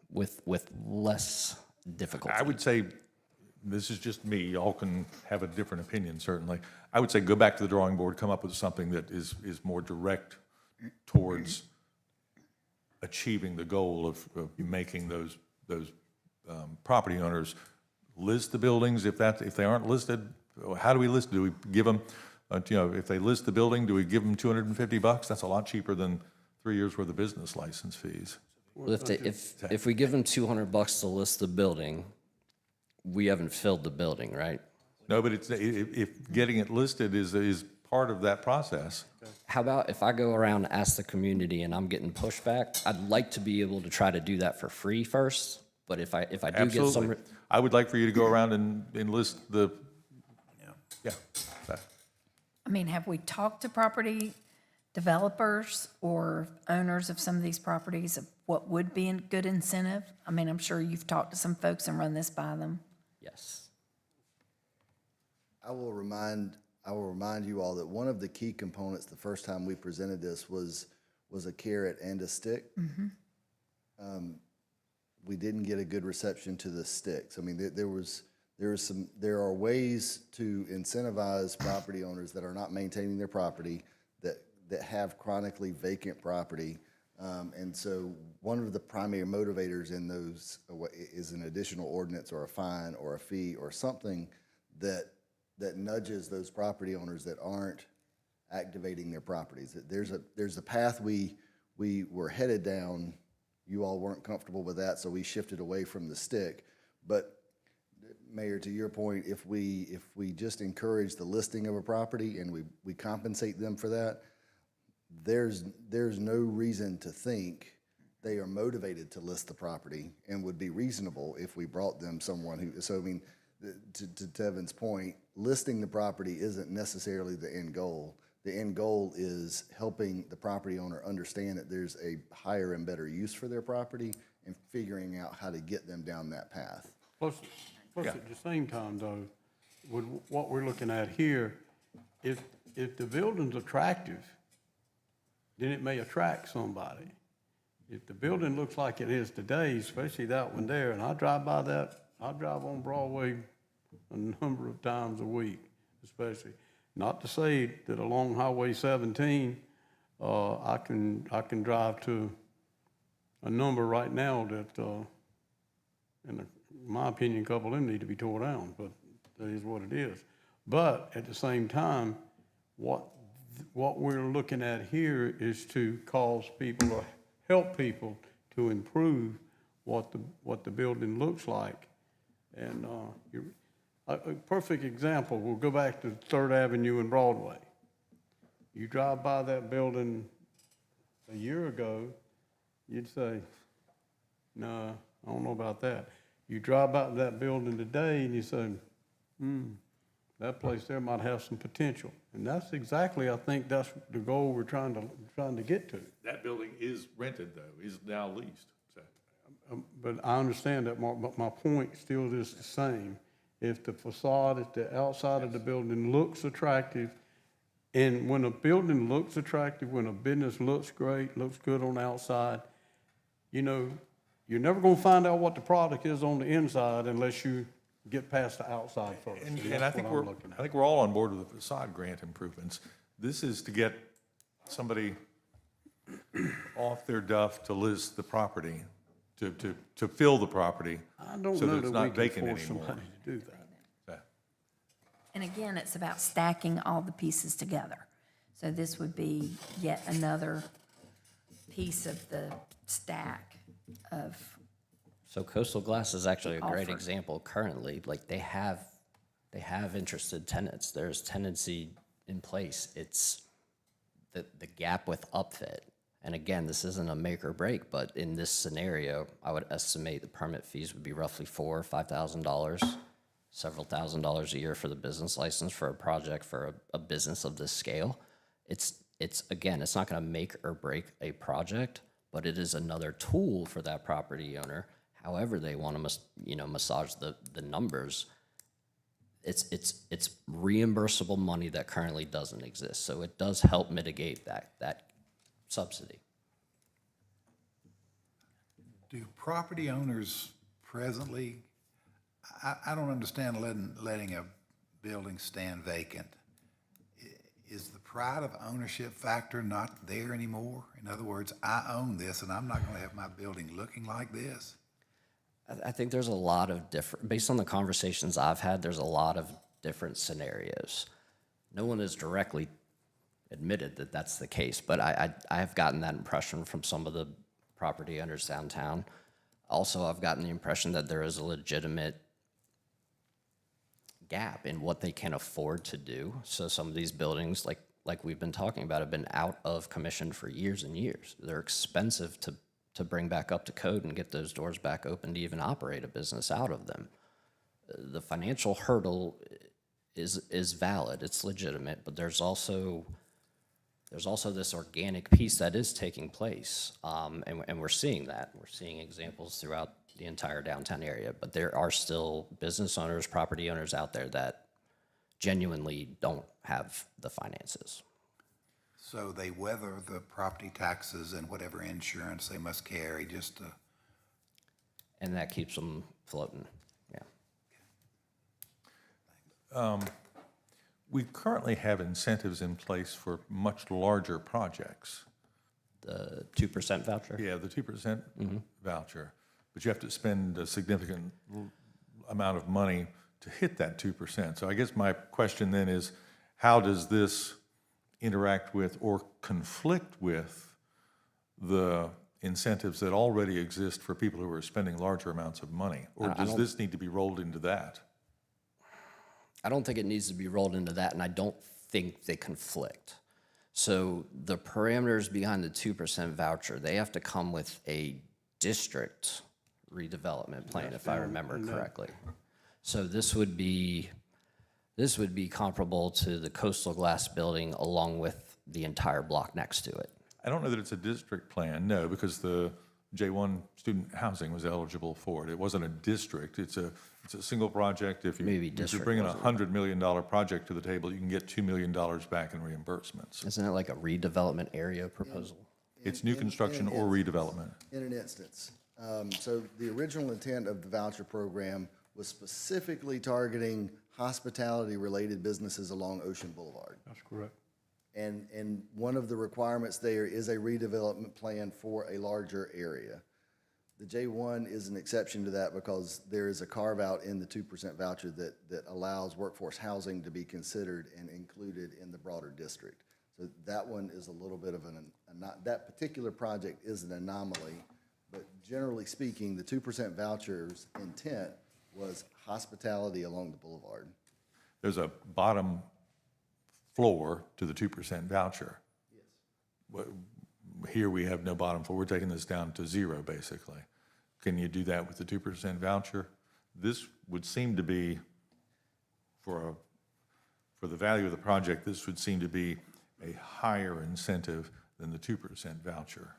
with less difficulty. I would say this is just me, y'all can have a different opinion, certainly. I would say go back to the drawing board, come up with something that is more direct towards achieving the goal of making those property owners list the buildings. If they aren't listed, how do we list? Do we give them, if they list the building, do we give them $250? That's a lot cheaper than 3 years worth of business license fees. Well, if we give them $200 to list the building, we haven't filled the building, right? No, but if getting it listed is part of that process. How about if I go around and ask the community and I'm getting pushback? I'd like to be able to try to do that for free first, but if I do get some. Absolutely. I would like for you to go around and list the, yeah. I mean, have we talked to property developers or owners of some of these properties of what would be a good incentive? I mean, I'm sure you've talked to some folks and run this by them. Yes. I will remind you all that one of the key components the first time we presented this was a carrot and a stick. We didn't get a good reception to the sticks. I mean, there are ways to incentivize property owners that are not maintaining their property, that have chronically vacant property. And so one of the primary motivators in those is an additional ordinance or a fine or a fee or something that nudges those property owners that aren't activating their properties. There's a path we were headed down. You all weren't comfortable with that, so we shifted away from the stick. But Mayor, to your point, if we just encourage the listing of a property and we compensate them for that, there's no reason to think they are motivated to list the property and would be reasonable if we brought them someone who. So I mean, to Tevin's point, listing the property isn't necessarily the end goal. The end goal is helping the property owner understand that there's a higher and better use for their property and figuring out how to get them down that path. Plus at the same time, though, with what we're looking at here, if the building's attractive, then it may attract somebody. If the building looks like it is today, especially that one there, and I drive by that, I drive on Broadway a number of times a week, especially. Not to say that along Highway 17, I can drive to a number right now that, in my opinion, a couple of them need to be tore down, but that is what it is. But at the same time, what we're looking at here is to cause people or help people to improve what the building looks like. And a perfect example, we'll go back to 3rd Avenue and Broadway. You drive by that building a year ago, you'd say, no, I don't know about that. You drive by that building today and you say, that place there might have some potential. And that's exactly, I think that's the goal we're trying to get to. That building is rented, though, is now leased. So. But I understand that, Mark, but my point still is the same. If the facade at the outside of the building looks attractive, and when a building looks attractive, when a business looks great, looks good on the outside, you know, you're never going to find out what the product is on the inside unless you get past the outside first. And I think we're all on board with the facade grant improvements. This is to get somebody off their duff to list the property, to fill the property, I don't so know that it's that not we can vacant force anymore. somebody to do that. And again, it's about stacking all the pieces together. So this would be yet another piece of the stack of. So Coastal Glass is actually a great Offer. example currently. Like they have interested tenants. There's tenancy in place. It's the gap with upfit. And again, this isn't a make or break, but in this scenario, I would estimate the permit fees would be roughly $4,000 or $5,000, several $1,000s a year for the business license for a project for a business of this scale. It's again, it's not going to make or break a project, but it is another tool for that property owner. However they want to, massage the numbers. It's reimbursable money that currently doesn't exist. So it does help mitigate that subsidy. Do property owners presently I don't understand letting a building stand vacant. Is the pride of ownership factor not there anymore? In other words, I own this and I'm not going to have my building looking like this? I think there's a lot of different, based on the conversations I've had, there's a lot of different scenarios. No one has directly admitted that that's the case, but I have gotten that impression from some of the property owners downtown. Also, I've gotten the impression that there is a legitimate gap in what they can afford to do. So some of these buildings, like we've been talking about, have been out of commission for years and years. They're expensive to bring back up to code and get those doors back open to even operate a business out of them. The financial hurdle is valid, it's legitimate, but there's also this organic piece that is taking place, and we're seeing that. We're seeing examples throughout the entire downtown area, but there are still business owners, property owners out there that genuinely don't have the finances. So they weather the property taxes and whatever insurance they must carry just to... And that keeps them floating, We currently have incentives in place for much larger projects. The 2% voucher? Yeah, the 2% voucher. But you have to spend a significant amount of money to hit that 2%. So I guess my question then is, how does this interact with or conflict with the incentives that already exist for people who are spending larger amounts of money? Or does this need to be rolled into that? I don't think it needs to be rolled into that, and I don't think they conflict. So the parameters behind the 2% voucher, they have to come with a district redevelopment plan, if I remember correctly. So this would be comparable to the Coastal Glass building along with the entire block next to it. I don't know that it's a district plan, no, because the J1 student housing was eligible for it. It wasn't a district. It's a single project. If you're bringing a $100 million project to the table, you can get $2 million back in reimbursements. Isn't it like a redevelopment area proposal? It's new construction or redevelopment. In an instance. So the original intent of the voucher program was specifically targeting hospitality-related businesses along Ocean Boulevard. That's correct. And one of the requirements there is a redevelopment plan for a larger area. The J1 is an exception to that because there is a carve-out in the 2% voucher that allows workforce housing to be considered and included in the broader district. So that one is a little bit of that particular project is an anomaly, but generally speaking, the 2% voucher's intent was hospitality along the boulevard. There's a bottom floor to the 2% voucher. Yes. Here we have no bottom floor. We're taking this down to zero, basically. Can you do that with the 2% voucher? This would seem to be, for the value of the project, this would seem to be a higher incentive than the 2% voucher.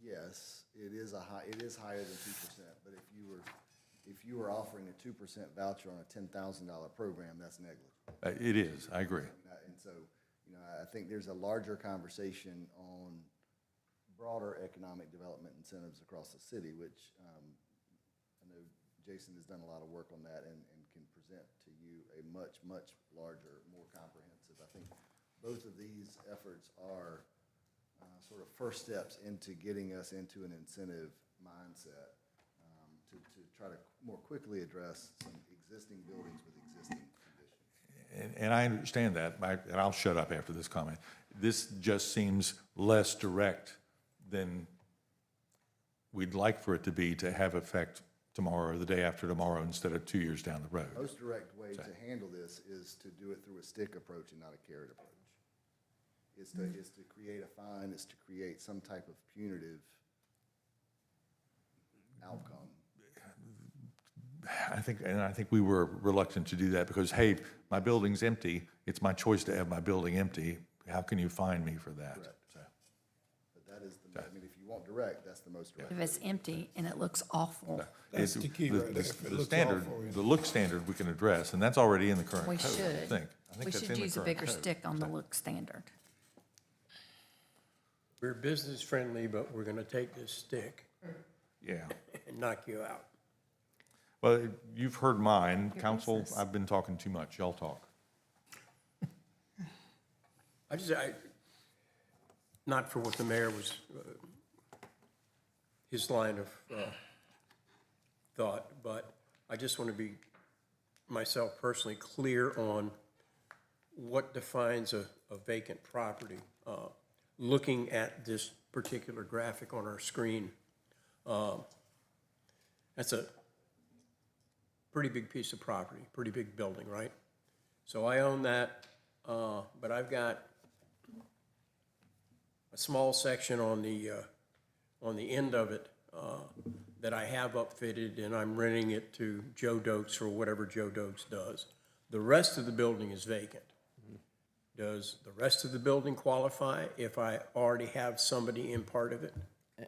Yes, it is higher than 2%, but if you were offering a 2% voucher on a $10,000 program, that's negligible. It is, I agree. And so, I think there's a larger conversation on broader economic development incentives across the city, which I know Jason has done a lot of work on that and can present to you a much, much larger, more comprehensive. I think both of these efforts are sort of first steps into getting us into an incentive mindset to try to more quickly address some existing buildings with existing conditions. And I understand that, and I'll shut up after this comment. This just seems less direct than we'd like for it to be to have effect tomorrow or the day after tomorrow instead of 2 years down the road. The most direct way to handle this is to do it through a stick approach and not a carrot approach. It's to create a fine, it's to create some type of punitive outcome. I think we were reluctant to do that because, hey, my building's empty. It's my choice to have my building empty. How can you fine me for that? So. But that is I mean, if you want direct, that's the most direct. If it's empty and it looks awful. That's the key right there. If it looks standard, awful, yeah. the look standard we can address, and that's already in the current We code, I should. think. I think We that's should in the use a current bigger code. stick on the look standard. We're business friendly, but we're gonna take this stick Yeah. and knock you out. Well, you've heard mine. Council, I've been talking too much. Y'all talk. Not for what the mayor was, his line of thought, but I just want to be, myself personally, clear on what defines a vacant property. Looking at this particular graphic on our screen, that's a pretty big piece of property, pretty big building, right? So I own that, but I've got a small section on the end of it that I have upfitted, and I'm renting it to Joe Dokes for whatever Joe Dokes does. The rest of the building is vacant. Does the rest of the building qualify if I already have somebody in part of it?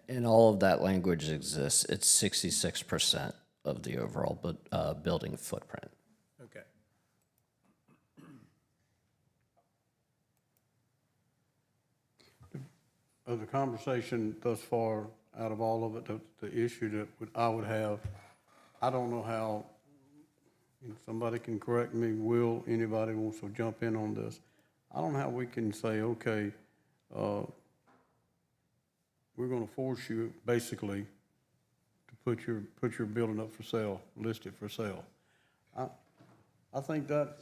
And all of that language exists. It's 66% of the overall building footprint. Okay. Of the conversation thus far, out of all of it, the issue that I would have, I don't know how, somebody can correct me, Will, anybody wants to jump in on this. I don't know how we can say, okay, we're gonna force you basically to put your building up for sale, list it for sale. I think that,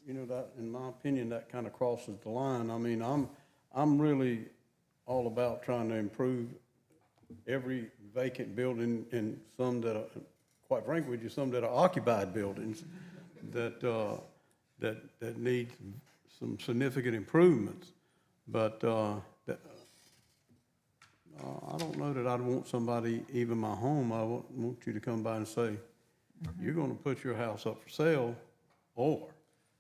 that, in my opinion, that kind of crosses the line. I mean, I'm really all about trying to improve every vacant building and some that are, quite frankly with you, some that are occupied buildings that need some significant improvements. But I don't know that I'd want somebody, even my home, I want you to come by and say, you're gonna put your house up for sale, or.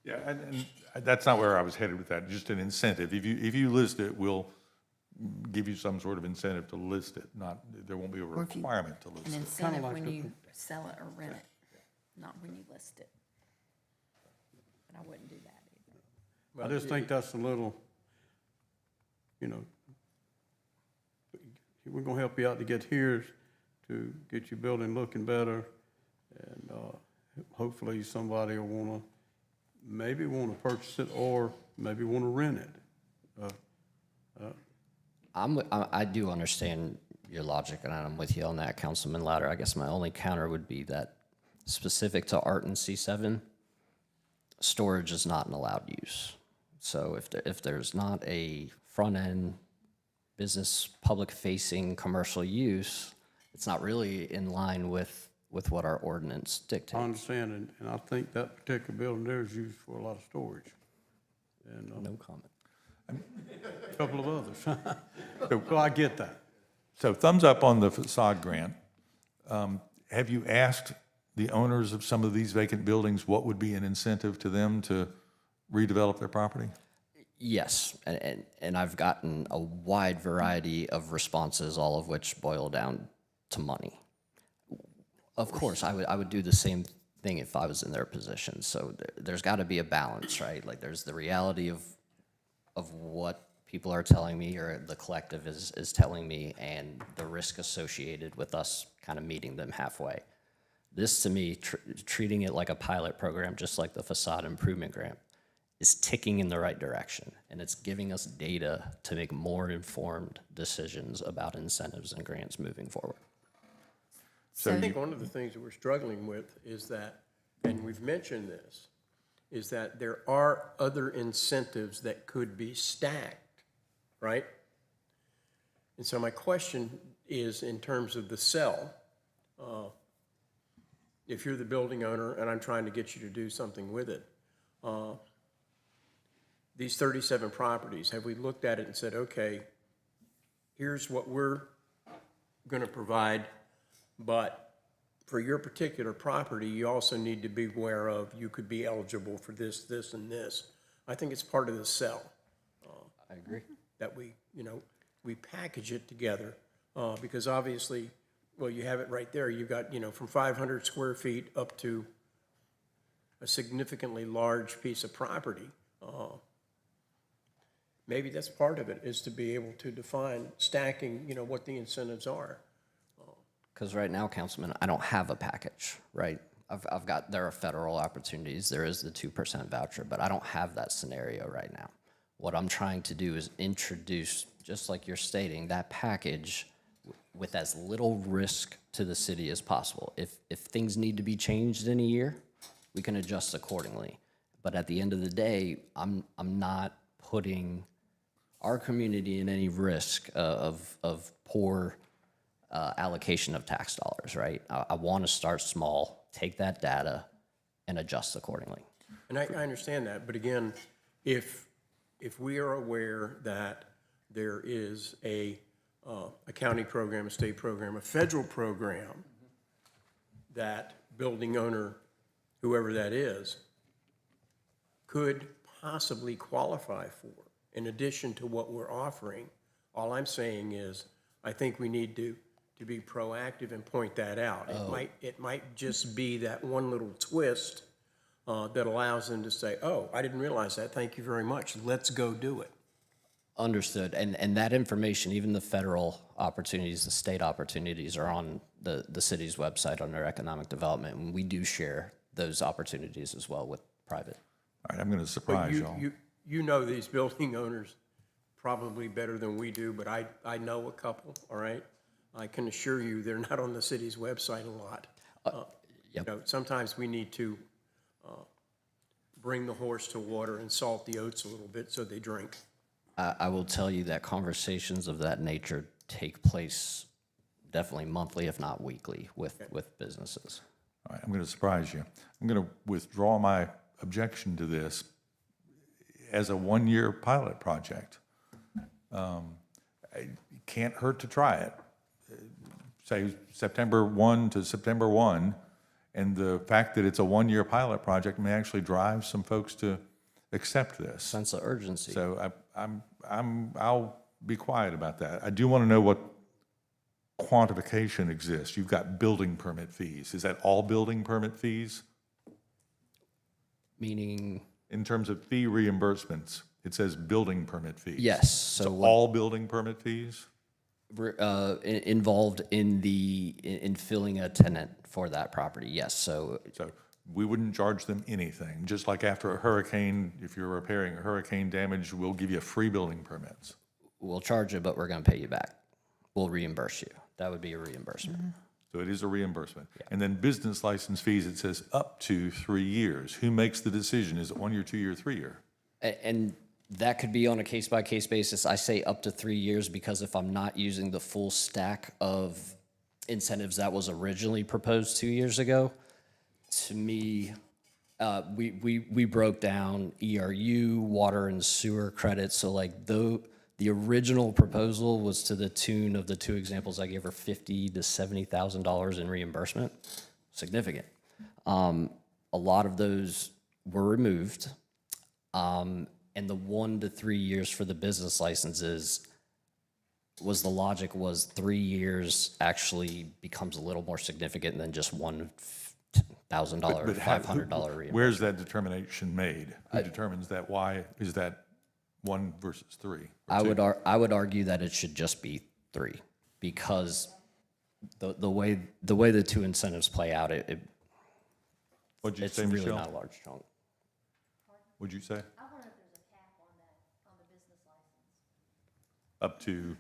Yeah, and that's not where I was headed with that, just an incentive. If you list it, we'll give you some sort of incentive to list it, there won't be a requirement to list it. An incentive when you sell it or rent it, not when you list it. But I wouldn't do that either. I just think that's a little, we're gonna help you out to get here, to get your building looking better, and hopefully somebody will maybe wanna purchase it or maybe wanna rent it. I do understand your logic, and I'm with you on that, Councilman Louder. I guess my only counter would be that specific to Art and C7, storage is not an allowed use. So if there's not a front-end business, public-facing commercial use, it's not really in line with what our ordinance dictates. I understand, and I think that particular building there is used for a lot of storage. And no comment. A couple of others. So I get that. So thumbs up on the facade grant. Have you asked the owners of some of these vacant buildings what would be an incentive to them to redevelop their property? Yes, and I've gotten a wide variety of responses, all of which boil down to money. Of course, I would do the same thing if I was in their position. So there's got to be a balance, right? Like there's the reality of what people are telling me or the collective is telling me and the risk associated with us kind of meeting them halfway. This, to me, treating it like a pilot program, just like the facade improvement grant, is ticking in the right direction, and it's giving us data to make more informed decisions about incentives and grants moving forward. So I think one of the things that we're struggling with is that, and we've mentioned this, is that there are other incentives that could be stacked, right? And so my question is, in terms of the sell, if you're the building owner and I'm trying to get you to do something with it, these 37 properties, have we looked at it and said, okay, here's what we're gonna provide, but for your particular property, you also need to be aware of, you could be eligible for this, this, and this. I think it's part of the sell. I agree. That we package it together, because obviously, well, you have it right there. You've got, from 500 square feet up to a significantly large piece of property. Maybe that's part of it, is to be able to define stacking, what the incentives are. Because right now, Councilman, I don't have a package, right? There are federal opportunities, there is the 2% voucher, but I don't have that scenario right now. What I'm trying to do is introduce, just like you're stating, that package with as little risk to the city as possible. If things need to be changed in a year, we can adjust accordingly. But at the end of the day, I'm not putting our community in any risk of poor allocation of tax dollars, right? I want to start small, take that data, and adjust accordingly. And I understand that, but again, if we are aware that there is a county program, a state program, a federal program that building owner, whoever that is, could possibly qualify for, in addition to what we're offering, all I'm saying is, I think we need to be proactive and point that out. It might just be that one little twist that allows them to say, oh, I didn't realize that, thank you very much, let's go do it. Understood. And that information, even the federal opportunities, the state opportunities are on the city's website under economic development. And we do share those opportunities as well with private. All right, I'm going to surprise y'all. You know these building owners probably better than we do, but I know a couple, all right? I can assure you they're not on the city's website a lot. Yep. You know, sometimes we need to bring the horse to water and salt the oats a little bit so they drink. I will tell you that conversations of that nature take place definitely monthly, if not weekly, with businesses. All right, I'm going to surprise you. I'm going to withdraw my objection to this as a one-year pilot project. It can't hurt to try it. Say September 1 to September 1, and the fact that it's a one-year pilot project may actually drive some folks to accept this. Sense of urgency. So I'll be quiet about that. I do want to know what quantification exists. You've got building permit fees. Is that all building permit fees? Meaning? In terms of fee reimbursements, it says building permit fees. Yes. So all building permit fees? Involved in filling a tenant for that property, yes. So we wouldn't charge them anything. Just like after a hurricane, if you're repairing a hurricane damage, we'll give you free building permits. We'll charge you, but we're going to pay you back. We'll reimburse you. That would be a reimbursement. Mm-hmm. So it is a reimbursement. Yeah. And then business license fees, it says up to 3 years. Who makes the decision? Is it 1 year, 2 year, 3 year? And that could be on a case-by-case basis. I say up to 3 years because if I'm not using the full stack of incentives that was originally proposed 2 years ago, to me, we broke down ERU, water and sewer credits. So like the original proposal was to the tune of the two examples I gave her $50,000 to $70,000 in reimbursement. Significant. A lot of those were removed. And the 1 to 3 years for the business licenses was the logic was 3 years actually becomes a little more significant than just $1,000, $500 reimbursement. Where's that determination made? Who determines that? Why is that 1 versus 3? I would argue that it should just be 3 because the way the two incentives play out, it's say, really Michelle? not a large chunk. What'd you say? I wonder if there's a cap on the business license. Up to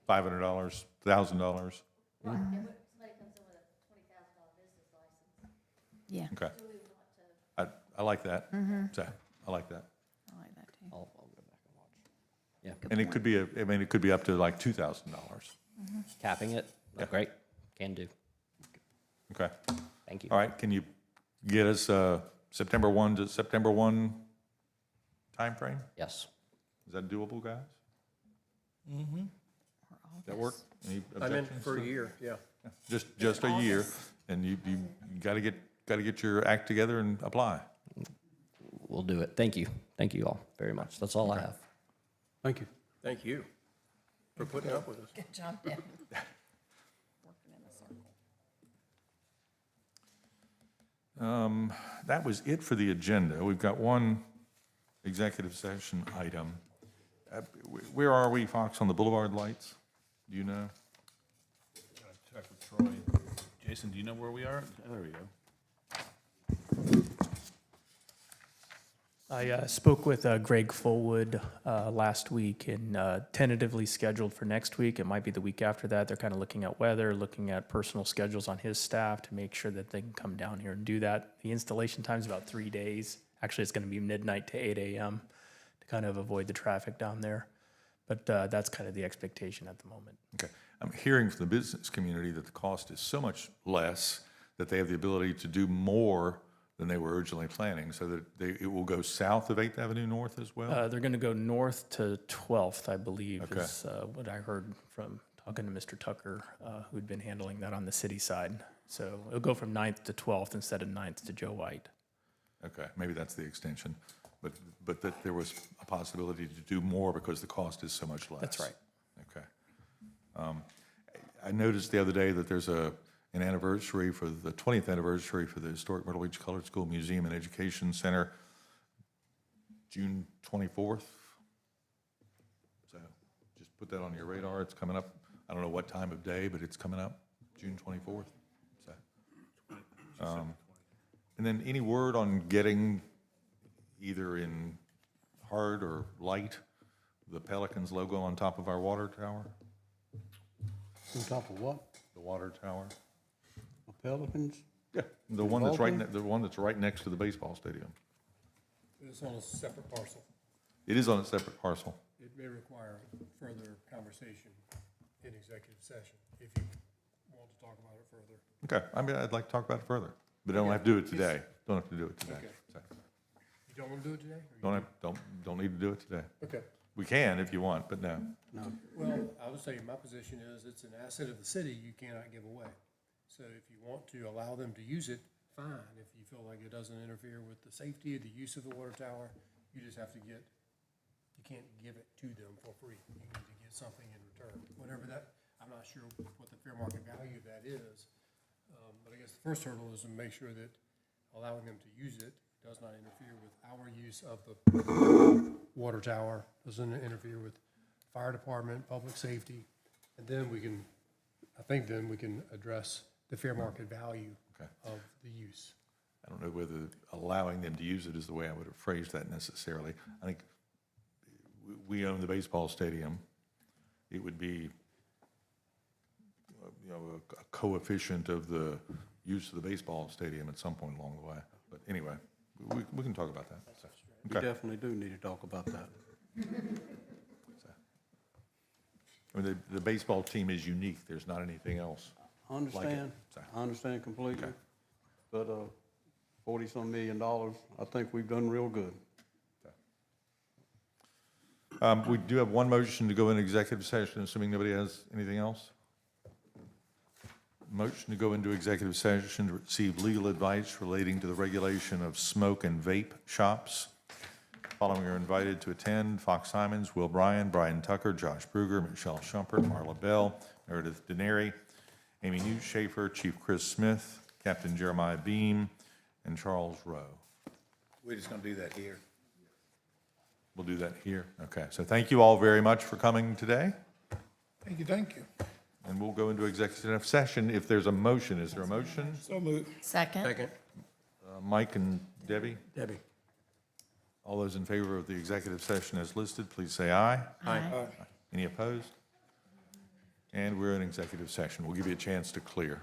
$500, $1,000. Right, and somebody comes in with a $20,000 business license. Yeah. Okay. Do we want to? I like that. So, I like that. I like that too. I'll go back and watch. Yeah. And it could be it could be up to like $2,000. Capping it? Yeah. Great. Can do. Okay. Thank you. All right. Can you get us September 1 to September 1 timeframe? Yes. Is that doable, guys? Mm-hmm. Does that work? Any I'm in objections? for a year, yeah. Just a year, and you got to get your act together and apply. We'll do it. Thank you. Thank you all very much. That's all I have. Thank you. Thank you for putting up with us. Good job, Deb. That was it for the agenda. We've got one executive session item. Where are we, Fox, on the Boulevard lights? Do you know? Check with Roy. Jason, do you know where we are? Oh, there we go. I spoke with Greg Fullwood last week and tentatively scheduled for next week. It might be the week after that. They're kind of looking at weather, looking at personal schedules on his staff to make sure that they can come down here and do that. The installation time is about 3 days. Actually, it's going to be midnight to 8 a.m. to kind of avoid the traffic down there. But that's kind of the expectation at the moment. Okay. I'm hearing from the business community that the cost is so much less that they have the ability to do more than they were originally planning, so that it will go south of 8th Avenue North as well? They're going to go north to 12th, I believe, Okay. is what I heard from talking to Mr. Tucker, who'd been handling that on the city side. So it'll go from 9th to 12th instead of 9th to Joe White. Okay, maybe that's the extension, but that there was a possibility to do more because the cost is so much less. That's right. Okay. I noticed the other day that there's an anniversary for the 20th anniversary for the Historic Myrtle Beach Colored School Museum and Education Center, June 24th. So just put that on your radar. It's coming up. I don't know what time of day, but it's coming up, June 24th. So, and then any word on getting either in hard or light the Pelicans logo on top of our water tower? On top of what? The water tower. The Pelicans? Yeah, the one that's right next to the baseball stadium. It's on a separate parcel. It is on a separate parcel. It may require further conversation in executive session if you want to talk about it further. Okay, I mean, I'd like to talk about it further, but I don't have to do it today. Don't have to do it today. Okay. So, You don't want to do it today? Or you don't need to do it today. Okay. We can if you want, but no. No. Well, I would say my position is it's an asset of the city you cannot give away. So if you want to allow them to use it, fine. If you feel like it doesn't interfere with the safety of the use of the water tower, you just have to you can't give it to them for free. You need to get something in return. Whatever that, I'm not sure what the fair market value of that is. But I guess the first hurdle is to make sure that allowing them to use it does not interfere with our use of the water tower, doesn't interfere with fire department, public safety, and then we can address the fair market value of the use. I don't know whether allowing them to use it is the way I would have phrased that necessarily. I think we own the baseball stadium. It would be, a coefficient of the use of the baseball stadium at some point along the way. But anyway, we can talk about that. So, We definitely do need to talk about that. I mean, the baseball team is unique. There's not anything else. I understand. I understand completely. But $40-some million, I think we've done real good. We do have one motion to go into executive session, assuming nobody has anything else. Motion to go into executive session to receive legal advice relating to the regulation of smoke and vape shops. Following are invited to attend: Fox Simons, Will Bryan, Brian Tucker, Josh Bruger, Michelle Schumpert, Marla Bell, Meredith Denary, Amy Newshafer, Chief Chris Smith, Captain Jeremiah Beam, and Charles Rowe. We're just going to do that here. We'll do that here. Okay, so thank you all very much for coming today. Thank you, thank you. And we'll go into executive session if there's a motion. Is there a motion? So moved. Second. Mike and Debbie? Debbie. All those in favor of the executive session as listed, please say aye. Aye. Any opposed? And we're in executive session. We'll give you a chance to clear.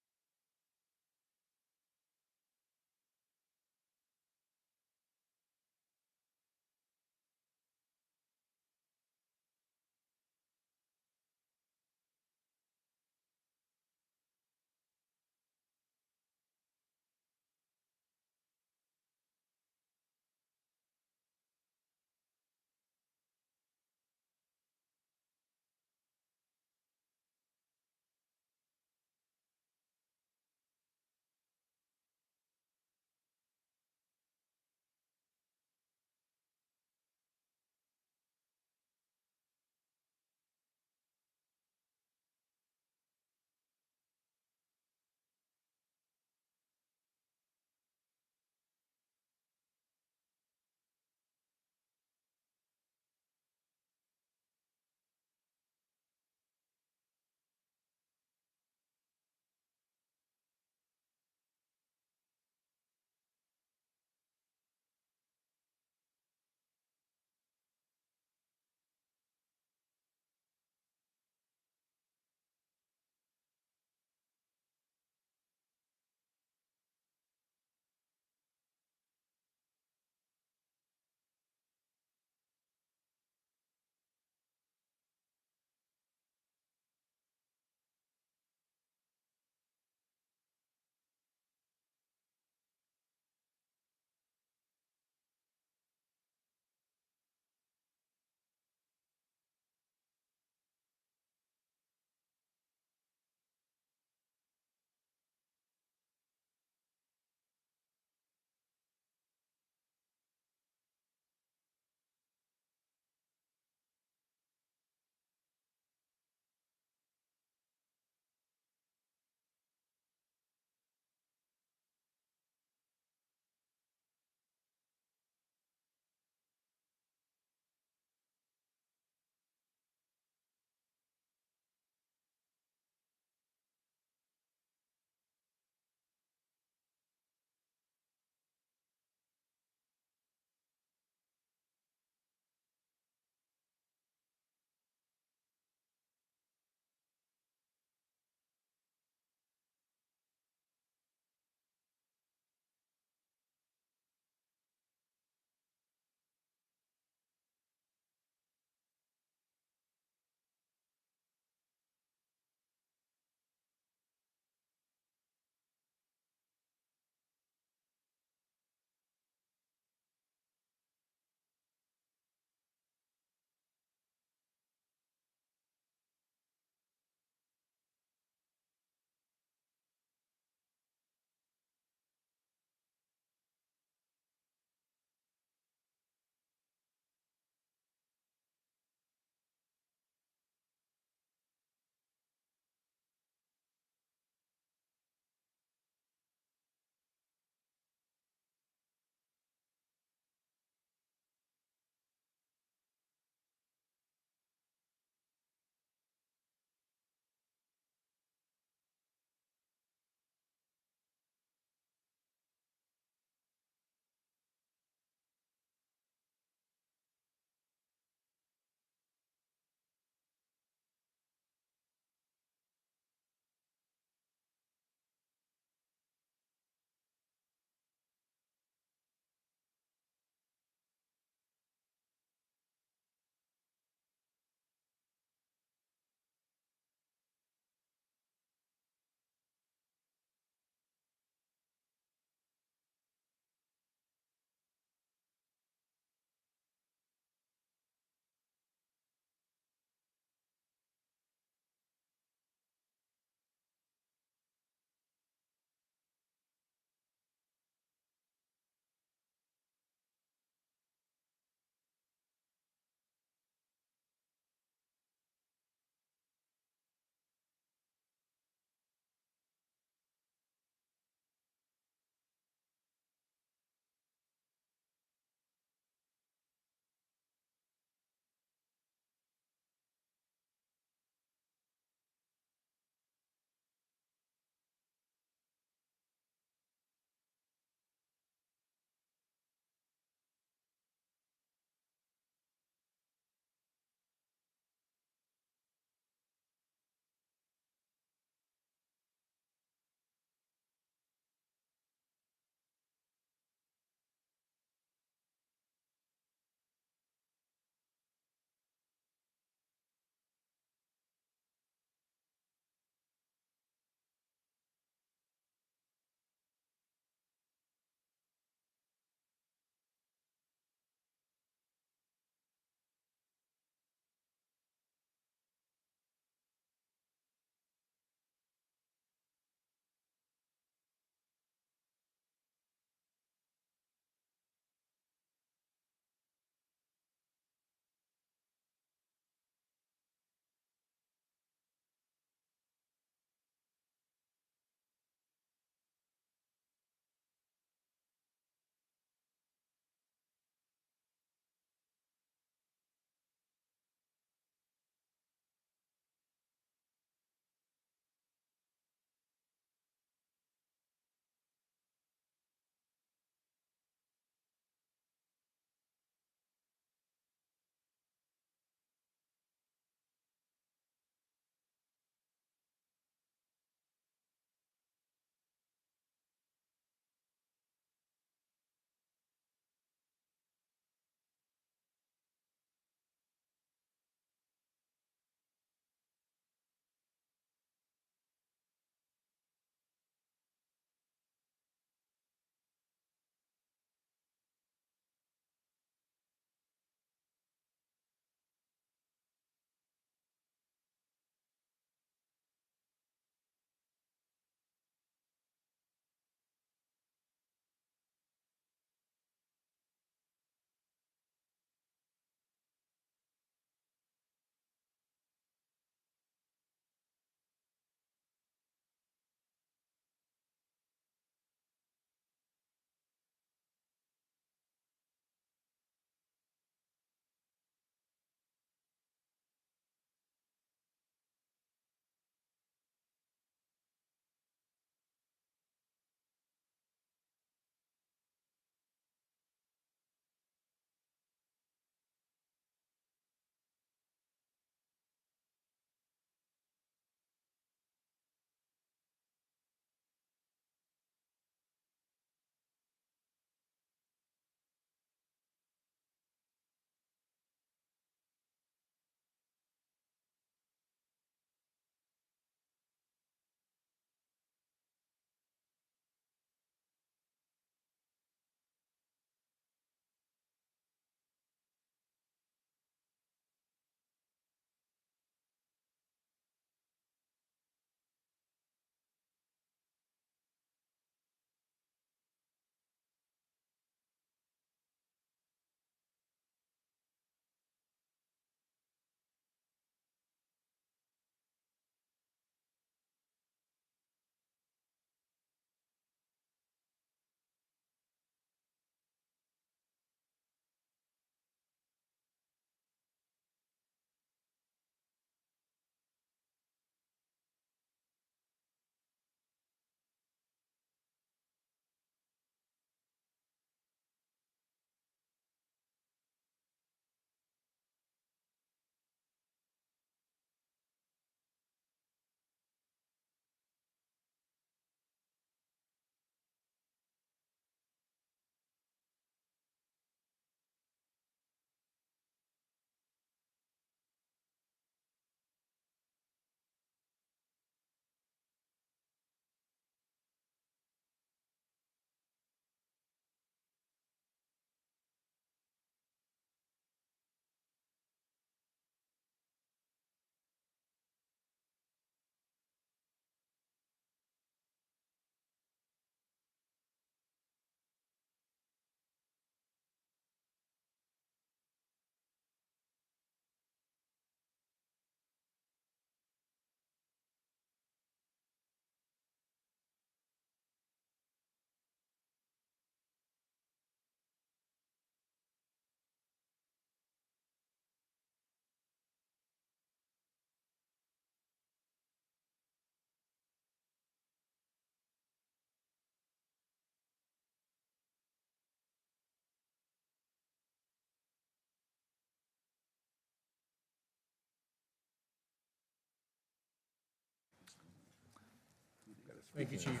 Thank you, Chief.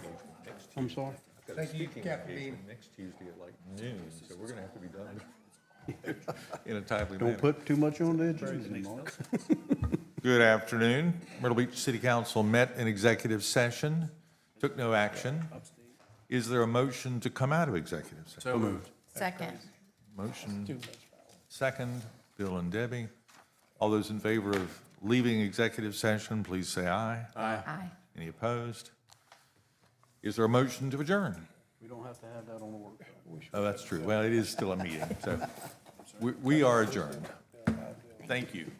I'm sorry? Thank you, Captain Beam. Next Tuesday at like noon, so we're gonna have to be done in a timely Don't manner. put too much on the agenda, Mark. Good afternoon. Myrtle Beach City Council met in executive session, took no action. Is there a motion to come out of executive session? So moved. Second. Motion, second, Bill and Debbie. All those in favor of leaving executive session, please say aye. Aye. Any opposed? Is there a motion to adjourn? We don't have to have that on the workshop. Oh, that's true. Well, it is still a meeting, so we are adjourned. Thank you.